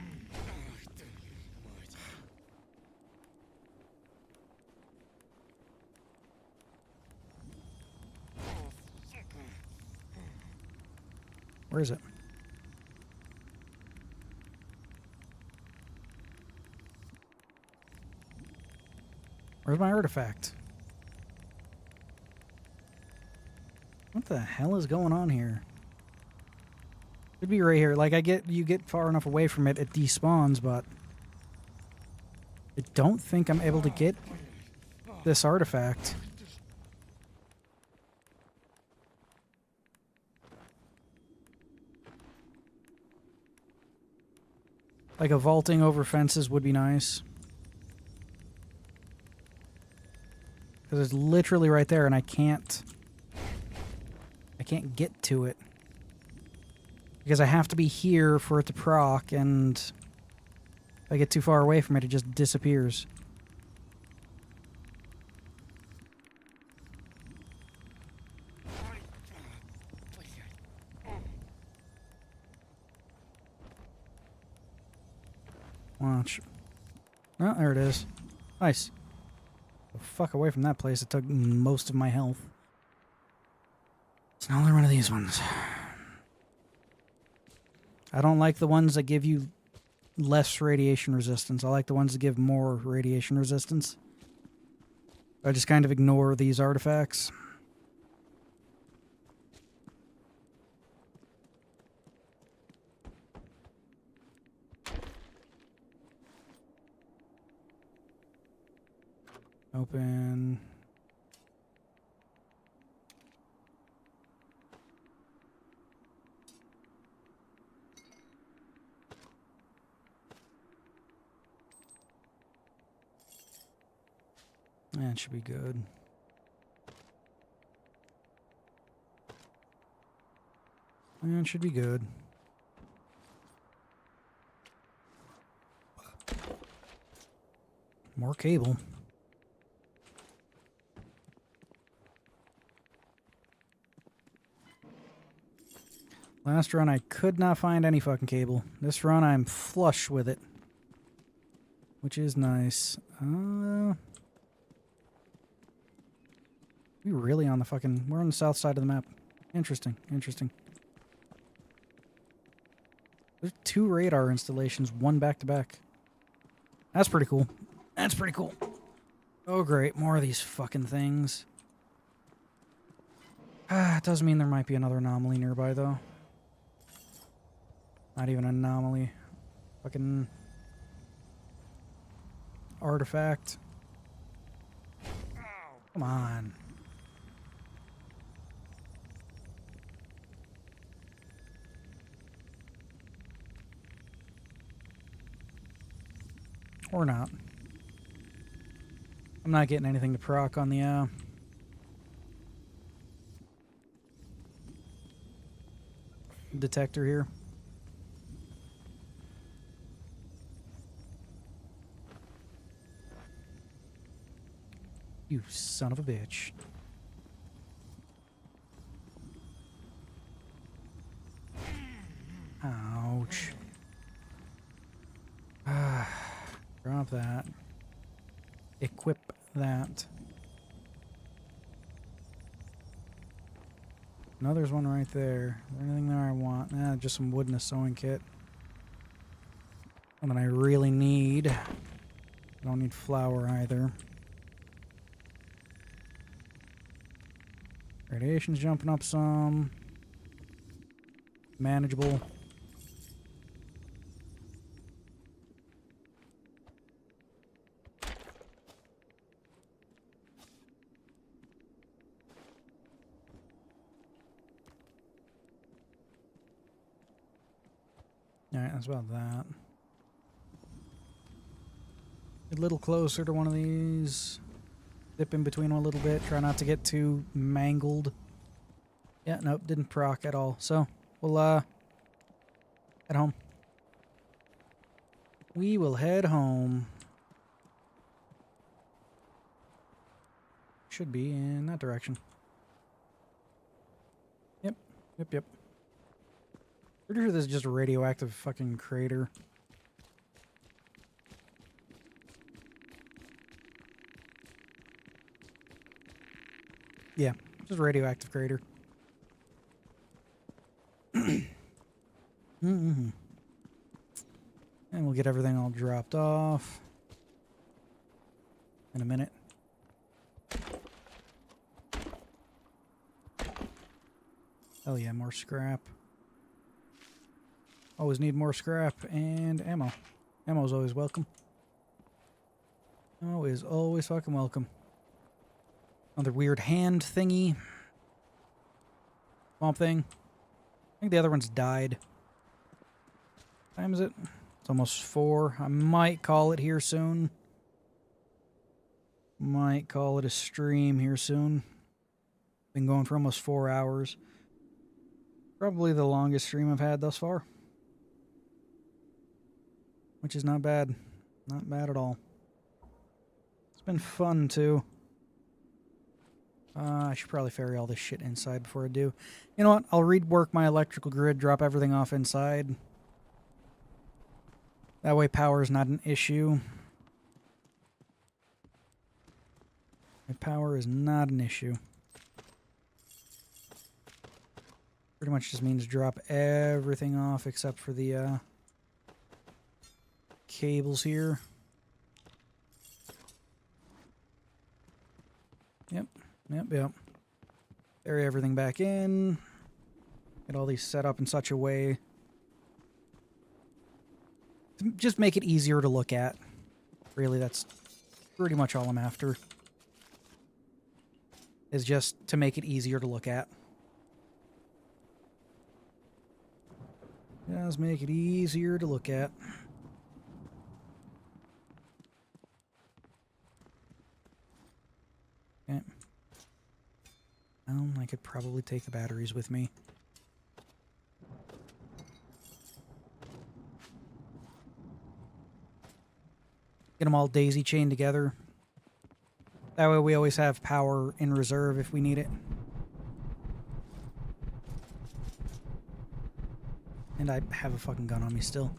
Where is it? Where's my artifact? What the hell is going on here? Could be right here. Like, you get far enough away from it, it despawns, but I don't think I'm able to get this artifact. Like a vaulting over fences would be nice. Because it's literally right there and I can't get to it. Because I have to be here for it to proc, and if I get too far away from it, it just disappears. Watch. Oh, there it is. Nice. The fuck away from that place. It took most of my health. It's another one of these ones. I don't like the ones that give you less radiation resistance. I like the ones that give more radiation resistance. I just kind of ignore these artifacts. Open. That should be good. That should be good. More cable. Last run I could not find any fucking cable. This run I'm flush with it. Which is nice. We really on the fucking... We're on the south side of the map. Interesting, interesting. There's 2 radar installations, 1 back-to-back. That's pretty cool. That's pretty cool. Oh great, more of these fucking things. It does mean there might be another anomaly nearby though. Not even an anomaly. Fucking... artifact. Come on. Or not. I'm not getting anything to proc on the detector here. You son of a bitch. Ouch. Drop that. Equip that. No, there's one right there. Is there anything there I want? Nah, just some wood and a sewing kit. Something I really need. I don't need flour either. Radiation's jumping up some. Manageable. Alright, that's about that. Get a little closer to one of these. Dip in between them a little bit. Try not to get too mangled. Yeah, nope, didn't proc at all. So, we'll, head home. We will head home. Should be in that direction. Yep, yep, yep. Pretty sure this is just a radioactive fucking crater. Yeah, just a radioactive crater. And we'll get everything all dropped off in a minute. Hell yeah, more scrap. Always need more scrap and ammo. Ammo's always welcome. Ammo is always fucking welcome. Another weird hand thingy. Swamp thing. I think the other one's died. What time is it? It's almost 4. I might call it here soon. Might call it a stream here soon. Been going for almost 4 hours. Probably the longest stream I've had thus far. Which is not bad. Not bad at all. It's been fun, too. I should probably ferry all this shit inside before I do. You know what? I'll rework my electrical grid, drop everything off inside. That way power is not an issue. My power is not an issue. Pretty much just means drop everything off except for the cables here. Yep. Bury everything back in. Get all these set up in such a way to just make it easier to look at. Really, that's pretty much all I'm after. Is just to make it easier to look at. Just make it easier to look at. Okay. I could probably take the batteries with me. Get them all daisy chained together. That way we always have power in reserve if we need it. And I have a fucking gun on me still.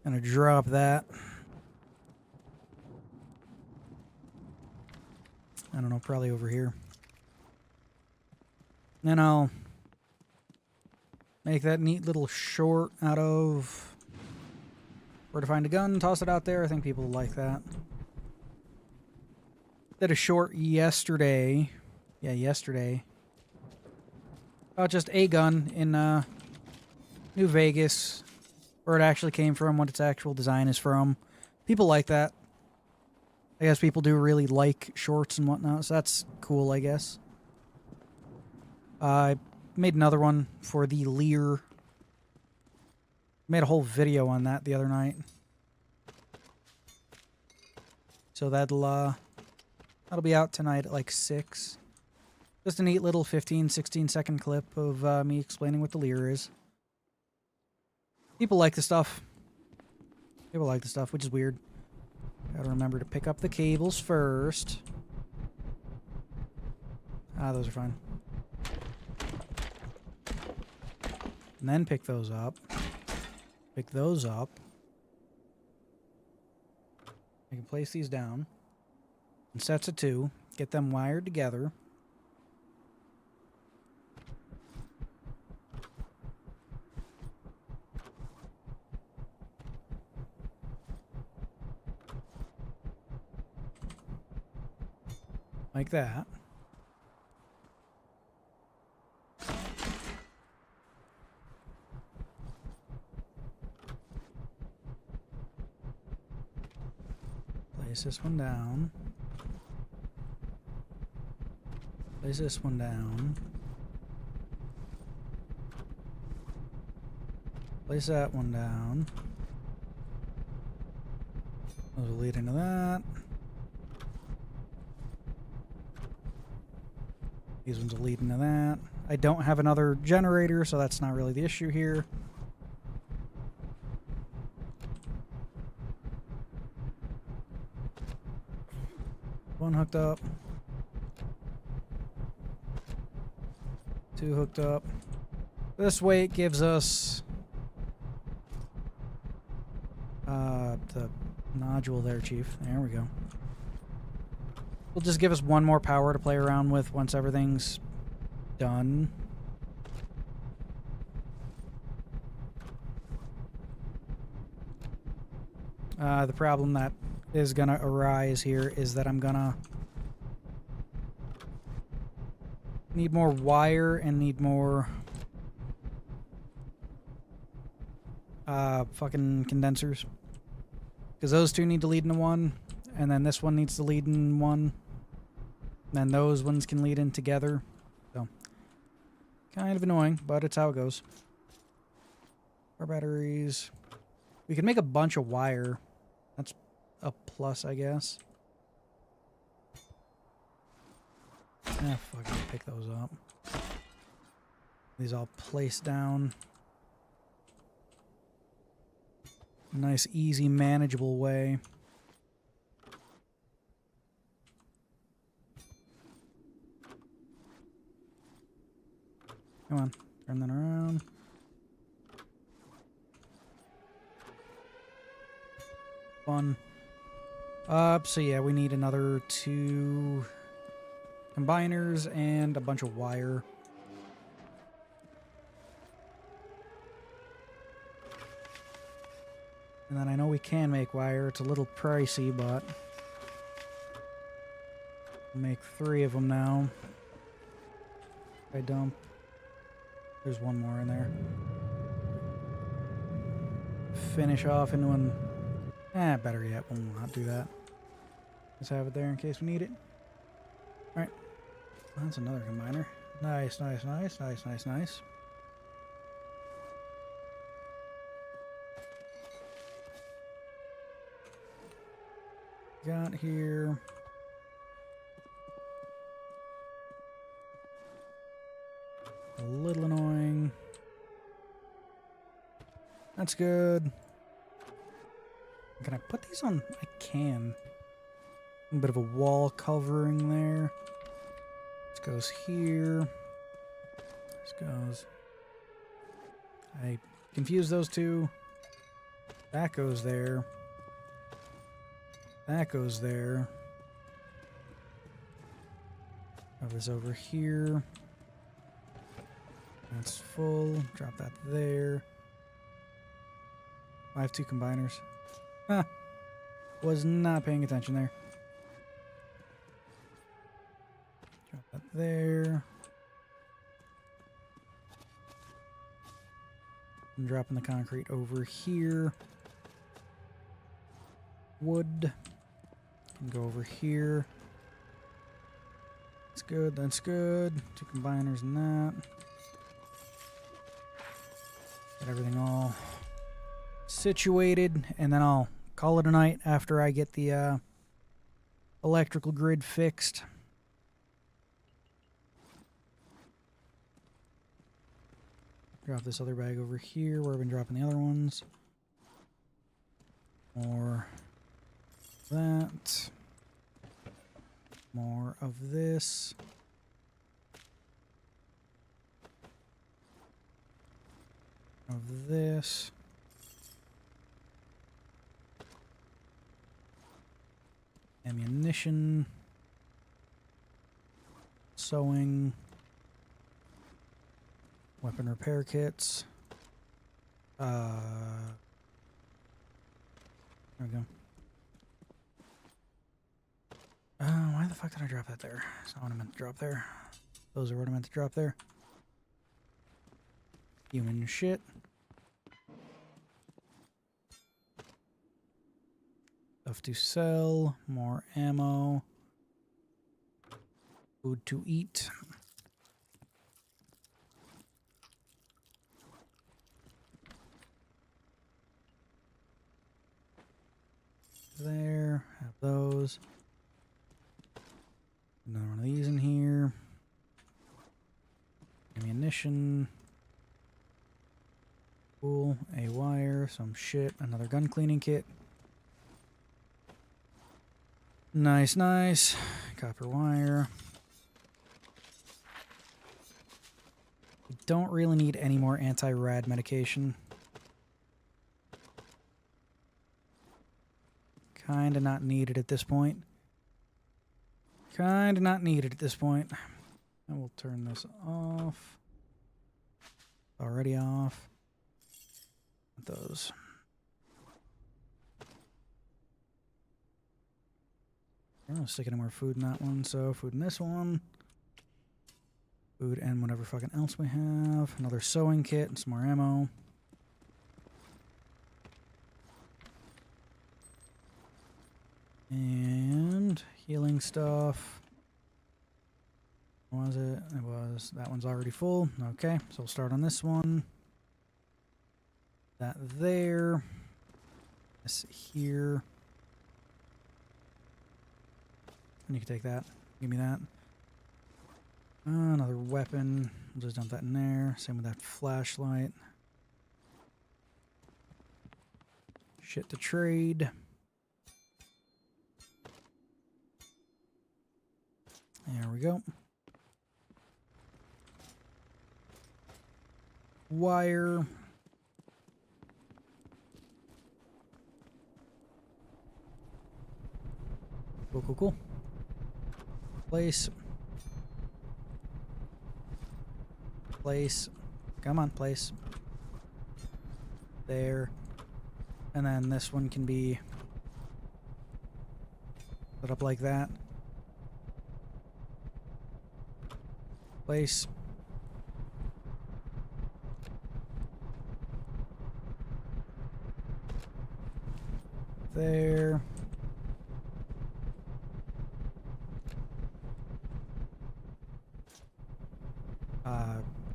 Gonna drop that. I don't know, probably over here. Then I'll make that neat little short out of where to find a gun, toss it out there. I think people will like that. Did a short yesterday. Yeah, yesterday. About just a gun in New Vegas. Where it actually came from, what its actual design is from. People like that. I guess people do really like shorts and whatnot, so that's cool, I guess. I made another one for the Lear. Made a whole video on that the other night. So that'll be out tonight at like 6. Just a neat little 15-16 second clip of me explaining what the Lear is. People like the stuff. People like the stuff, which is weird. Gotta remember to pick up the cables first. Ah, those are fine. And then pick those up. Pick those up. I can place these down. In sets of 2. Get them wired together. Like that. Place this one down. Place this one down. Place that one down. Those will lead into that. These ones will lead into that. I don't have another generator, so that's not really the issue here. One hooked up. 2 hooked up. This way it gives us the nodule there, Chief. There we go. Will just give us one more power to play around with once everything's done. The problem that is gonna arise here is that I'm gonna need more wire and need more fucking condensers. Because those two need to lead into one, and then this one needs to lead in one. And then those ones can lead in together. So, kind of annoying, but it's how it goes. Our batteries. We can make a bunch of wire. That's a plus, I guess. Ah, fuck it, pick those up. These all placed down. Nice, easy, manageable way. Come on, turn that around. Fun. So yeah, we need another 2 combiners and a bunch of wire. And then I know we can make wire. It's a little pricey, but we'll make 3 of them now. I dump. There's one more in there. Finish off into one. Better yet, we'll not do that. Just have it there in case we need it. Alright. That's another combiner. Nice, nice, nice, nice, nice, nice. Got here. A little annoying. That's good. Can I put these on? I can. A bit of a wall covering there. This goes here. This goes. I confuse those two. That goes there. That goes there. Have this over here. That's full. Drop that there. I have 2 combiners. Huh. Was not paying attention there. Drop that there. I'm dropping the concrete over here. Wood. Can go over here. That's good, that's good. 2 combiners and that. Get everything all situated, and then I'll call it a night after I get the electrical grid fixed. Drop this other bag over here where I've been dropping the other ones. More of that. More of this. Of this. Ammunition. Sewing. Weapon repair kits. There we go. Why the fuck did I drop that there? That's not what I meant to drop there. Those are what I meant to drop there. Human shit. Stuff to sell. More ammo. Food to eat. There. Have those. Another one of these in here. Ammunition. Cool. A wire. Some shit. Another gun cleaning kit. Nice, nice. Copper wire. We don't really need any more anti-rad medication. Kinda not needed at this point. Kinda not needed at this point. And we'll turn this off. Already off. Those. I don't know, stick any more food in that one, so food in this one. Food and whatever fucking else we have. Another sewing kit and some more ammo. And healing stuff. What was it? It was, that one's already full. Okay, so we'll start on this one. That there. This here. And you can take that. Give me that. Another weapon. We'll just dump that in there. Same with that flashlight. Shit to trade. There we go. Wire. Cool, cool, cool. Place. Place. Come on, place. There. And then this one can be put up like that. Place. There.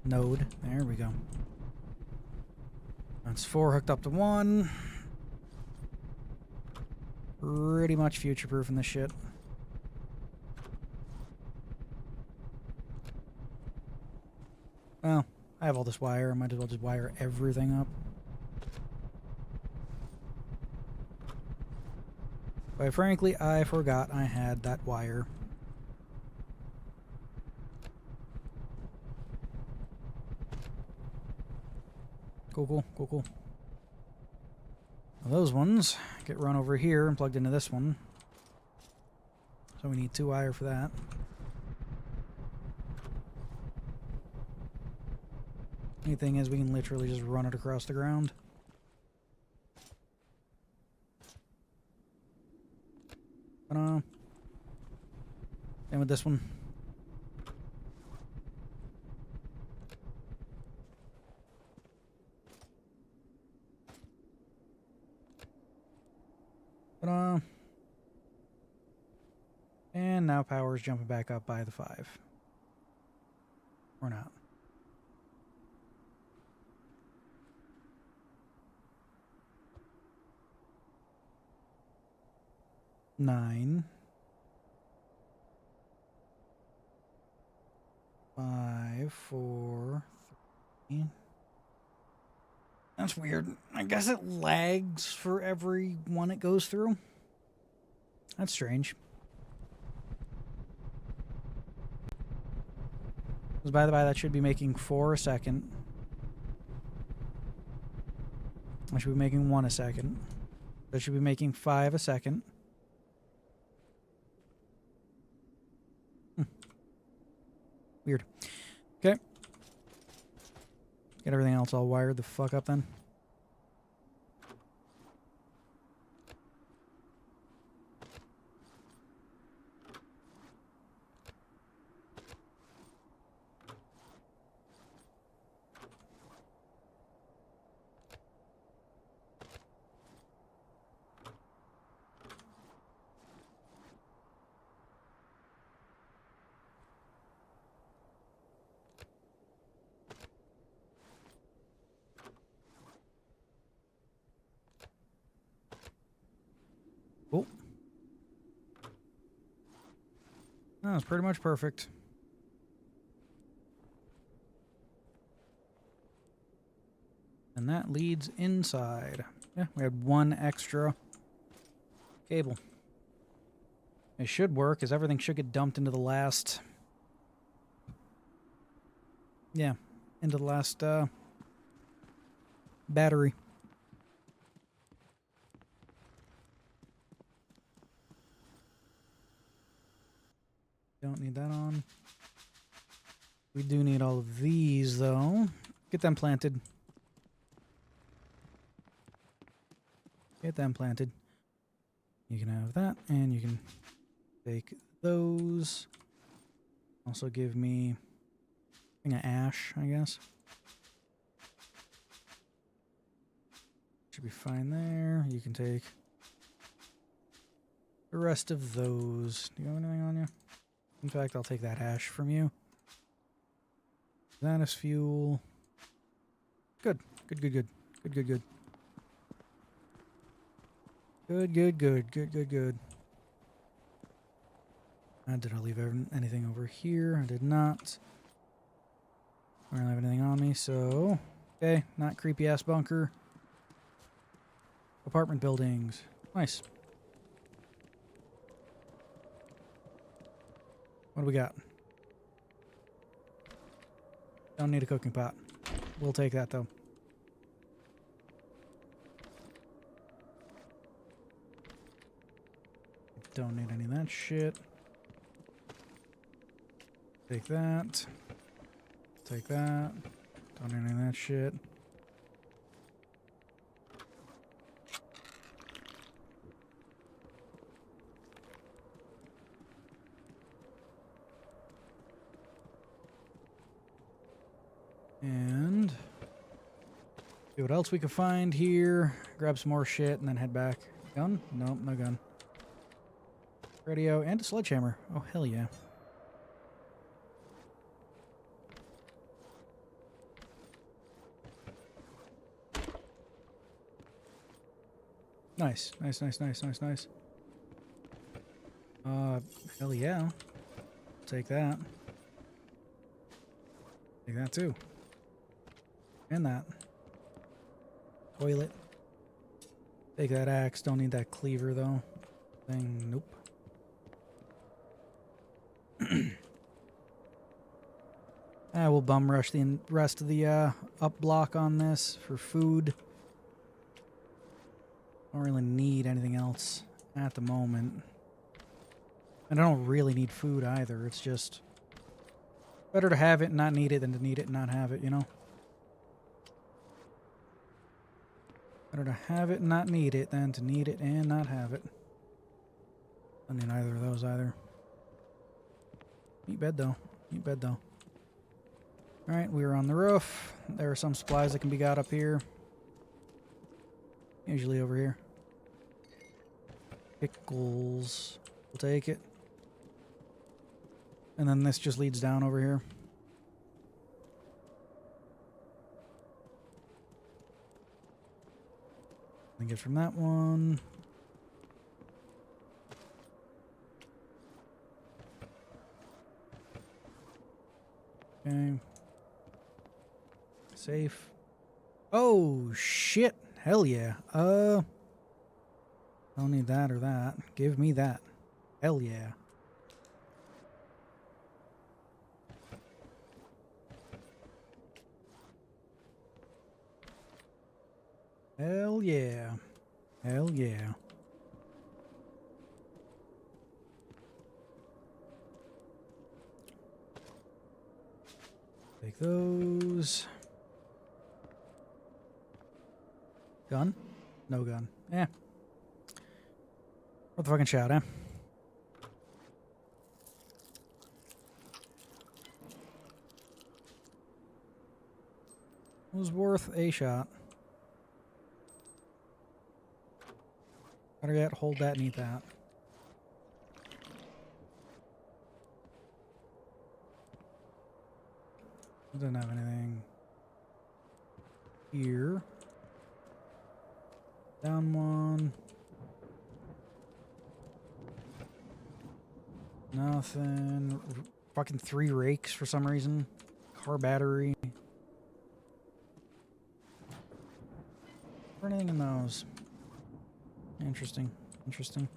Node. There we go. That's 4 hooked up to 1. Pretty much future-proofing this shit. Well, I have all this wire. I might as well just wire everything up. Quite frankly, I forgot I had that wire. Cool, cool, cool, cool. Well, those ones get run over here and plugged into this one. So we need 2 wire for that. Neat thing is we can literally just run it across the ground. Same with this one. And now power is jumping back up by the 5. Or not. Nine. 5, 4, 3. That's weird. I guess it lags for every one it goes through. That's strange. Because by the way, that should be making 4 a second. I should be making 1 a second. That should be making 5 a second. Weird. Okay. Get everything else all wired the fuck up then. Oh. That's pretty much perfect. And that leads inside. Yeah, we had 1 extra cable. It should work, as everything should get dumped into the last... Yeah, into the last battery. Don't need that on. We do need all of these, though. Get them planted. Get them planted. You can have that, and you can take those. Also give me an ash, I guess. Should be fine there. You can take the rest of those. Do you have anything on you? In fact, I'll take that ash from you. That is fuel. Good. Good, good, good. Good, good, good. Good, good, good, good, good, good. Did I leave anything over here? I did not. I don't have anything on me, so... Okay, not creepy-ass bunker. Apartment buildings. Nice. What do we got? Don't need a cooking pot. We'll take that, though. Don't need any of that shit. Take that. Take that. Don't need any of that shit. And see what else we can find here. Grab some more shit and then head back. Gun? Nope, no gun. Radio and a sledgehammer. Oh, hell yeah. Nice. Nice, nice, nice, nice, nice. Hell yeah. Take that. Take that too. And that. Toilet. Take that axe. Don't need that cleaver though. Thing. Nope. We'll bum rush the rest of the up block on this for food. Don't really need anything else at the moment. And I don't really need food either. It's just better to have it and not need it than to need it and not have it, you know? Better to have it and not need it than to need it and not have it. I don't need either of those either. Neat bed though. Neat bed though. Alright, we are on the roof. There are some supplies that can be got up here. Usually over here. Pickles. We'll take it. And then this just leads down over here. I get from that one. Okay. Safe. Oh, shit. Hell yeah. Don't need that or that. Give me that. Hell yeah. Hell yeah. Hell yeah. Take those. Gun? No gun. Eh. What the fucking shot, eh? Was worth a shot. Better yet, hold that and eat that. Doesn't have anything here. Down one. Nothing. Fucking 3 rakes for some reason. Car battery. Or anything in those. Interesting. Interesting.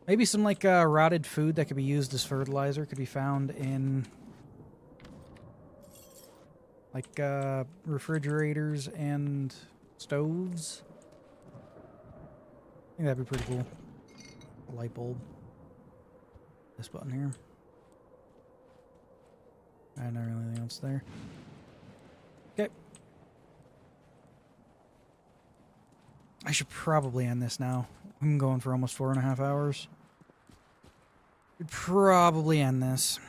Maybe some like rotted food that could be used as fertilizer could be found in like refrigerators and stoves. I think that'd be pretty cool. A light bulb. This button here. I don't know really anything else there. Okay. I should probably end this now. I'm going for almost 4.5 hours. Should probably end this.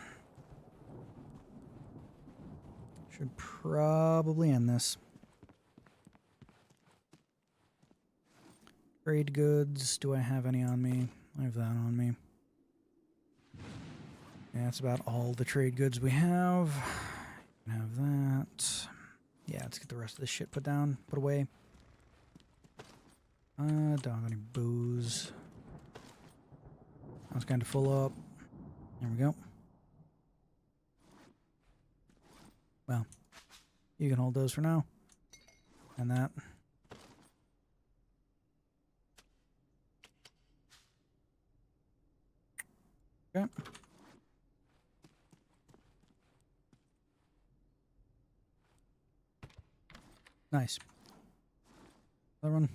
Should probably end this. Trade goods. Do I have any on me? I have that on me. Yeah, that's about all the trade goods we have. Have that. Yeah, let's get the rest of this shit put down, put away. Don't have any booze. I was kind of full up. There we go. Well, you can hold those for now. And that. Okay. Nice. Another one.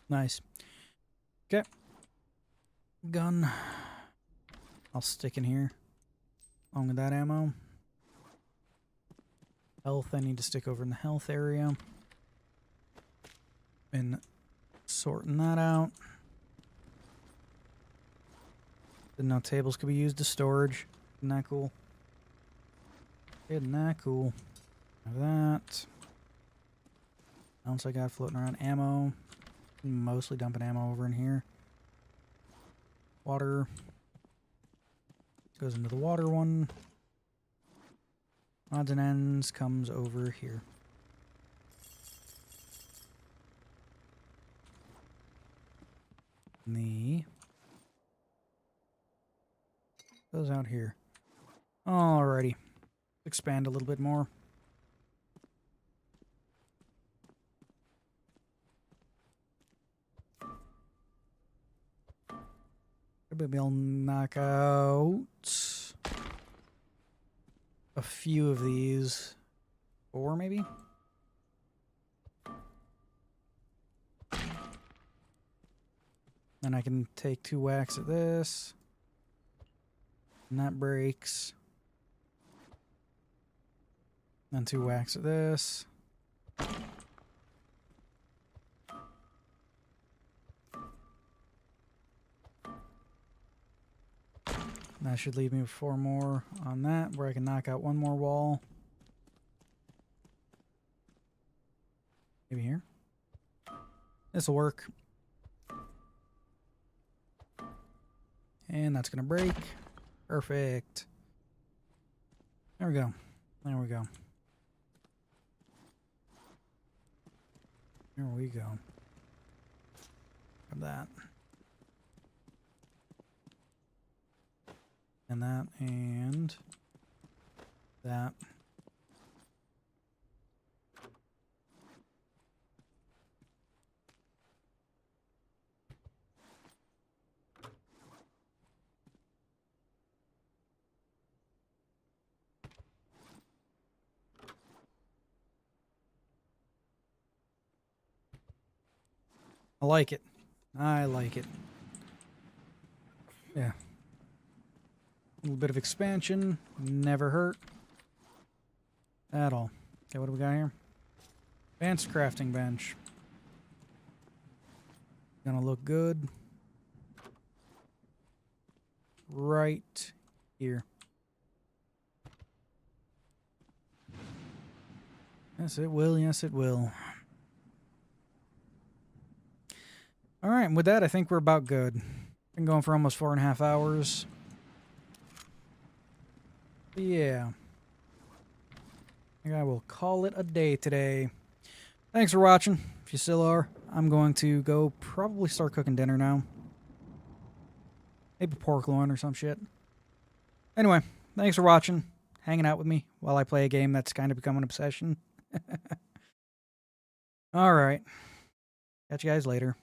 Nice. Okay. Gun. I'll stick in here. Along with that ammo. Health, I need to stick over in the health area. Been sorting that out. Didn't know tables could be used as storage. Isn't that cool? Isn't that cool? Have that. What else I got floating around? Ammo. Mostly dumping ammo over in here. Water. Goes into the water one. Odds and ends comes over here. Goes out here. Alrighty. Expand a little bit more. Maybe I'll knock out a few of these. 4 maybe? Then I can take 2 whacks at this. And that breaks. Then 2 whacks at this. That should leave me with 4 more on that, where I can knock out 1 more wall. Maybe here. This'll work. And that's gonna break. Perfect. There we go. There we go. There we go. Grab that. And that, and that. I like it. I like it. Yeah. A little bit of expansion. Never hurt. At all. Okay, what do we got here? Advanced crafting bench. Gonna look good. Right here. Yes, it will. Yes, it will. Alright, and with that, I think we're about good. Been going for almost 4.5 hours. Yeah. I think I will call it a day today. Thanks for watching. If you still are, I'm going to go probably start cooking dinner now. Maybe pork loin or some shit. Anyway, thanks for watching. Hanging out with me while I play a game that's kind of become an obsession. Alright. Catch you guys later.